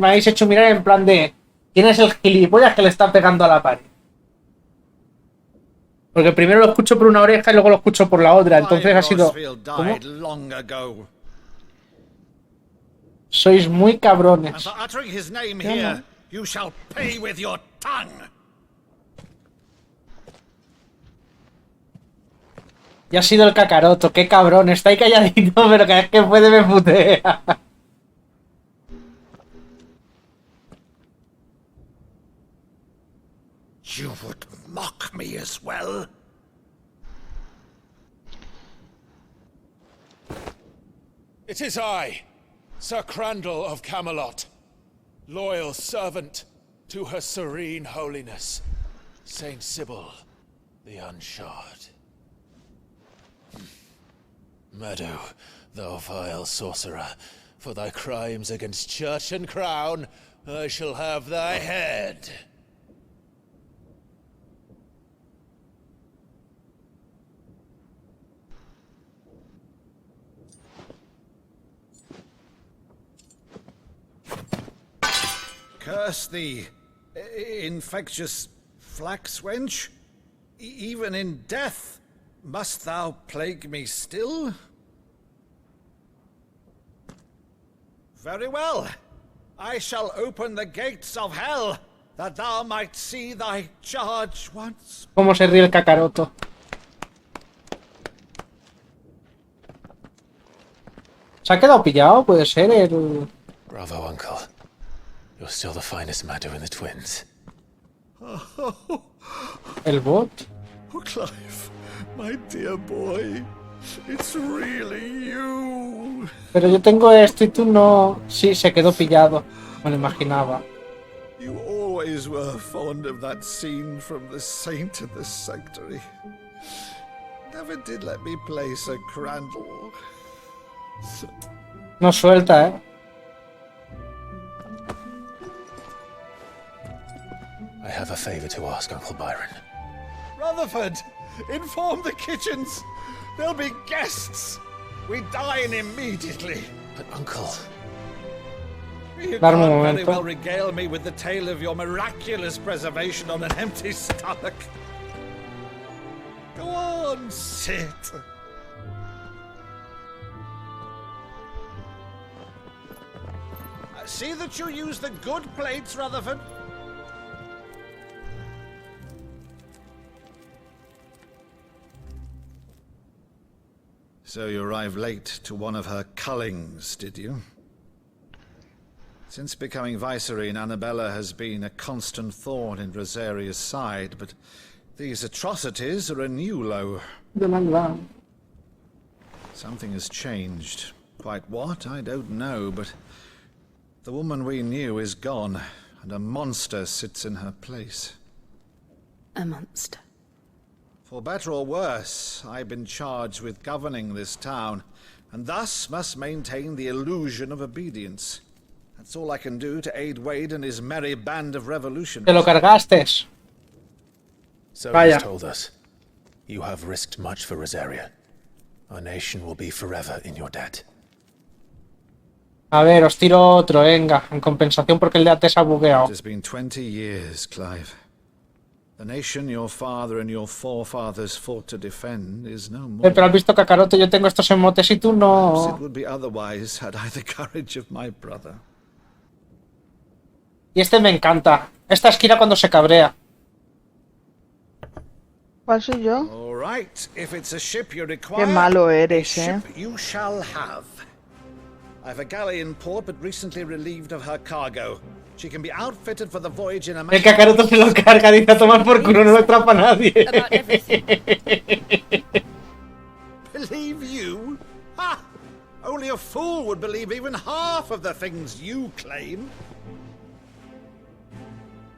habéis hecho mirar en plan de ¿quién es el gilipollas que le está pegando a la pared? Porque primero lo escucho por una oreja y luego lo escucho por la otra, entonces ha sido... ¿Cómo? Sois muy cabrones. Ya ha sido el Kakaroto, qué cabrón, está ahí calladito, pero cada vez que puede me putea. You would mock me as well? It is I, Sir Crandall of Camelot, loyal servant to Her Serene Holiness, Saint Sybil the Unshod. Meadow, thou vile sorcerer, for thy crimes against church and crown, I shall have thy head. Curse thee, infectious flax wench. Even in death, must thou plague me still? Very well. I shall open the gates of hell, that thou might see thy charge once. ¿Cómo se ríe el Kakaroto? ¿Se ha quedado pillado? Puede ser el... Bravo, uncle. You're still the finest Meadow in the twins. ¿El bot? Oh, Clive, my dear boy, it's really you. Pero yo tengo esto y tú no... Sí, se quedó pillado. Me lo imaginaba. You always were fond of that scene from The Saint and the Sanctuary. Never did let me play Sir Crandall. No suelta, ¿eh? I have a favor to ask, Uncle Byron. Rutherford, inform the kitchens. There'll be guests. We dine immediately. But, Uncle... You Darme un can't very momento. well regale me with the tale of your miraculous preservation on an empty stomach. Go on, sit. See that you use the good plates, Rutherford. So you arrived late to one of her cullings, did you? Since becoming Vicereine, Annabella has been a constant thorn in Rosaria's side, but these atrocities are a new low. Something has changed. Quite what, I don't know, but the woman we knew is gone, and a monster sits in her place. A monster. For better or worse, I've been charged with governing this town, and thus must maintain the illusion of obedience. That's all I can do to aid Wade and his merry band of revolutionaries. Te lo cargaste. So Vaya. he's told us. You have risked much for Rosaria. Our nation will be forever in your debt. A ver, os tiro otro, venga, en compensación porque el de antes ha bugueado. It has been 20 years, Clive. The nation your father and your forefathers fought to defend is no more. Pero has visto, Kakaroto, yo tengo estos emotes y tú Perhaps no. it would be otherwise had I the courage of my brother. Y este me encanta. Esta es Kira cuando se cabrea. ¿Cuál soy yo? All right, if it's a ship you require, Qué malo eres, a ship you shall have. I've a galley in port, but recently relieved of her cargo. She can be outfitted for the voyage in a El Kakaroto se lo carga, dice a tomar por culo, no lo atrapa a nadie. Believe you? Ha! Only a fool would believe even half of the things you claim.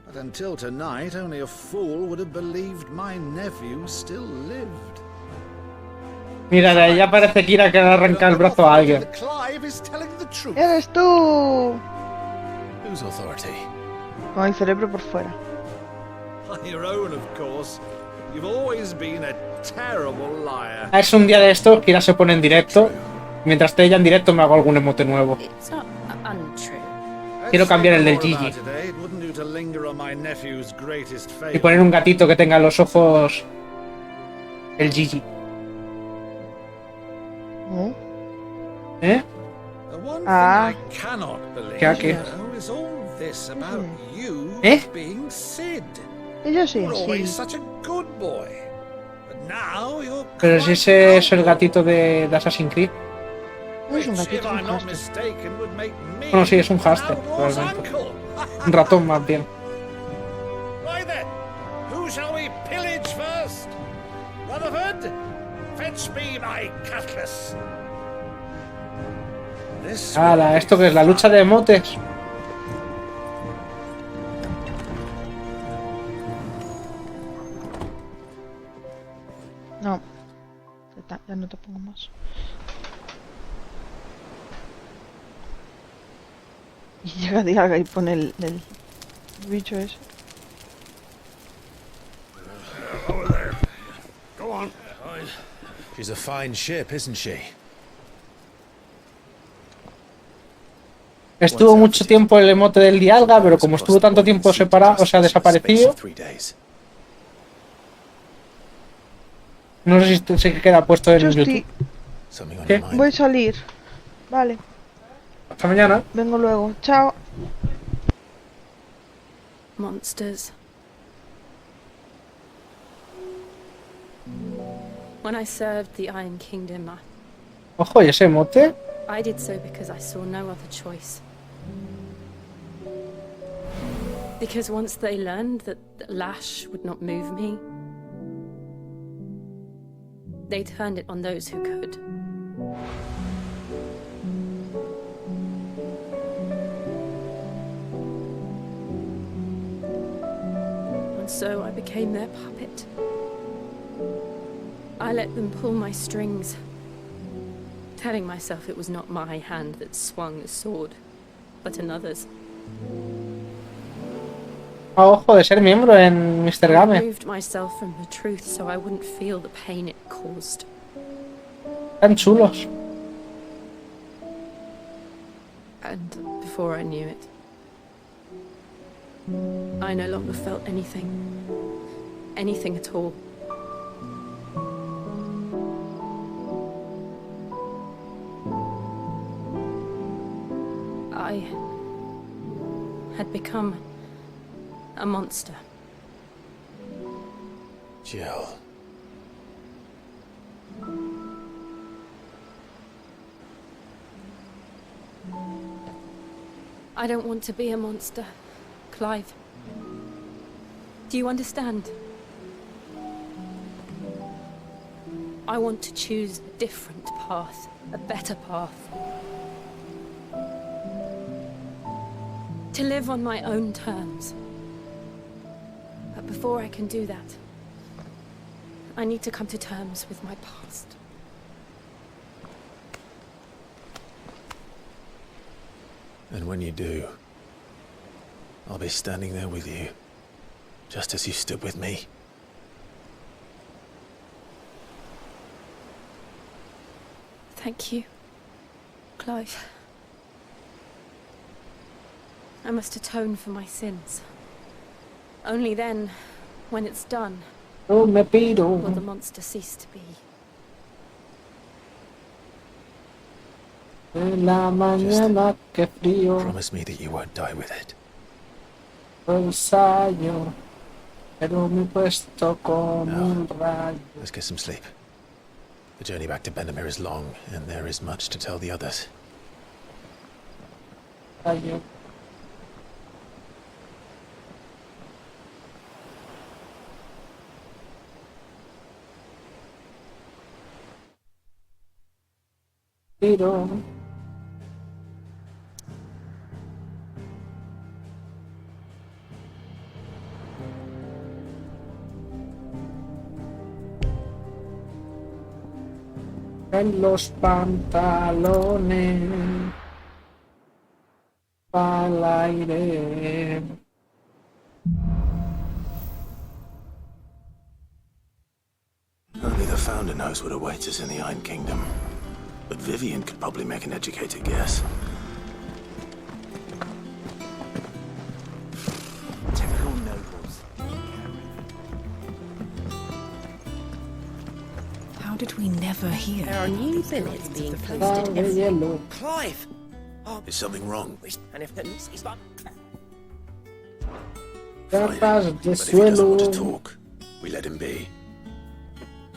But until tonight, only a fool would have believed my nephew still lived. Mira, de ahí aparece Kira que le arranca el brazo a alguien. Clive is telling the truth. ¡Eres tú! Whose authority? Con el cerebro por fuera. On your own, of course. You've always been a terrible liar. Es un día de esto, Kira se pone en directo. Mientras esté ella en directo me hago algún emote nuevo. It's not untrue. Quiero cambiar el del Gigi. It wouldn't do to linger on my nephew's greatest Y failure. poner un gatito que tenga los ojos... El Gigi. ¿Eh? The one Ah. thing I cannot believe ¿Qué? though, is all this about you ¿Eh? being Sid. Yo sí, You're always sí. such a good boy. But now you're Pero si ese es el gatito de Assassin's Creed. No es un which, gatito, if es un I'm not hámster. mistaken, would make me Bueno, sí, es un hámster, Outlaws' realmente. uncle. Un ratón más bien. Why then, who shall we pillage first? Rutherford, fetch me my cutlass. This Ala, ¿esto qué es? ¿La lucha de emotes? No. Ya no te pongo más. Y llega Dialga y pone el bicho ese. Over there. Go on. She's a fine ship, isn't she? Estuvo mucho tiempo el emote del Dialga, pero como estuvo tanto tiempo separado, o sea, desaparecido, no sé si se queda puesto en Justi, YouTube. ¿Qué? voy a salir. Vale. Hasta mañana. Vengo luego. Chao. Monsters. When I served the Iron Kingdom, Ojo, ¿y ese emote? I did so because I saw no other choice. Because once they learned that Lash would not move me, they turned it on those who could. And so I became their puppet. I let them pull my strings, telling myself it was not my hand that swung the sword, but another's. Ojo de ser miembro en Mr. I Game. removed myself from the truth so I wouldn't feel the pain it caused. Tan chulos. And before I knew it, I no longer felt anything. Anything at all. I had become a monster. Jill. I don't want to be a monster, Clive. Do you understand? I want to choose a different path, a better path. To live on my own terms. But before I can do that, I need to come to terms with my past. And when you do, I'll be standing there with you, just as you stood with me. Thank you, Clive. I must atone for my sins. Only then, when it's done, Oh, me pido. will the monster cease to be. En la mañana, que frío. Promise me that you won't die with it. Ensayo, pero me he puesto como un rayo. Let's get some sleep. The journey back to Benamir is long, and there is much to tell the others. Rayo. Tiro. En los pantalones al aire. Only the Founder knows what awaits us in the Iron Kingdom. But Vivian could probably make an educated guess. Typical nobles. How did we never hear? There are new billets being Ah, posted de every... hielo. Clive! Oh, Is something wrong? and if he's not... Capas de But if he doesn't suelo. want to talk, we let him be.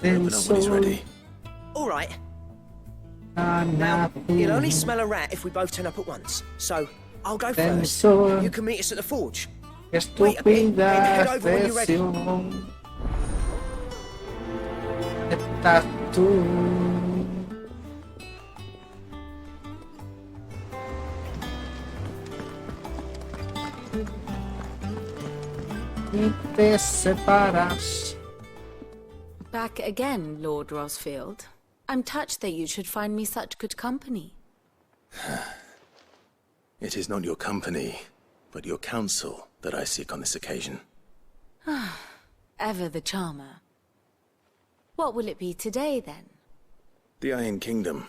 Del Open up when he's sol. ready. All right. Now, He'll only smell a rat if we both turn up at once. So, I'll go Del first. sol. You can meet us at the forge. Estúpida head over when you're ready. expresión. Estás tú. Y te separas. Back again, Lord Rosfield. I'm touched that you should find me such good company. It is not your company, but your counsel that I seek on this occasion. Ever the charmer. What will it be today, then? The Iron Kingdom.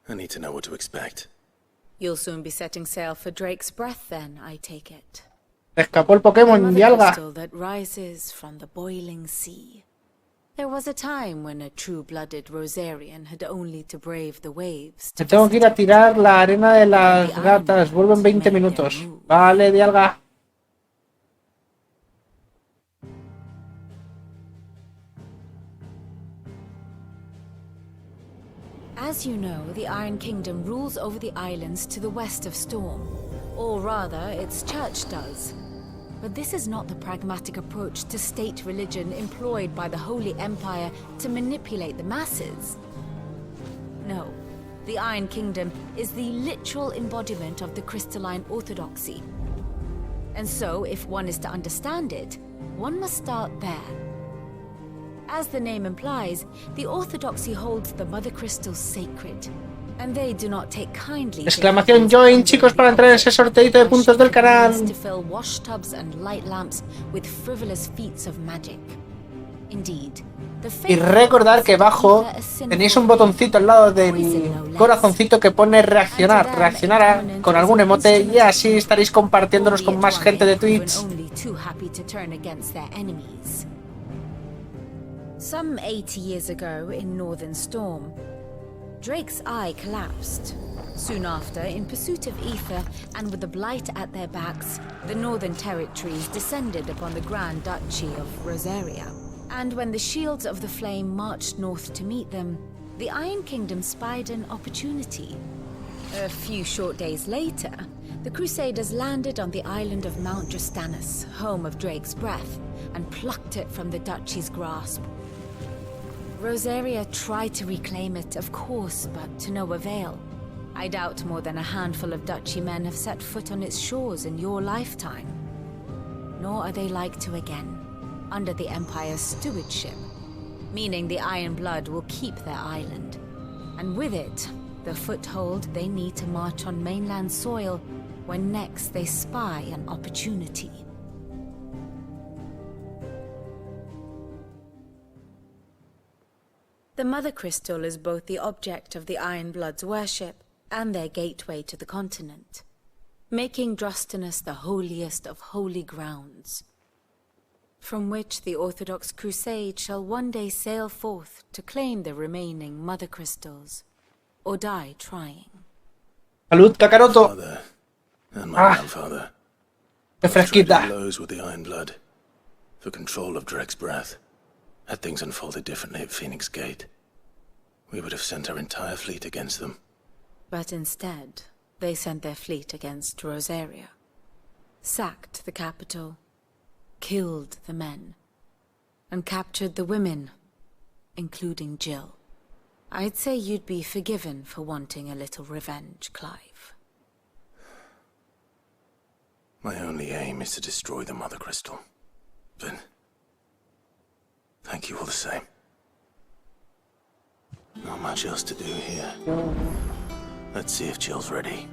I need to know what to expect. You'll soon be setting sail for Drake's Breath, then, I take it. Escapó el Pokémon The Dialga. crystal that rises from the boiling sea. There was a time when a true-blooded Rosarian had only to brave the waves. Me tengo que ir a tirar la arena de las gatas. Vuelvo en 20 minutos. Vale, Dialga. As you know, the Iron Kingdom rules over the islands to the west of Storm. Or rather, its church does. But this is not the pragmatic approach to state religion employed by the Holy Empire to manipulate the masses. No, the Iron Kingdom is the literal embodiment of the crystalline orthodoxy. And so, if one is to understand it, one must start there. As the name implies, the orthodoxy holds the Mother Crystals sacred. And they do not take kindly. Exclamación join, chicos, para entrar en ese sorteito de puntos del canal. To fill wash tubs and light lamps with frivolous feats of magic. Indeed, Y recordar que abajo tenéis un botoncito al lado del corazoncito que pone reaccionar. Reaccionar con algún emote y así estaréis compartiéndonos con más gente de Twitch. Some 80 years ago in Northern Storm, Drake's eye collapsed. Soon after, in pursuit of ether and with the blight at their backs, the Northern Territories descended upon the Grand Duchy of Rosaria. And when the Shields of the Flame marched north to meet them, the Iron Kingdom spied an opportunity. A few short days later, the Crusaders landed on the island of Mount Justanus, home of Drake's Breath, and plucked it from the Duchy's grasp. Rosaria tried to reclaim it, of course, but to no avail. I doubt more than a handful of Duchy men have set foot on its shores in your lifetime. Nor are they like to again, under the Empire's stewardship, meaning the Iron Blood will keep their island. And with it, the foothold they need to march on mainland soil when next they spy an opportunity. The Mother Crystal is both the object of the Iron Blood's worship and their gateway to the continent, making Drostanus the holiest of holy grounds, from which the Orthodox Crusade shall one day sail forth to claim the remaining Mother Crystals, or die trying. Salud, Kakaroto. Father and my grandfather. Qué fresquita. Blows with the Iron Blood for control of Drake's Breath. Had things unfolded differently at Phoenix Gate, we would have sent our entire fleet against them. But instead, they sent their fleet against Rosaria, sacked the capital, killed the men, and captured the women, including Jill. I'd say you'd be forgiven for wanting a little revenge, Clive. My only aim is to destroy the Mother Crystal. But thank you all the same. Not much else to do here. Let's see if Jill's ready.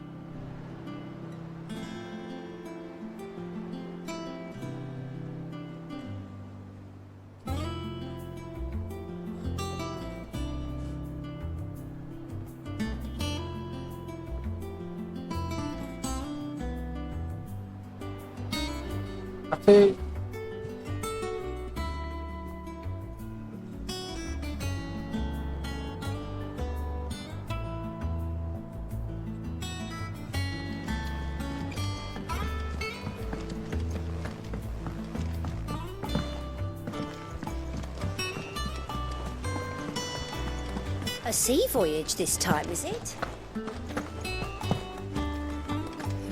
A sea voyage this time, is it? It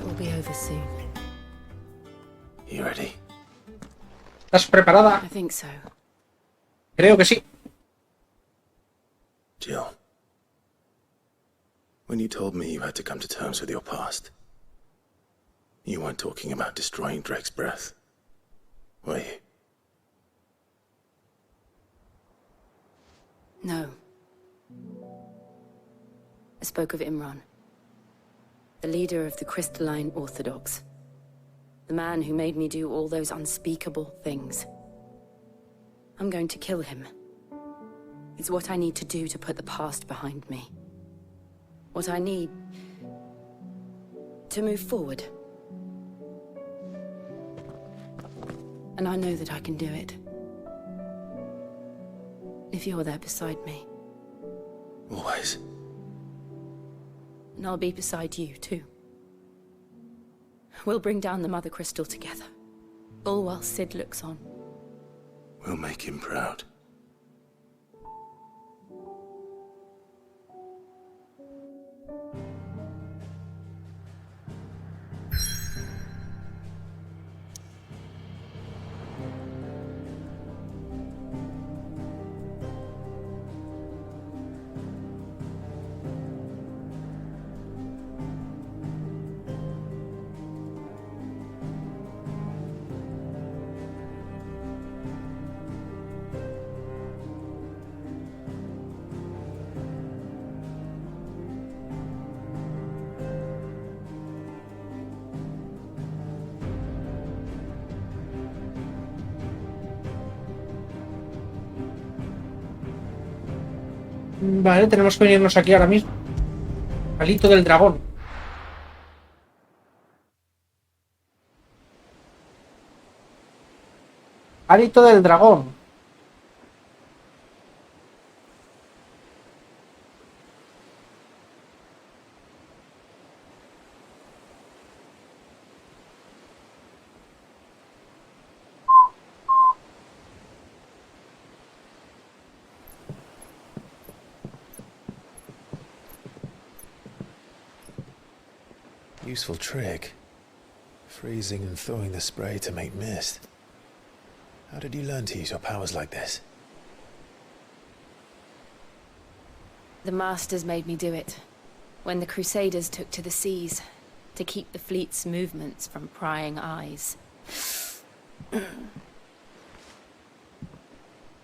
will be over soon. You ready? ¿Estás preparada? I think so. Creo que sí. Jill, when you told me you had to come to terms with your past, you weren't talking about destroying Drake's Breath, were you? No. I spoke of Imran, the leader of the Crystalline Orthodox. The man who made me do all those unspeakable things. I'm going to kill him. It's what I need to do to put the past behind me. What I need to move forward. And I know that I can do it. If you're there beside me. Always. And I'll be beside you, too. We'll bring down the Mother Crystal together. All while Sid looks on. We'll make him proud. Vale, tenemos que venirnos aquí ahora mismo. Alito del dragón. Alito del dragón. Useful trick. Freezing and thawing the spray to make mist. How did you learn to use your powers like this? The Masters made me do it. When the Crusaders took to the seas, to keep the fleet's movements from prying eyes.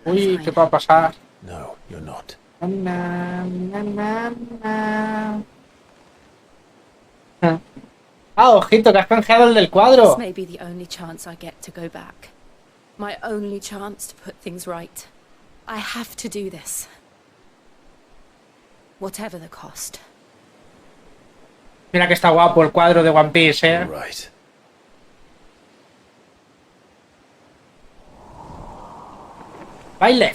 Uy, ¿qué va a pasar? No, you're not. Ah, ojito, que has canjeado el del This cuadro. may be the only chance I get to go back. My only chance to put things right. I have to do this. Whatever the cost. Mira que está guapo el cuadro de One Piece, ¿eh? Right. Baile.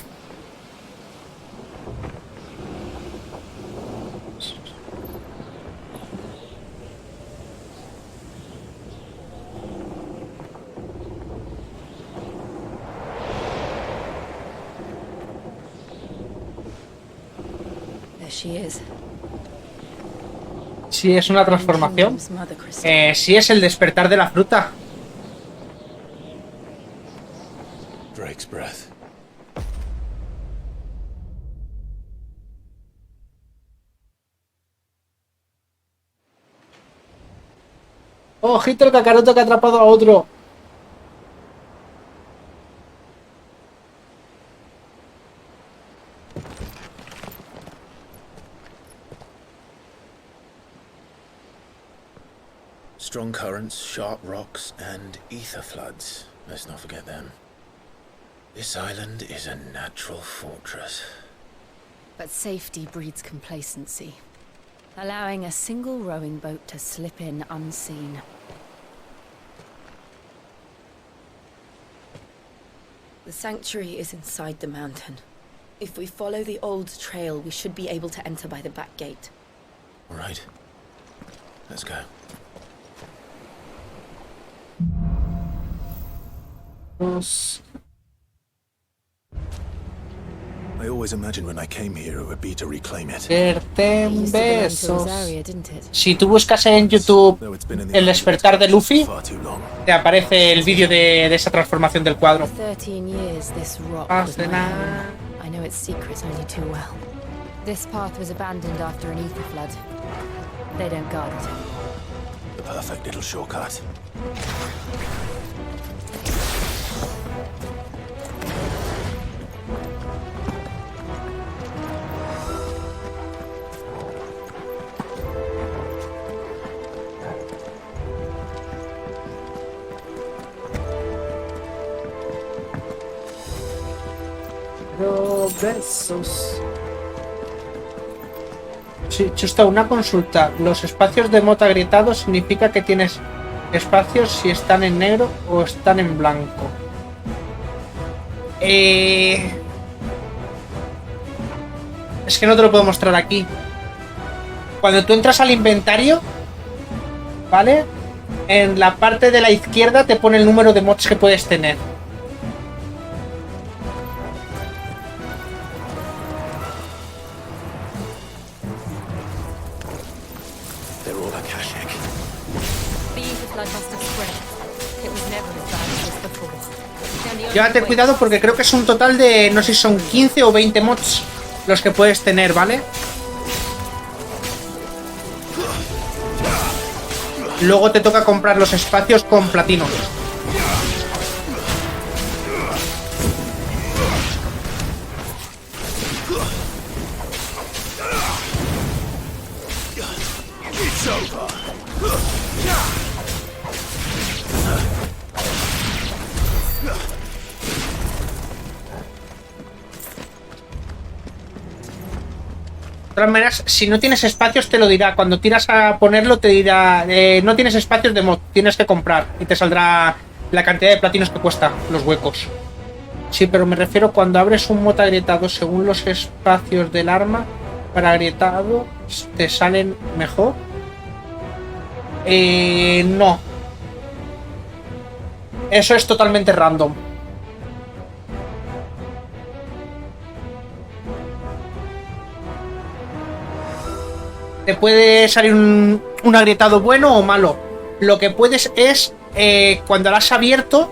There she is. Sí, es una transformación. Sí, es el despertar de la fruta. Drake's breath. Ojito el Kakaroto que ha atrapado a otro. Strong currents, sharp rocks, and ether floods. Let's not forget them. This island is a natural fortress. But safety breeds complacency, allowing a single rowing boat to slip in unseen. The sanctuary is inside the mountain. If we follow the old trail, we should be able to enter by the back gate. All right. Let's go. I always imagined when I came here it would be to reclaim it. Verten besos. Si tú buscas en YouTube el despertar de Luffy, te aparece el vídeo de esa transformación del cuadro. 13 years this rock was my home. I know its secrets only too well. This path was abandoned after an ether flood. They don't guard it. The perfect little shortcut. Besos. Sí, Chusta, una consulta. ¿Los espacios de mota agrietados significa que tienes espacios si están en negro o están en blanco? Es que no te lo puedo mostrar aquí. Cuando tú entras al inventario, ¿vale? En la parte de la izquierda te pone el número de mods que puedes tener. Llévate cuidado porque creo que es un total de, no sé si son 15 o 20 mods los que puedes tener, ¿vale? Luego te toca comprar los espacios con platino. De todas maneras, si no tienes espacios te lo dirá. Cuando tiras a ponerlo te dirá no tienes espacios de mod, tienes que comprar. Y te saldrá la cantidad de platinos que cuesta los huecos. Sí, pero me refiero cuando abres un mod agrietado según los espacios del arma. Para agrietado te salen mejor. No. Eso es totalmente random. Te puede salir un agrietado bueno o malo. Lo que puedes es, cuando lo has abierto,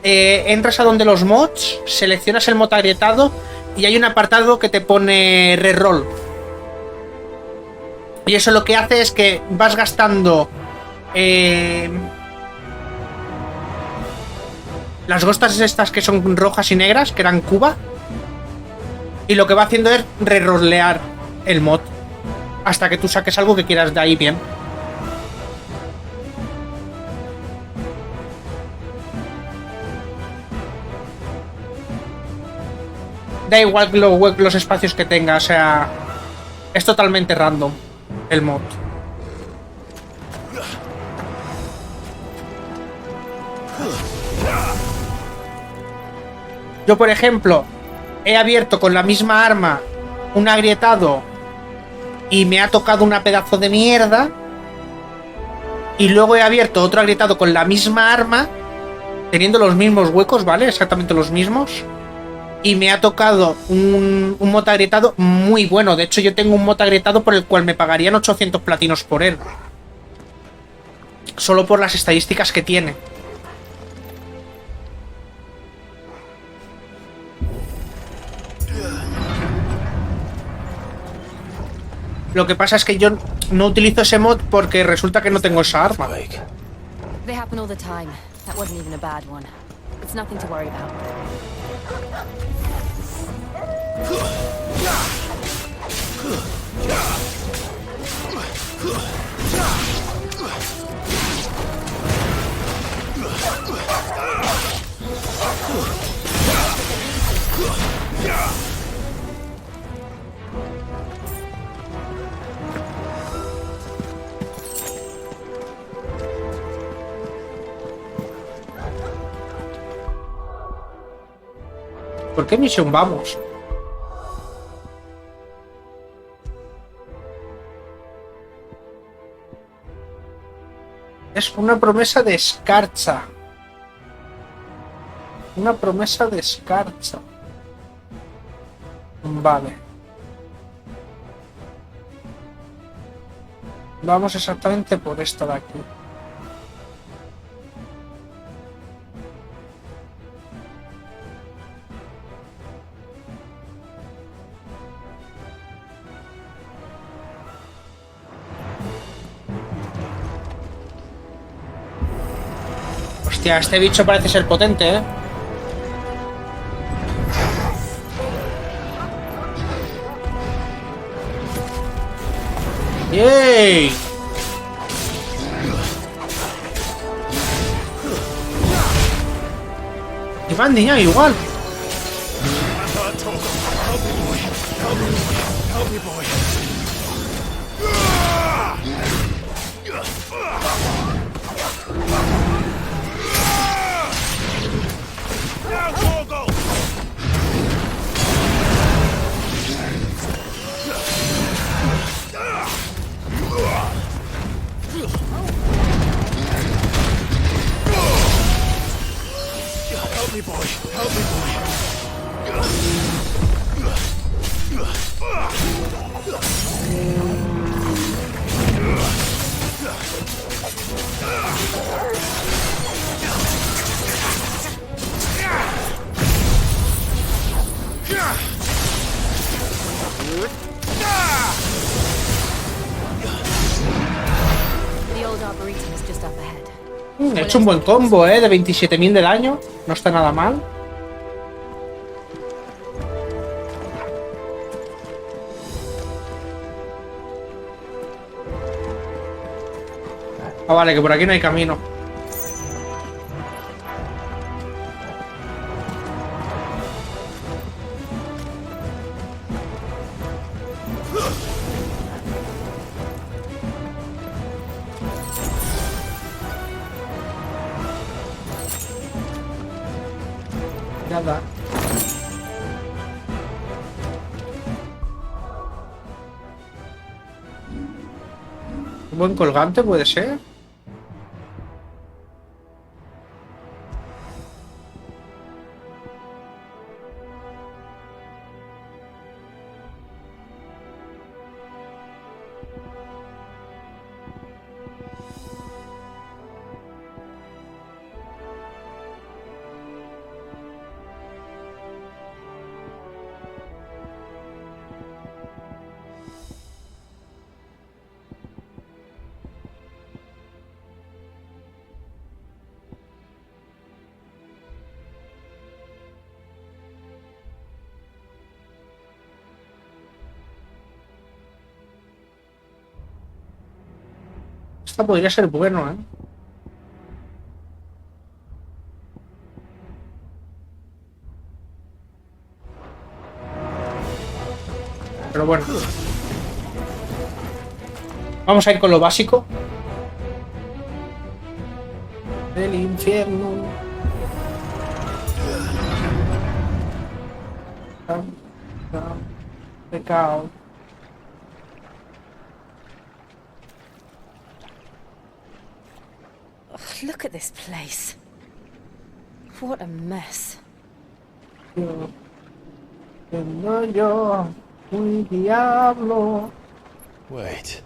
entras a donde los mods, seleccionas el mod agrietado y hay un apartado que te pone reroll. Y eso lo que hace es que vas gastando las ghostas estas que son rojas y negras, que eran Cuba. Y lo que va haciendo es rerollear el mod hasta que tú saques algo que quieras de ahí bien. Da igual los espacios que tenga, o sea, es totalmente random el mod. Yo, por ejemplo, he abierto con la misma arma un agrietado y me ha tocado una pedazo de mierda. Y luego he abierto otro agrietado con la misma arma, teniendo los mismos huecos, ¿vale? Exactamente los mismos. Y me ha tocado un mod agrietado muy bueno. De hecho, yo tengo un mod agrietado por el cual me pagarían 800 platinos por él. Solo por las estadísticas que tiene. Lo que pasa es que yo no utilizo ese mod porque resulta que no tengo esa arma. They happen all the time. That wasn't even a bad one. It's nothing to worry about. ¿Por qué misión vamos? Es una promesa de escarcha. Una promesa de escarcha. Vale. Vamos exactamente por esto de aquí. Hostia, este bicho parece ser potente, ¿eh? ¡Yay! Y van niña igual. He hecho un buen combo, de 27.000 de daño. No está nada mal. Ah, vale, que por aquí no hay camino. Nada. Un buen colgante puede ser. hasta podría ser bueno, ¿eh? Pero bueno. Vamos a ir con lo básico. Del infierno. Pecado. Look at this place. What a mess. Yo, un diablo. Wait.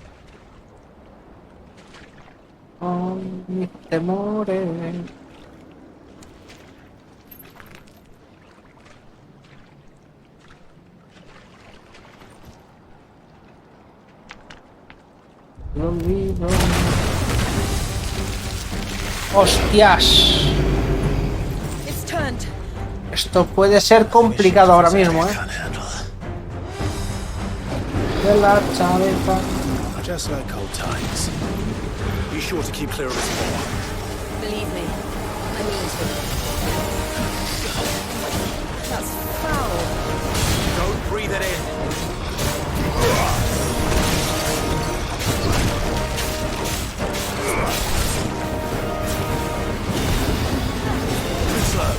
Con mis temores. Lo olvido. ¡Hostias! It's turned. Esto puede ser complicado ahora mismo, ¿eh? De la cabeza. Just like old times. Be sure to keep clear of this wall. Believe me, I mean to. That's foul. Don't breathe it in. Too slow.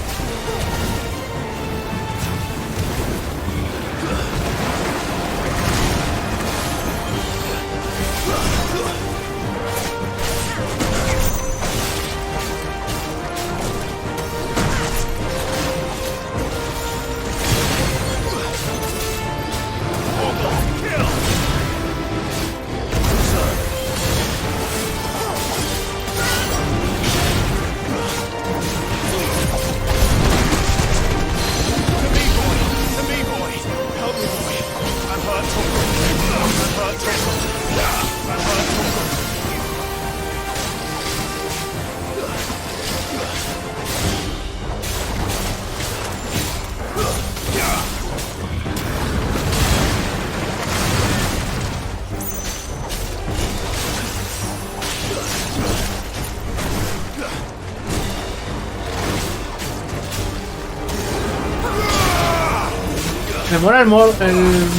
Me mola el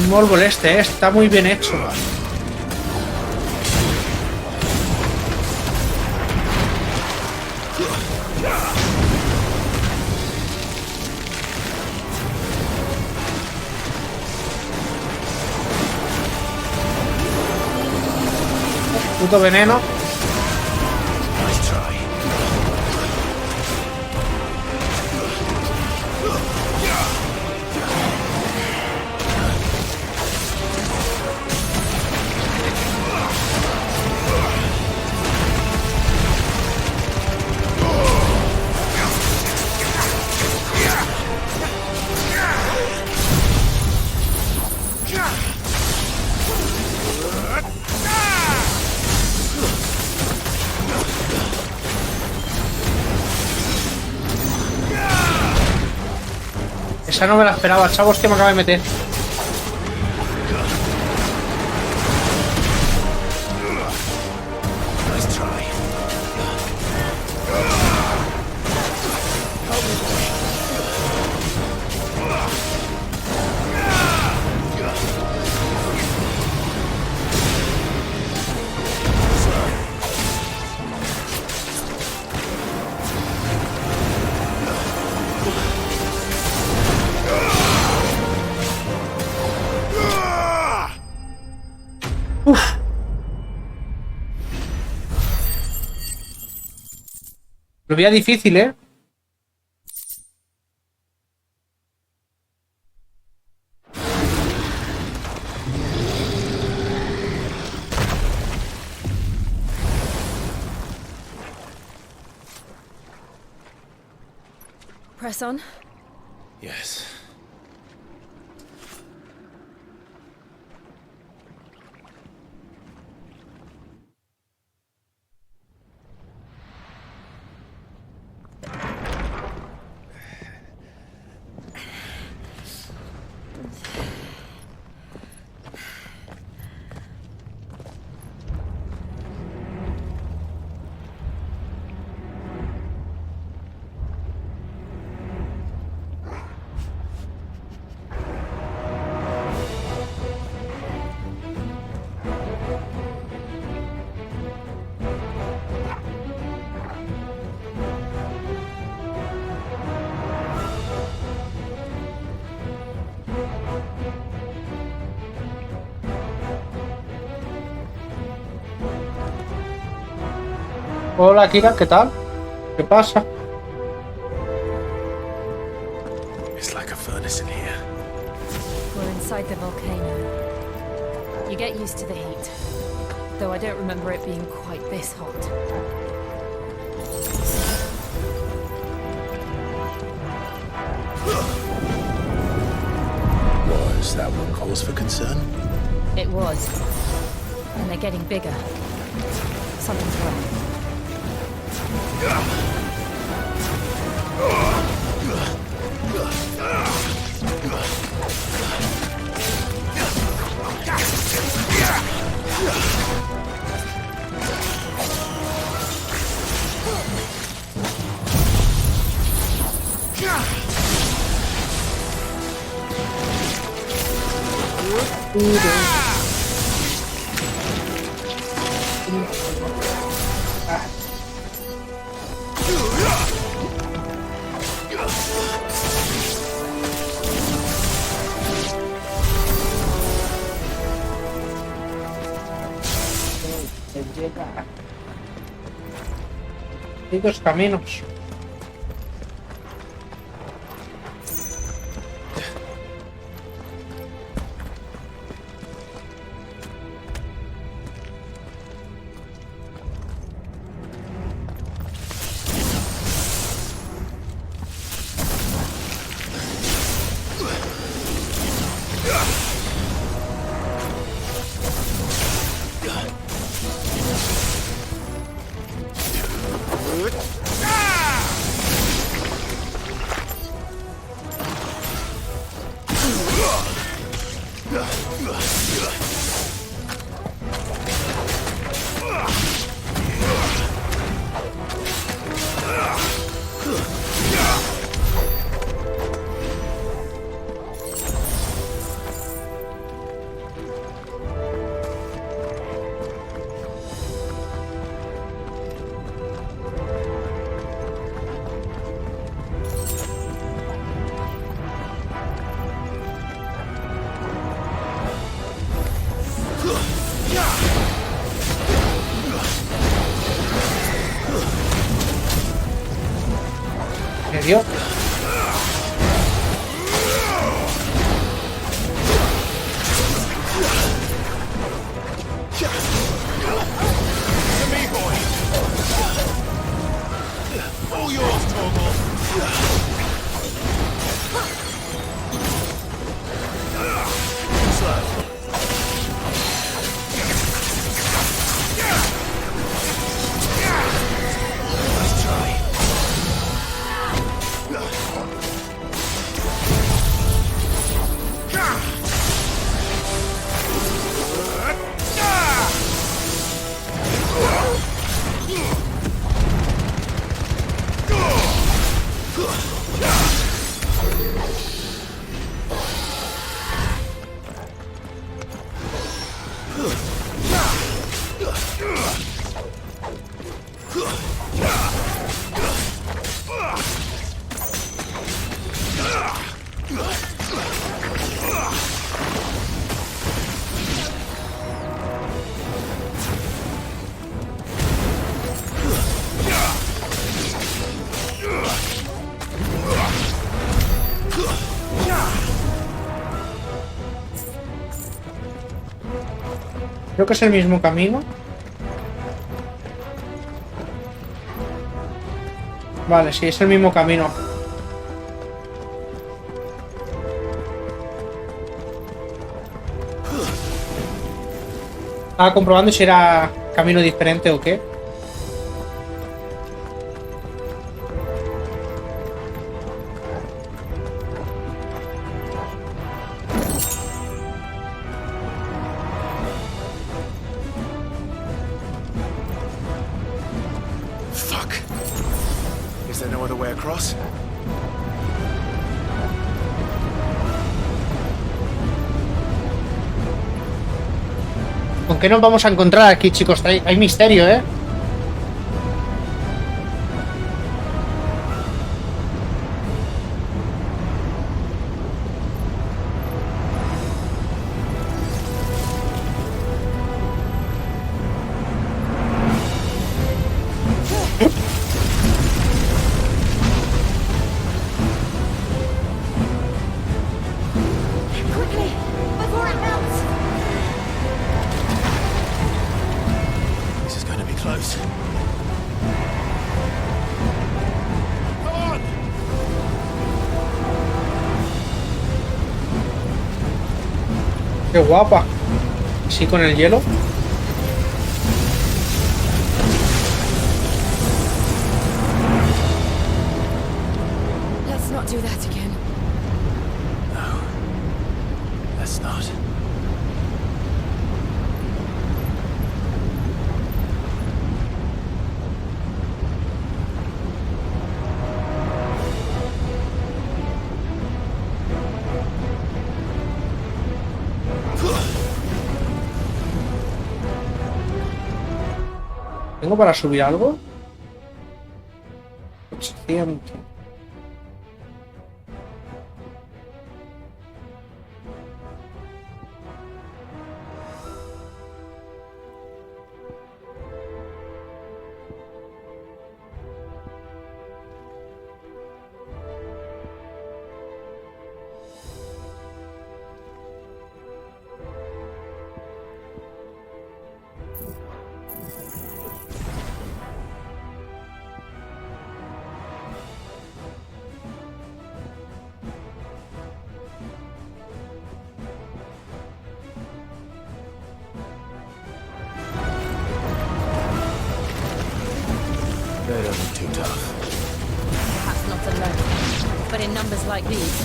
mórbol este, está muy bien hecho. Puto veneno. Esa no me la esperaba, chavos, que me acaba de meter. Lo veía difícil, ¿eh? Press on. Yes. Hola, Kira, ¿qué tal? ¿Qué pasa? It's like a furnace in here. We're inside the volcano. You get used to the heat, though I don't remember it being quite this hot. Was that one cause for concern? It was. And they're getting bigger. Something's wrong. Hay dos caminos. ¿En serio? Creo que es el mismo camino. Vale, sí, es el mismo camino. Estaba comprobando si era camino diferente o qué. Fuck. Is there no other way across? ¿Con qué nos vamos a encontrar aquí, chicos? Hay misterio, ¿eh? Qué guapa. Sí, con el hielo. Let's not do that again. No. Let's not. ¿Tengo para subir algo? 800. They don't look too tough. Perhaps not alone, but in numbers like these.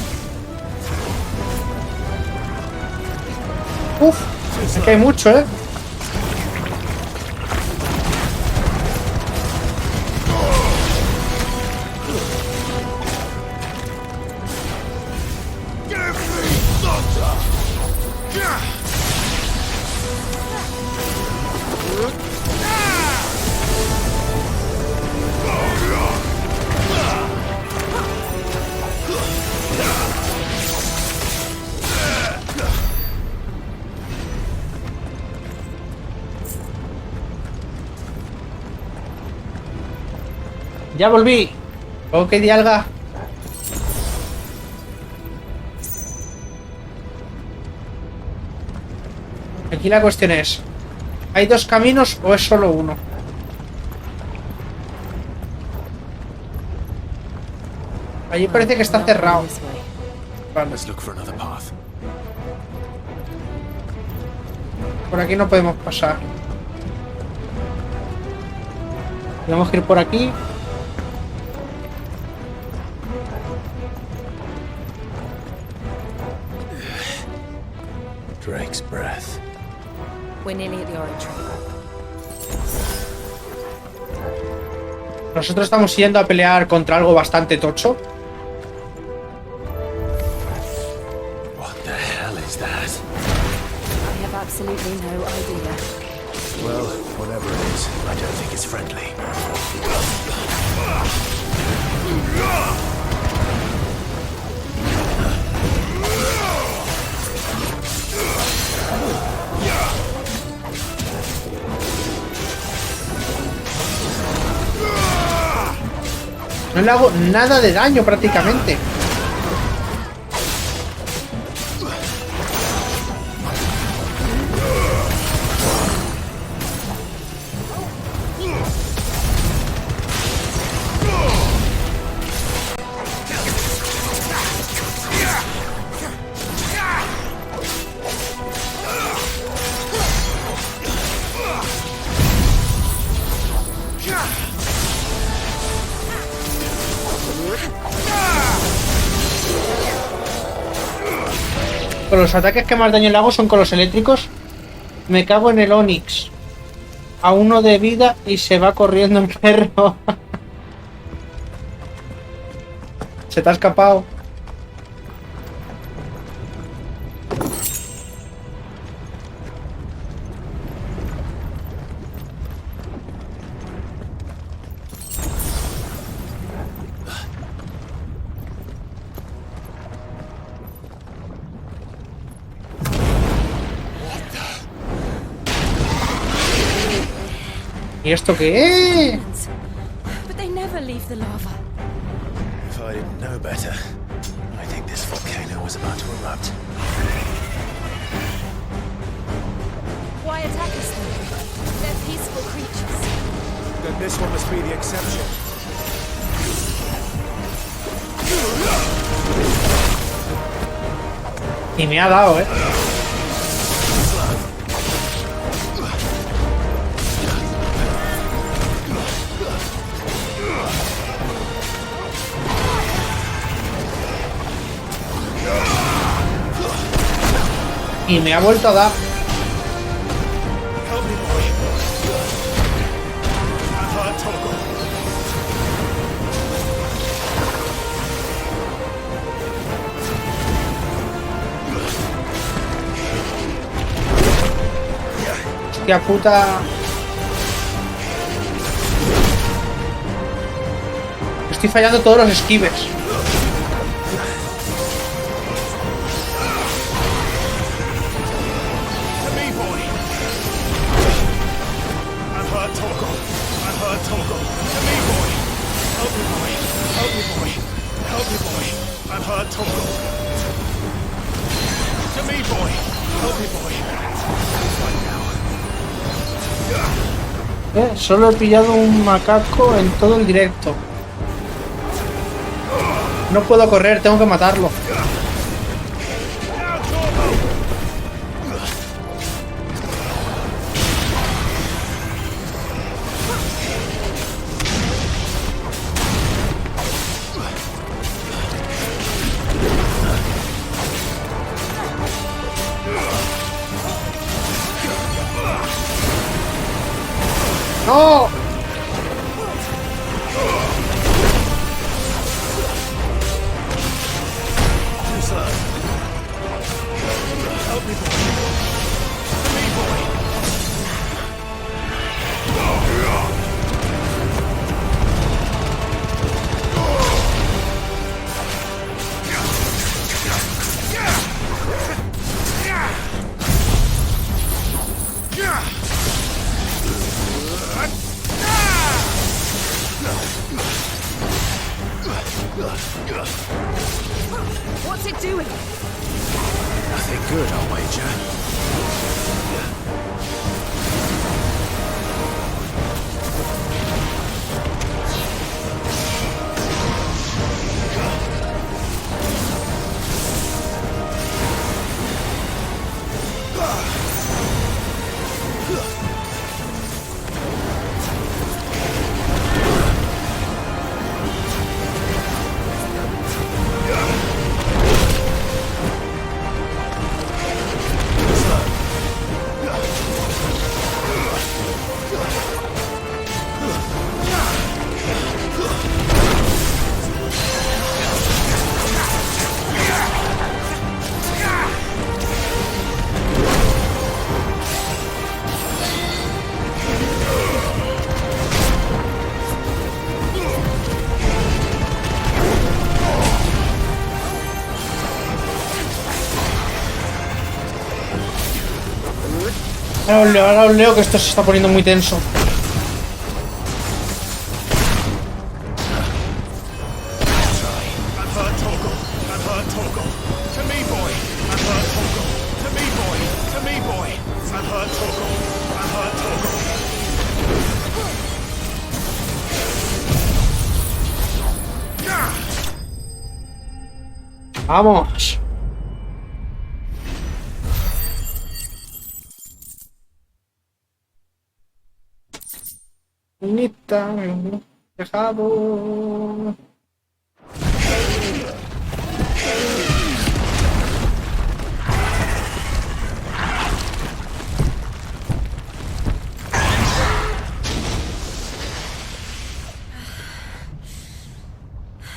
Uf, es que hay mucho, ¿eh? Ya volví. Ok, Dialga. Aquí la cuestión es, ¿hay dos caminos o es solo uno? Allí parece que está cerrado. Vale. Por aquí no podemos pasar. Tenemos que ir por aquí. Drake's breath. We're nearly at the oratory. Nosotros estamos yendo a pelear contra algo bastante tocho. What the hell is that? I have absolutely no idea. Well, whatever it is, I don't think it's friendly. No le hago nada de daño prácticamente. Con los ataques que más daño le hago son con los eléctricos. Me cago en el Onix. A 1 de vida y se va corriendo el perro. Se te ha escapado. ¿Y esto qué es? But they never leave the lava. If I didn't know better, I think this volcano was about to erupt. Why attack us then? They're peaceful creatures. Then this one must be the exception. Y me ha dado, Y me ha vuelto a dar. Hostia puta. Estoy fallando todos los esquives. Solo he pillado un macaco en todo el directo. No puedo correr, tengo que matarlo. ¡No! What's it doing? Nothing good, I'll wager. Ahora os leo que esto se está poniendo muy tenso. Vamos. Bonita, dejado.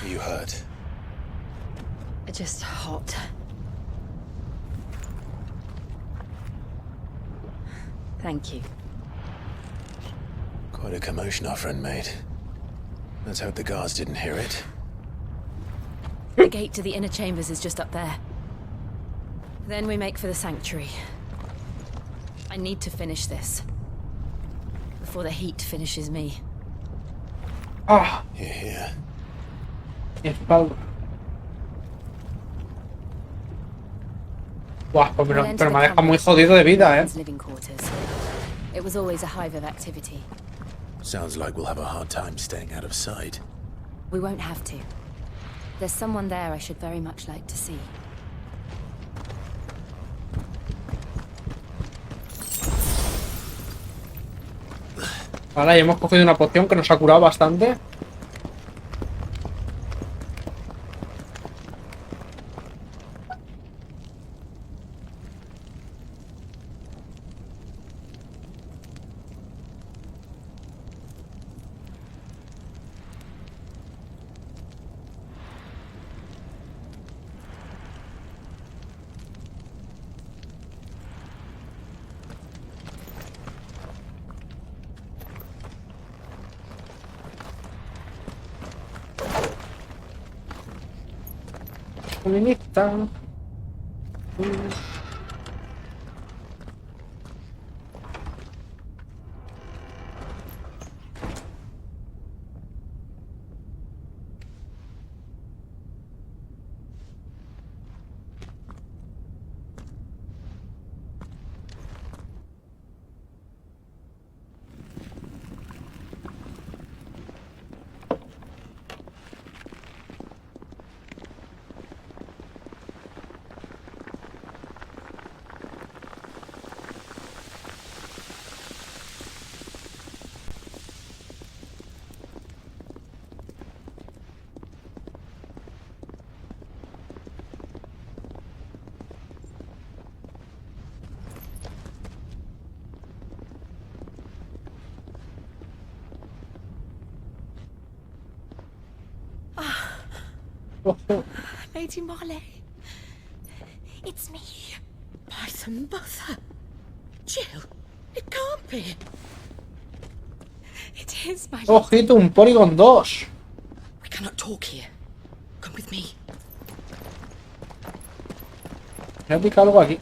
You hurt? Just hot. Thank you. Quite a commotion our friend made. Let's hope the guards didn't hear it. The gate to the inner chambers is just up there. Then we make for the sanctuary. I need to finish this. Before the heat finishes me. Ah. Here. Espalda. Buah, pues pero me ha dejado muy jodido de vida, Living quarters. It was always a hive of activity. Sounds like we'll have a hard time staying out of sight. We won't have to. There's someone there I should very much like to see. Ahora ya hemos cogido una poción que nos ha curado bastante. Feminista. Lady Marley. It's me. Python Buffer. Jill, it can't be. It is my lady. Ojito, un Polygon 2. We cannot talk here. Come with me. Me ha picado algo aquí.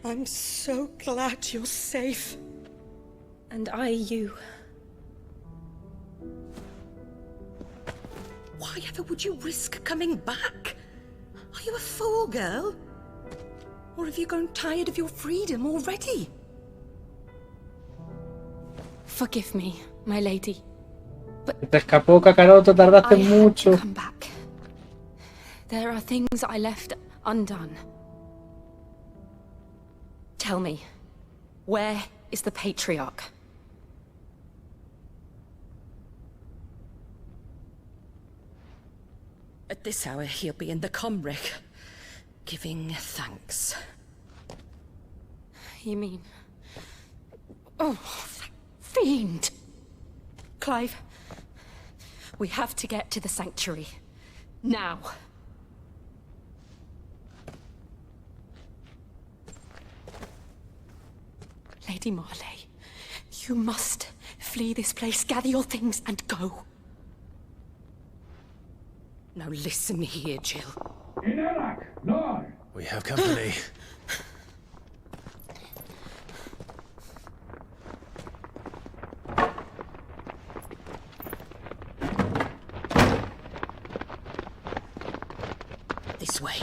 I'm so glad you're safe. And I you. Why ever would you risk coming back? Are you a fool, girl? Or have you grown tired of your freedom already? Forgive me, my lady. Te escapó, Kakaroto, tardaste mucho. Come back. There are things I left undone. Tell me, where is the Patriarch? At this hour, he'll be in the Comric, giving thanks. You mean... Oh, that fiend! Clive, we have to get to the sanctuary. Now. Lady Marley, you must flee this place, gather your things, and go. Now listen here, Jill. We have company. This way.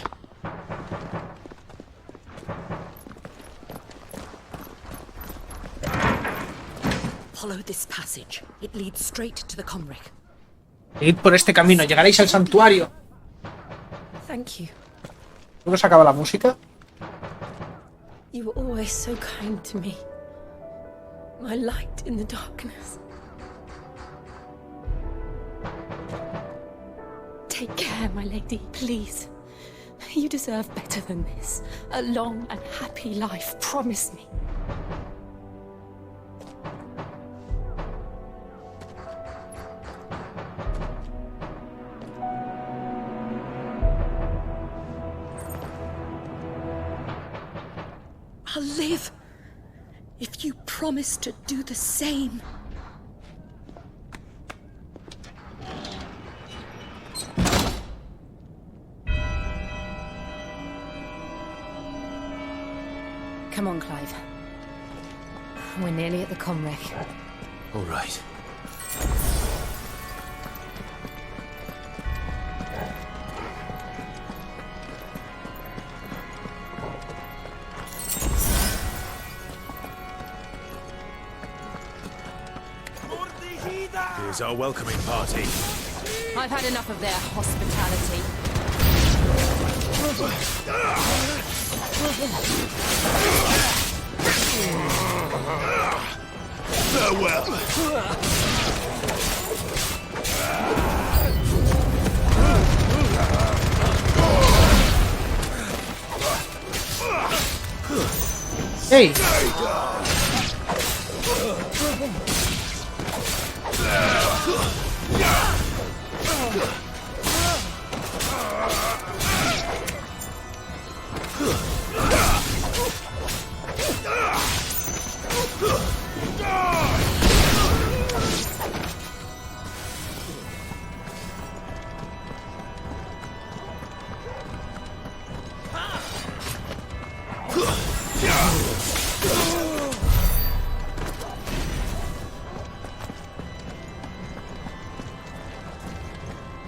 Follow this passage. It leads straight to the Comric. Id por este camino, llegaréis al santuario. Thank you. ¿Luego se acaba la música? You were always so kind to me. My light in the darkness. Take care, my lady, please. You deserve better than this. A long and happy life, promise me. I'll live if you promise to do the same. Come on, Clive. We're nearly at the comwreck. All right. Here's our welcoming party. I've had enough of their hospitality. Farewell. Hey.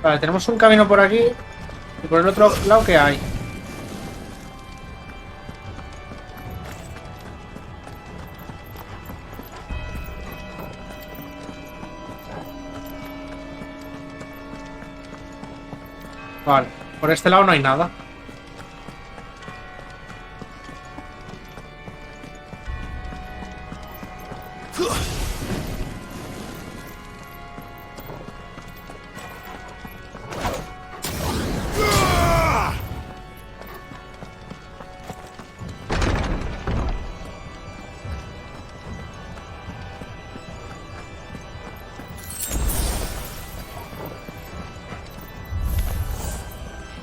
Vale, tenemos un camino por aquí y por el otro lado que hay. Vale, por este lado no hay nada.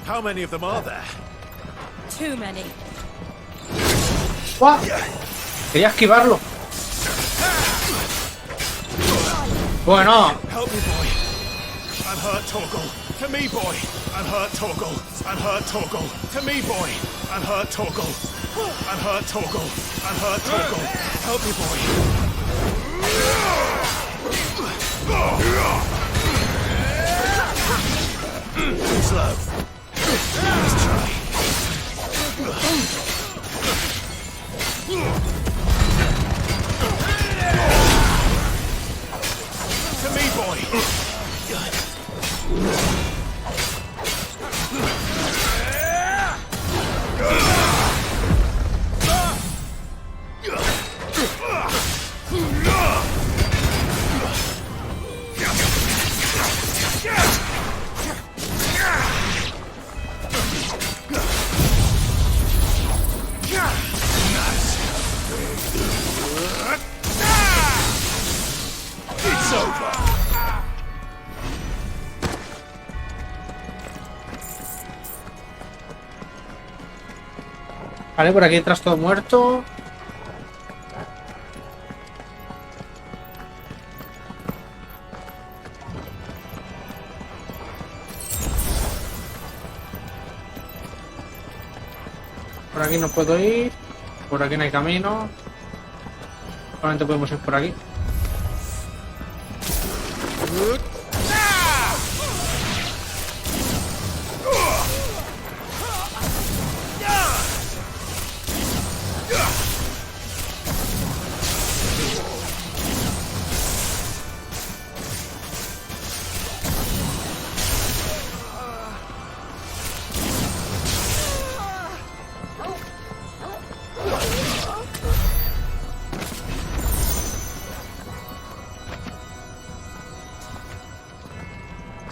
How many of them are there? Too many. ¡Guau! Quería esquivarlo. Bueno. Help me, boy. I'm hurt, Torgal. To me, boy. I'm hurt, Torgal. I'm hurt, Torgal. To me, boy. I'm hurt, Torgal. I'm hurt, Torgal. I'm hurt, Torgal. Help me, boy. Too slow. Let's try. To me, boy. It's over. Vale, por aquí detrás todo muerto. Por aquí no puedo ir. Por aquí no hay camino. Solamente podemos ir por aquí.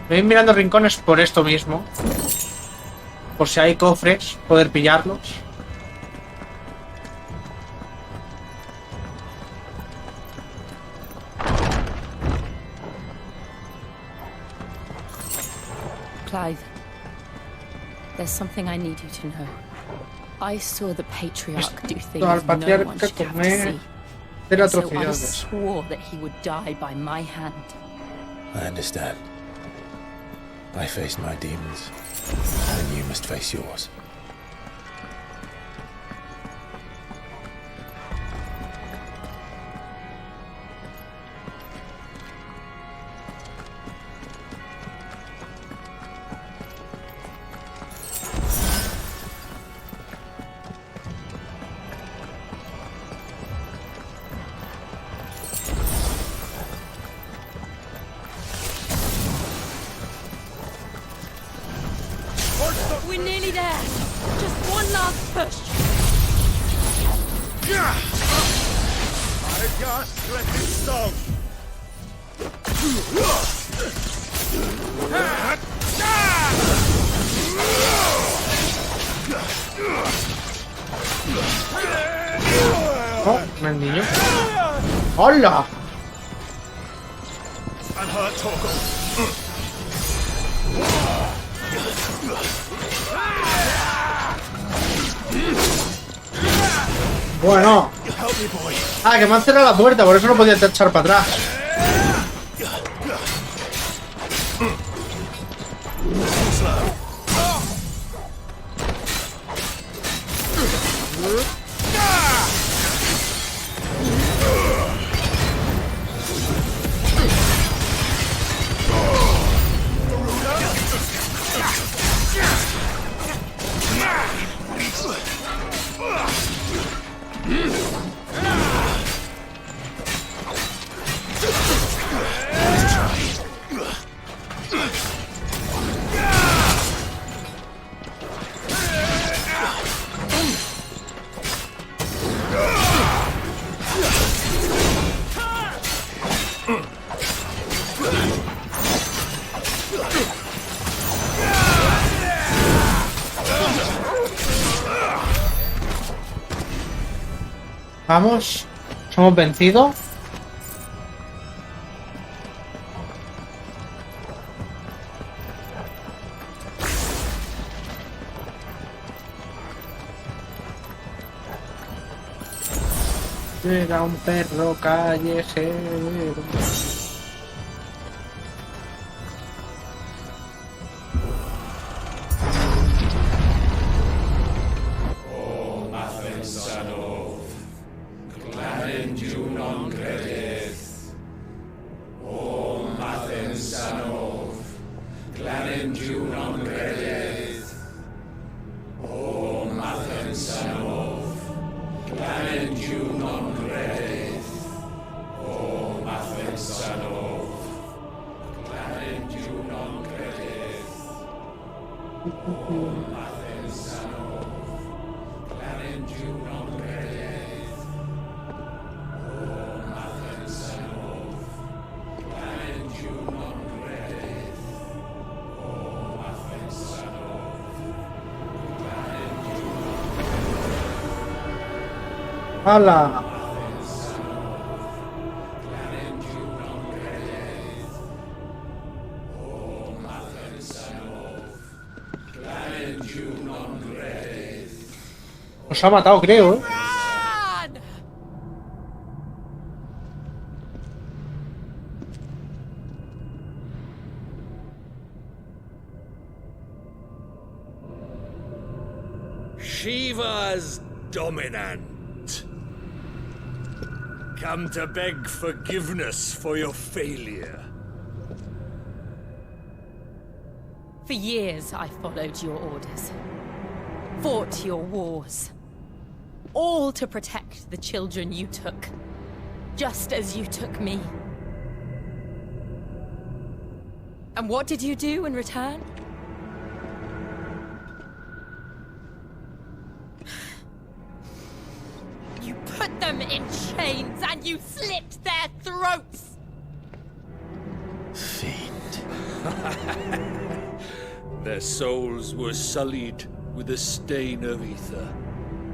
Voy mirando rincones por esto mismo. Por si hay cofres, poder pillarlos. Clive, there's something I need you to know. I saw the patriarch do things no one should have to see. So I swore that he would die by my hand. I understand. I faced my demons, and you must face yours. We're nearly there. Just one last push. I just let it stop. Oh, el niño. ¡Hola! And her Torgo. Bueno. Ah, que me han cerrado la puerta, por eso no podía echar para atrás. Vamos, somos vencidos. Llega un perro callejero. ¡Hala! Nos ha matado, creo, ¿eh? Shiva's dominant. Come to beg forgiveness for your failure. For years, I followed your orders. Fought your wars. All to protect the children you took. Just as you took me. And what did you do in return? You put them in chains and you slit their throats! Fiend. Their souls were sullied with the stain of ether.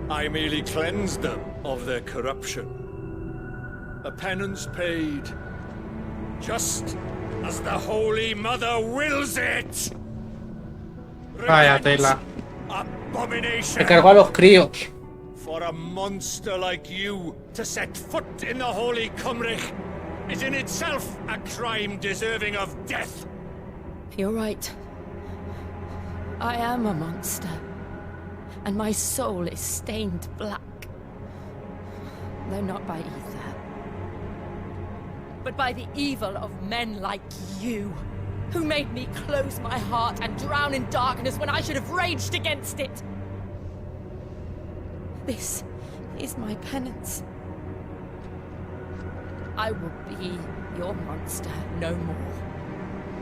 I merely cleansed them of their corruption. A penance paid, just as the Holy Mother wills it! Vaya tela. Abomination! Se cargó a los críos. For a monster like you to set foot in the Holy Cymrich is in itself a crime deserving of death. You're right. I am a monster. And my soul is stained black. Though not by ether. But by the evil of men like you, who made me close my heart and drown in darkness when I should have raged against it. This is my penance. I will be your monster no more.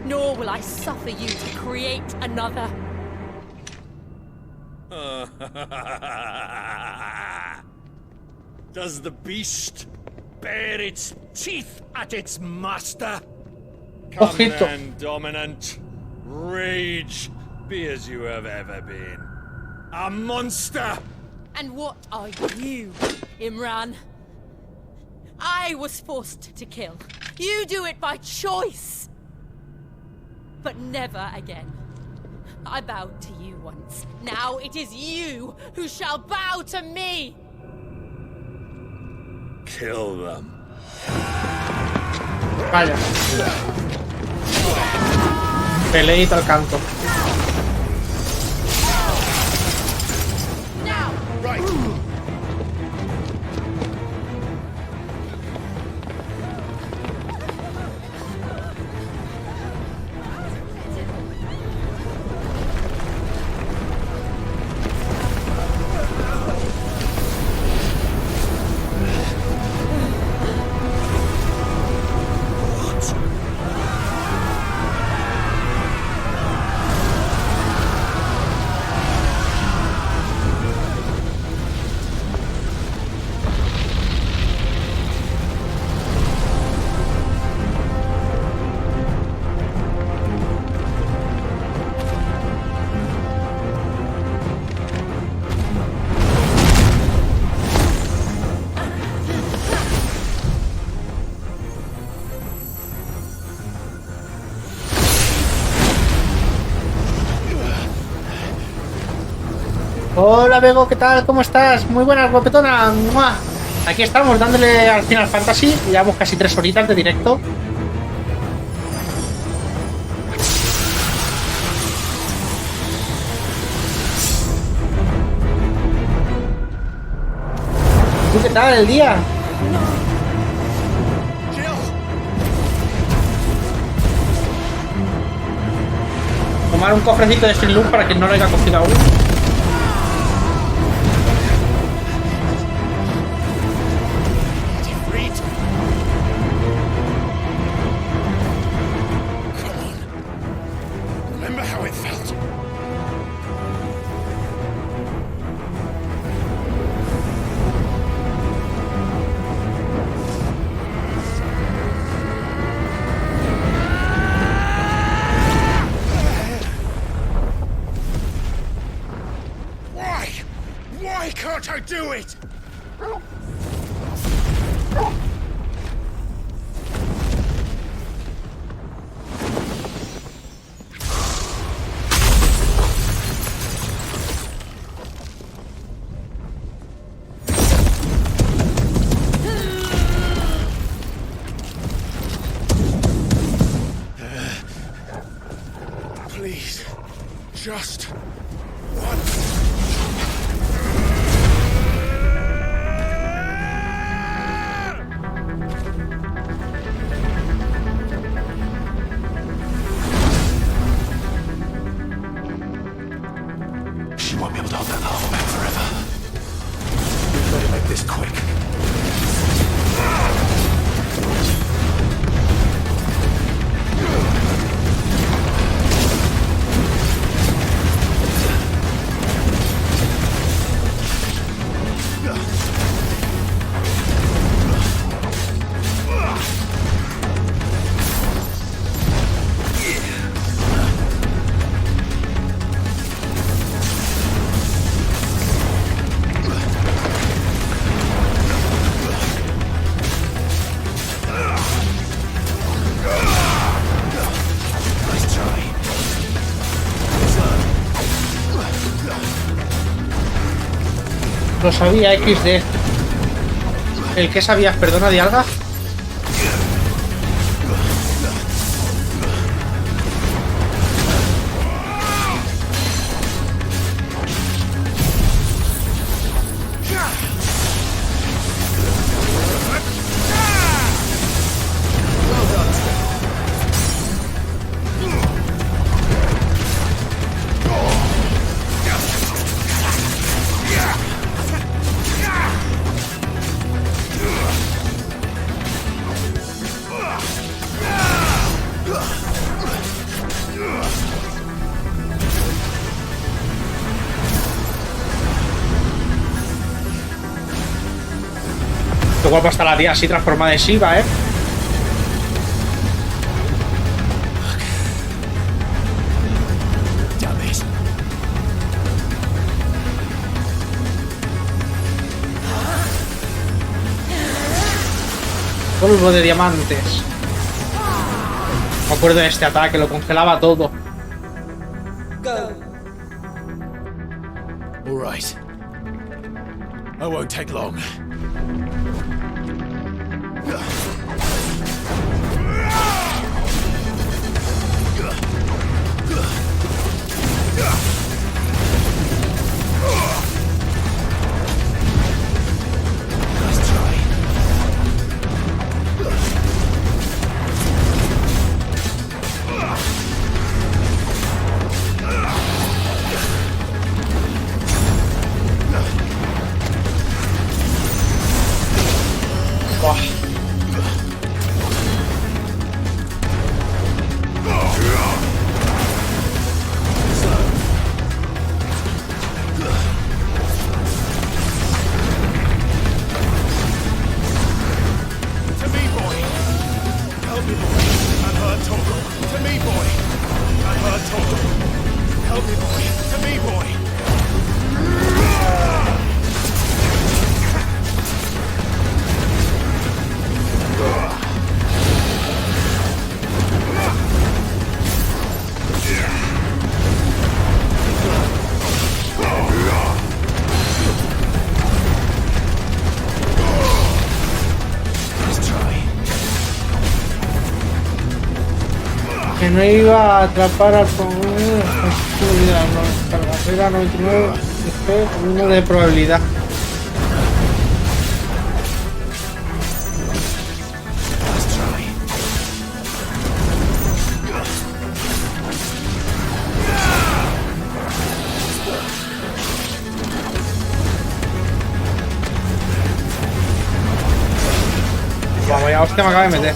Nor will I suffer you to create another. Does the beast bare its teeth at its master? Come Ojito. then, dominant. Rage, be as you have ever been. A monster! And what are you, Imran? I was forced to kill. You do it by choice. But never again. I bowed to you once. Now it is you who shall bow to me! Kill them. Vaya. Peleita al canto. Now! Right. Hola Bego, ¿qué tal? ¿Cómo estás? Muy buenas, guapetona. ¡Mua! Aquí estamos dándole al Final Fantasy. Llevamos casi 3 horitas de directo. ¿Tú qué tal el día? Tomar un cofrecito de Street Loop para quien no lo haya cogido aún. Why can't I do it? Please, just one. She won't be able to hold that armor back forever. We've got to make this quick. Lo sabía, XD. ¿El que sabías, perdona, de alga? guapa está la tía así transformada en Shiva, ¿eh? Polvo de diamantes. Me acuerdo de este ataque, lo congelaba todo. All right. I won't take long. Que no iba a atrapar al era 99 con 1 de probabilidad. Vaya hostia me acaba de meter.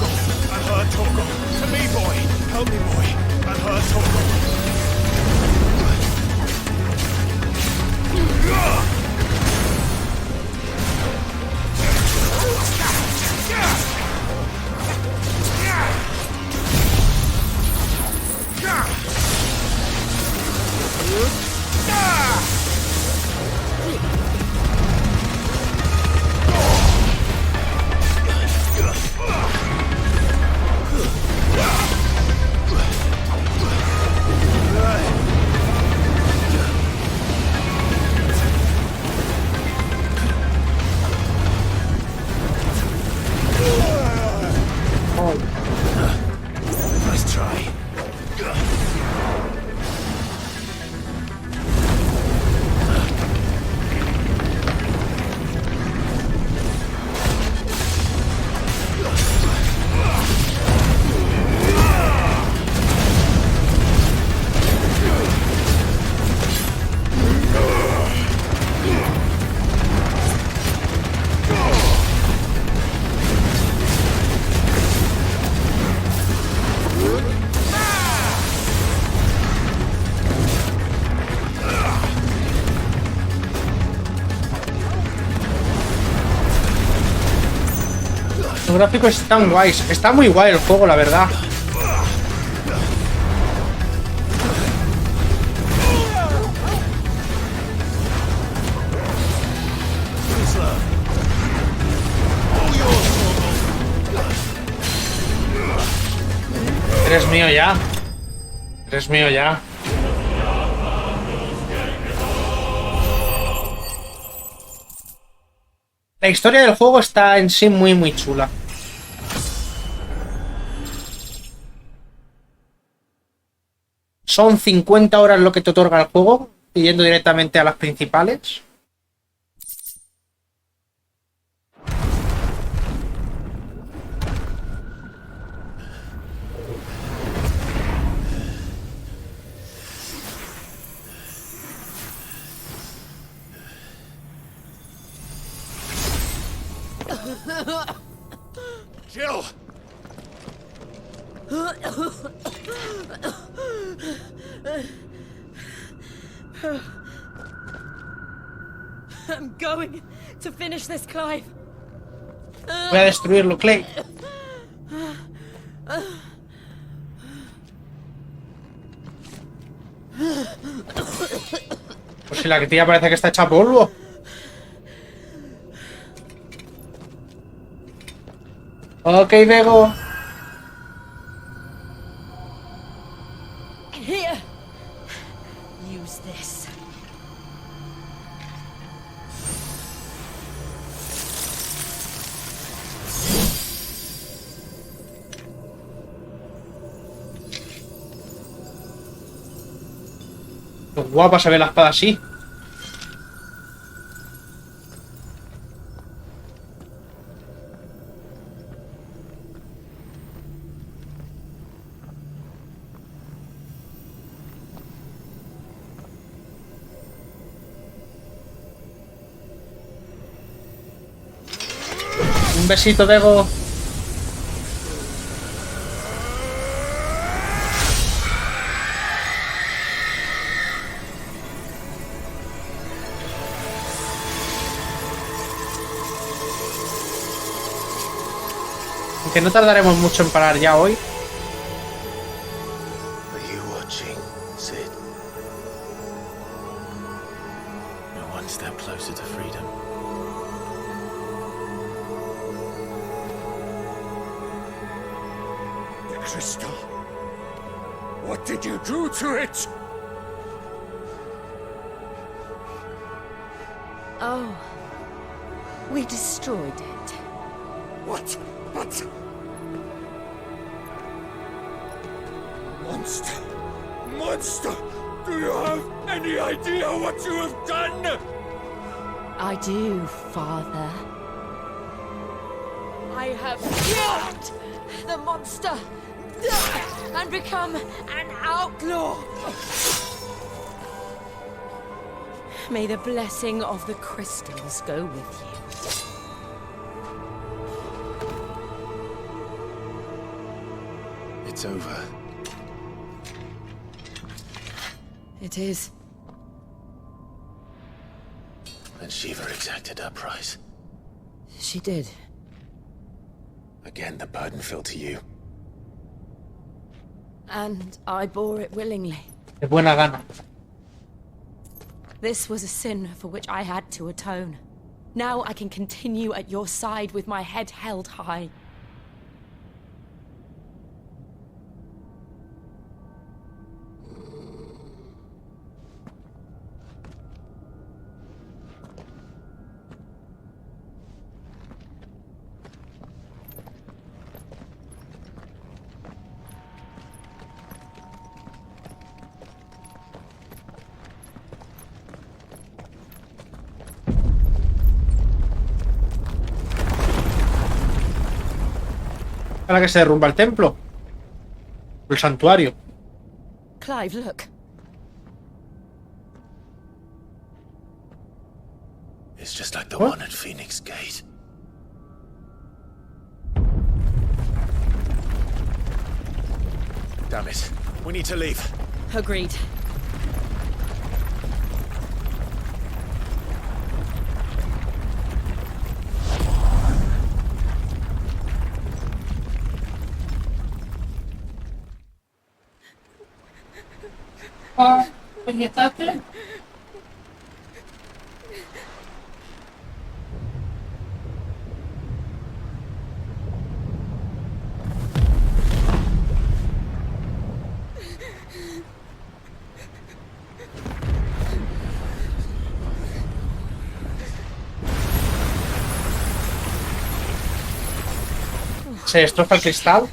Los gráficos están guays. Está muy guay el juego, la verdad. Eres mío ya. Eres mío ya. La historia del juego está en sí muy chula. Son 50 horas lo que te otorga el juego, yendo directamente a las principales. Jill! I'm going to finish this, Clive. Voy a destruirlo, Clay. Pues si la que tía parece que está hecha polvo. Ok, Vego. Here. Use this. Qué guapa se ve la espada así. Un besito, Vego. Que no tardaremos mucho en parar ya hoy. Are you watching, Sid? We're one step closer to freedom. The crystal. What did you do to it? Oh. We destroyed it. What? But... Monster! Monster! Do you have any idea what you have done? I do, Father. I have killed the monster and become an outlaw. May the blessing of the crystals go with you. It's over. It is. And Shiva exacted her price. She did. Again, the burden fell to you. And I bore it willingly. De buena gana. This was a sin for which I had to atone. Now I can continue at your side with my head held high. Para que se derrumba el templo. El santuario. Clive, look. It's just like the one at Phoenix Gate. Damn it. We need to leave. Agreed. ¿Puñetaste? ¿Se destroza el cristal?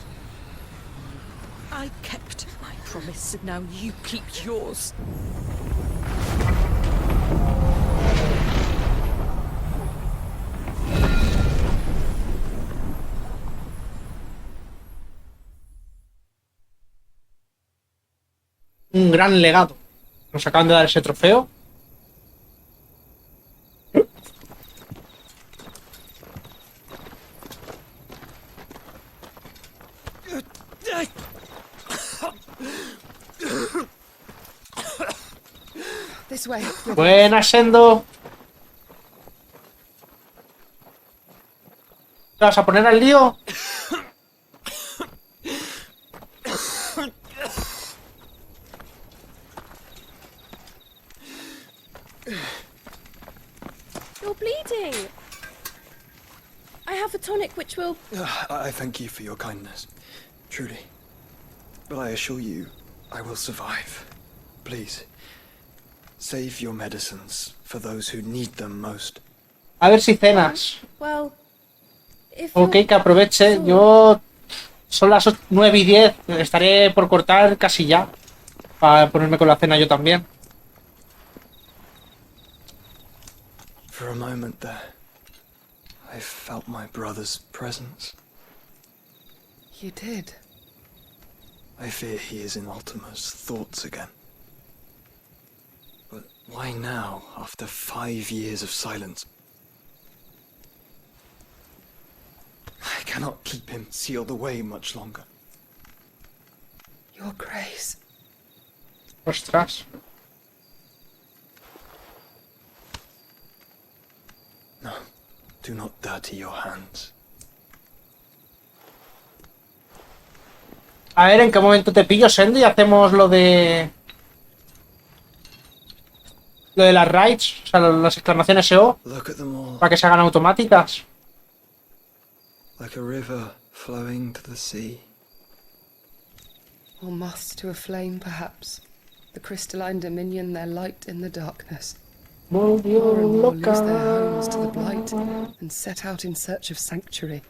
I kept my promise, and now you keep yours. Un gran legado. Nos acaban de dar ese trofeo. This way. Buena, Sendo. ¿Te vas a poner al lío? You're bleeding. I have a tonic which will... I thank you for your kindness, truly. But I assure you, I will survive. Please, save your medicines for those who need them most. A ver si cenas. Well, if Ok, que aproveche. Yo... Son las 9:10. Estaré por cortar casi ya. Para ponerme con la cena yo también. For a moment there, I felt my brother's presence. You did? I fear he is in Ultima's thoughts again. But why now, after 5 years of silence? I cannot keep him sealed away much longer. Your grace. Ostras. No, do not dirty your hands. A ver, ¿en qué momento te pillo, Sandy? Y hacemos lo de... Lo de las raids, o sea, las exclamaciones SEO. Para que se hagan automáticas. Like a river flowing to the sea. Or moths to a flame, perhaps. The crystalline dominion, their light in the darkness. More and more lose their homes to the blight and set out in search of sanctuary,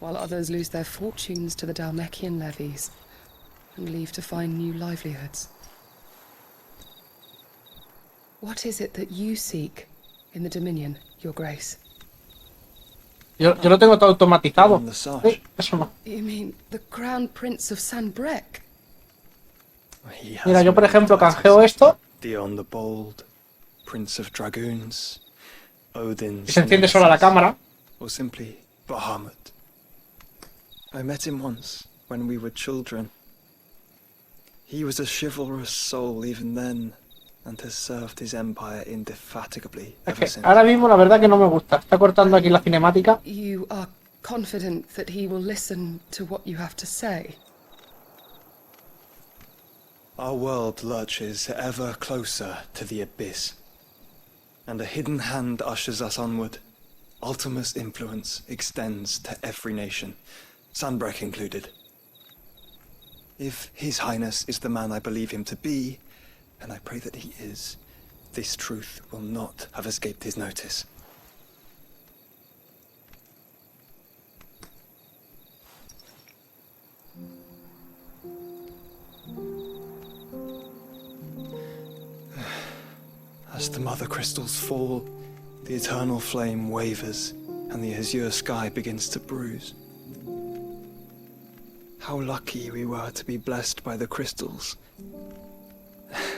while others lose their fortunes to the Dhalmekian levies and leave to find new livelihoods. What is it that you seek in the Dominion, Your Grace? Yo lo tengo todo automatizado. Eso no. You mean the Crown Prince of Sanbreque? Mira, yo por ejemplo canjeo esto. Dion the Bold, Prince of Dragoons, Odin's Y se enciende sola la cámara. Or simply Bahamut. I met him once when we were children. He was a chivalrous soul even then, and has served his empire indefatigably ever since. Ahora mismo la verdad que no me gusta. Está cortando aquí la cinemática. You are confident that he will listen to what you have to say? Our world lurches ever closer to the abyss, and a hidden hand ushers us onward. Ultima's influence extends to every nation, Sanbreque included. If His Highness is the man I believe him to be, and I pray that he is, this truth will not have escaped his notice. As the mother crystals fall, the eternal flame wavers, and the azure sky begins to bruise. How lucky we were to be blessed by the crystals,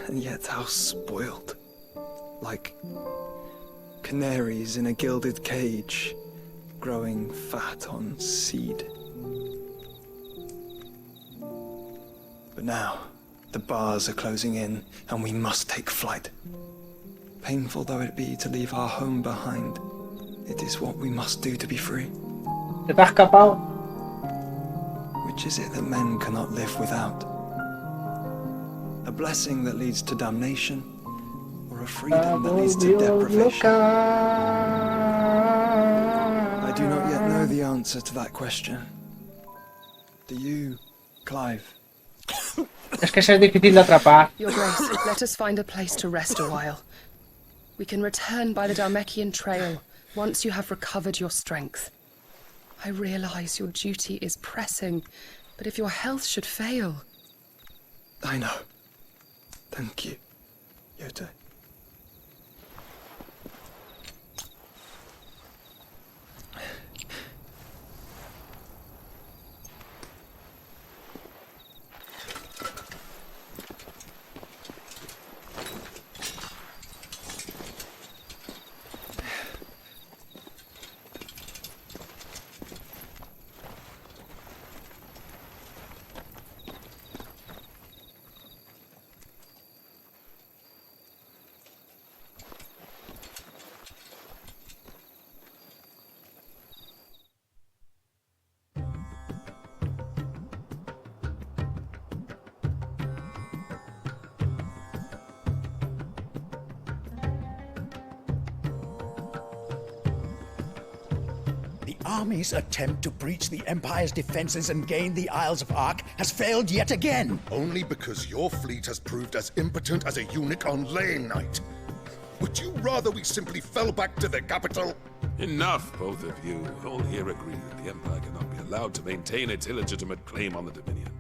and yet how spoiled. Like canaries in a gilded cage, growing fat on seed. But now, the bars are closing in, and we must take flight. Painful though it be to leave our home behind, it is what we must do to be free. ¿Te has escapado? Which is it that men cannot live without? A blessing that leads to damnation, or a freedom that leads to deprivation? I do not yet know the answer to that question. Do you, Clive? Es que es difícil de atrapar. Your Grace, let us find a place to rest a while. We can return by the Dhalmekian trail once you have recovered your strength. I realize your duty is pressing, but if your health should fail... I know. Thank you, Yote. army's attempt to breach the Empire's defenses and gain the Isles of Ark has failed yet again. Only because your fleet has proved as impotent as a eunuch on Lane Night. Would you rather we simply fell back to the capital? Enough, both of you. All here agree that the Empire cannot be allowed to maintain its illegitimate claim on the Dominion.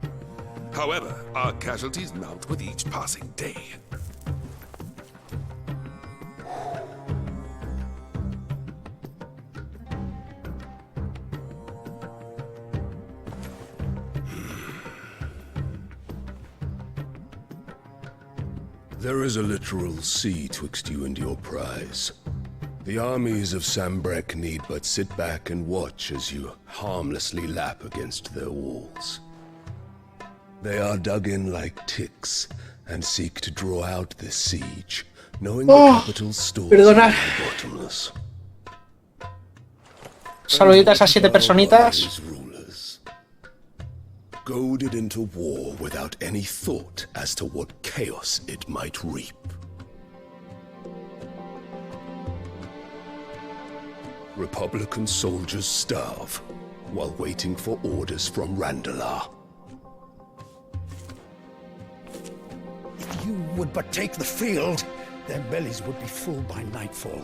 However, our casualties mount with each passing day. There is a literal sea twixt you and your prize. The armies of Sambrek need but sit back and watch as you harmlessly lap against their walls. They are dug in like ticks and seek to draw out this siege, knowing the capital's stores are bottomless. Saluditas a 7 personitas. Goaded into war without any thought as to what chaos it might reap. Republican soldiers starve while waiting for orders from Randalar. If you would but take the field, their bellies would be full by nightfall.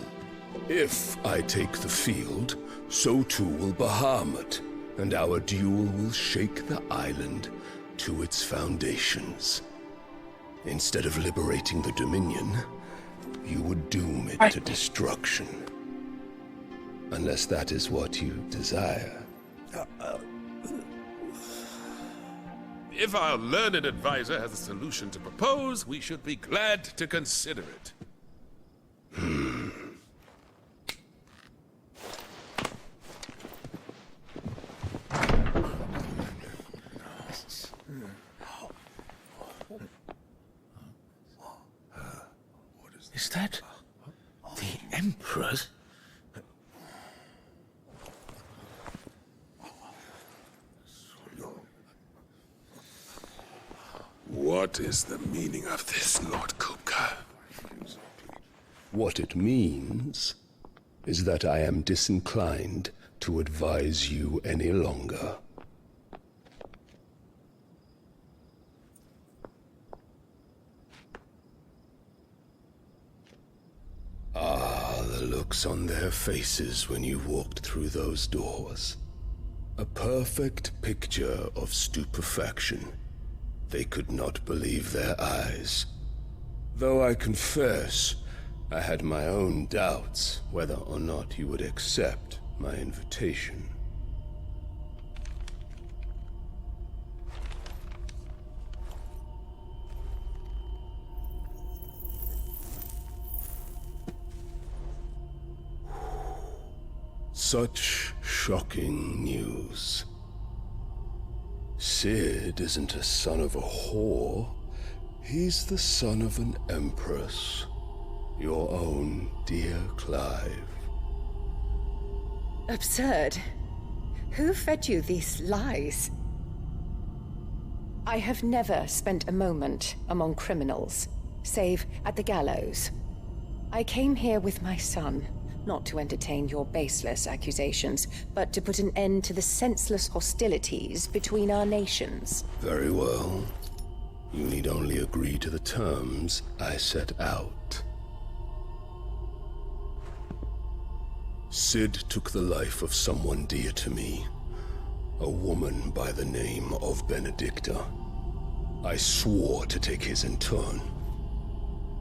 If I take the field, so too will Bahamut, and our duel will shake the island to its foundations. Instead of liberating the Dominion, you would doom it to destruction. Unless that is what you desire. If our learned advisor has a solution to propose, we should be glad to consider it. Is that the Emperor's? What is the meaning of this, Lord Kupka? What it means is that I am disinclined to advise you any longer. Ah, the looks on their faces when you walked through those doors. A perfect picture of stupefaction. They could not believe their eyes. Though I confess, I had my own doubts whether or not you would accept my invitation. Such shocking news. Sid isn't a son of a whore. He's the son of an empress. Your own dear Clive. Absurd. Who fed you these lies? I have never spent a moment among criminals, save at the gallows. I came here with my son, not to entertain your baseless accusations, but to put an end to the senseless hostilities between our nations. Very well. You need only agree to the terms I set out. Sid took the life of someone dear to me, a woman by the name of Benedicta. I swore to take his in turn.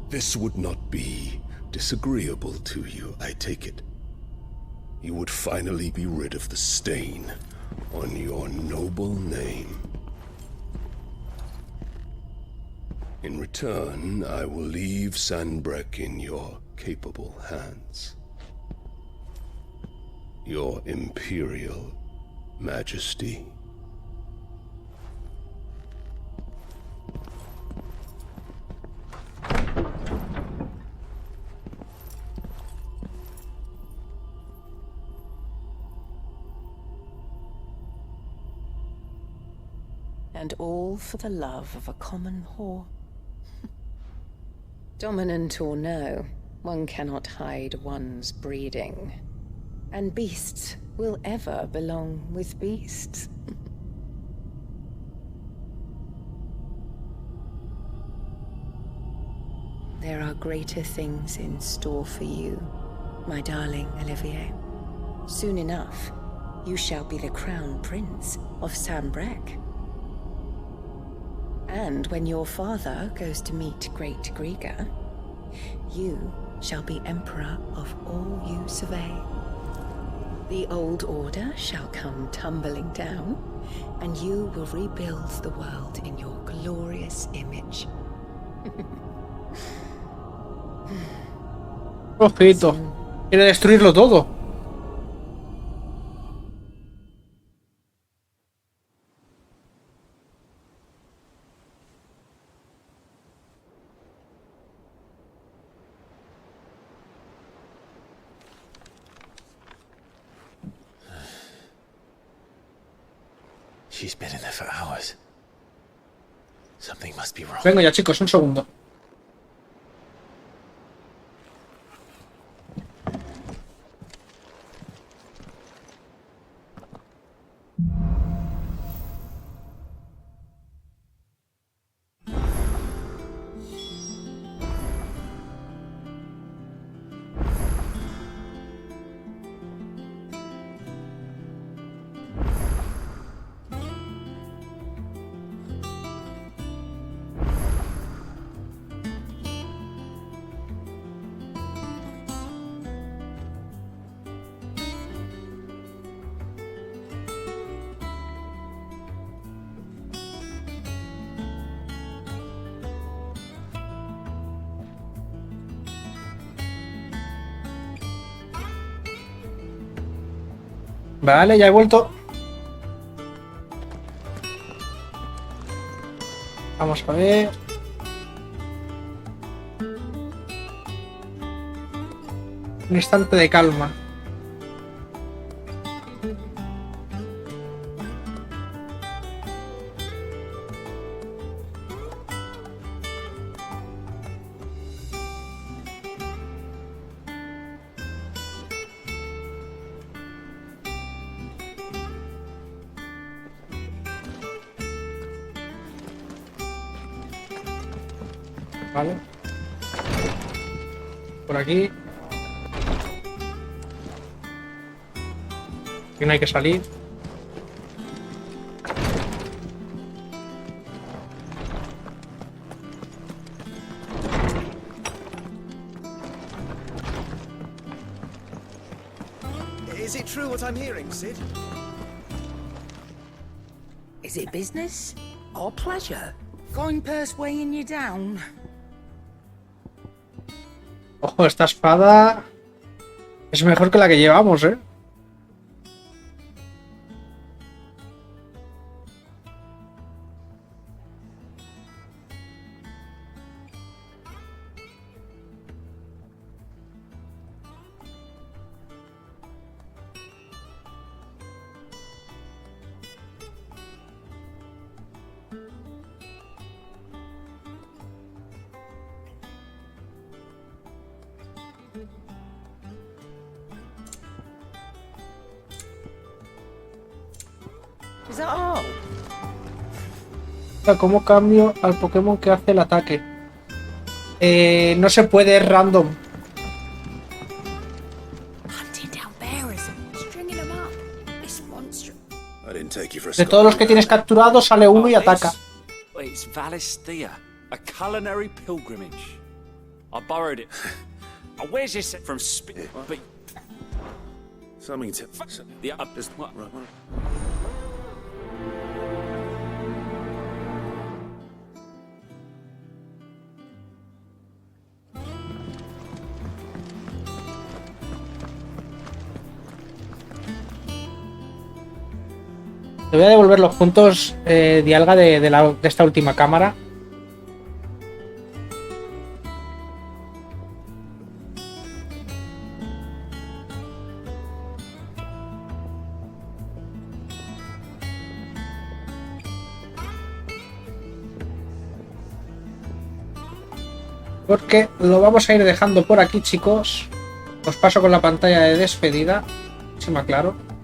This would not be disagreeable to you, I take it. You would finally be rid of the stain on your noble name. In return, I will leave Sanbreque in your capable hands. Your Imperial Majesty. And all for the love of a common whore. Dominant or no, one cannot hide one's breeding. And beasts will ever belong with beasts. There are greater things in store for you, my darling Olivier. Soon enough, you shall be the crown prince of Sambrec. And when your father goes to meet Great Grieger, you shall be emperor of all you survey. The old order shall come tumbling down, and you will rebuild the world in your glorious image. Ojito, quiere destruirlo todo. She's been in there for hours. Something must be wrong. Venga ya, chicos, un segundo. Vale, ya he vuelto. Vamos a ver. Un instante de calma. Vale. Por aquí. Aquí no hay que salir. Is it true what I'm hearing, Sid? Is it business or pleasure? Going purse weighing you down? Ojo, esta espada es mejor que la que llevamos, ¿eh? Is that all? ¿Cómo cambio al Pokémon que hace el ataque? No se puede, es random. Hunting down bearers, stringing them up. This monster. I didn't take you for a De todos los que tienes capturados sale uno y ataca. It's Valisthea, a culinary pilgrimage. I borrowed it. Where's this from? But Something to... the up is what? Te voy a devolver los puntos de alga de esta última cámara. Porque lo vamos a ir dejando por aquí, chicos. Os paso con la pantalla de despedida. Si me aclaro.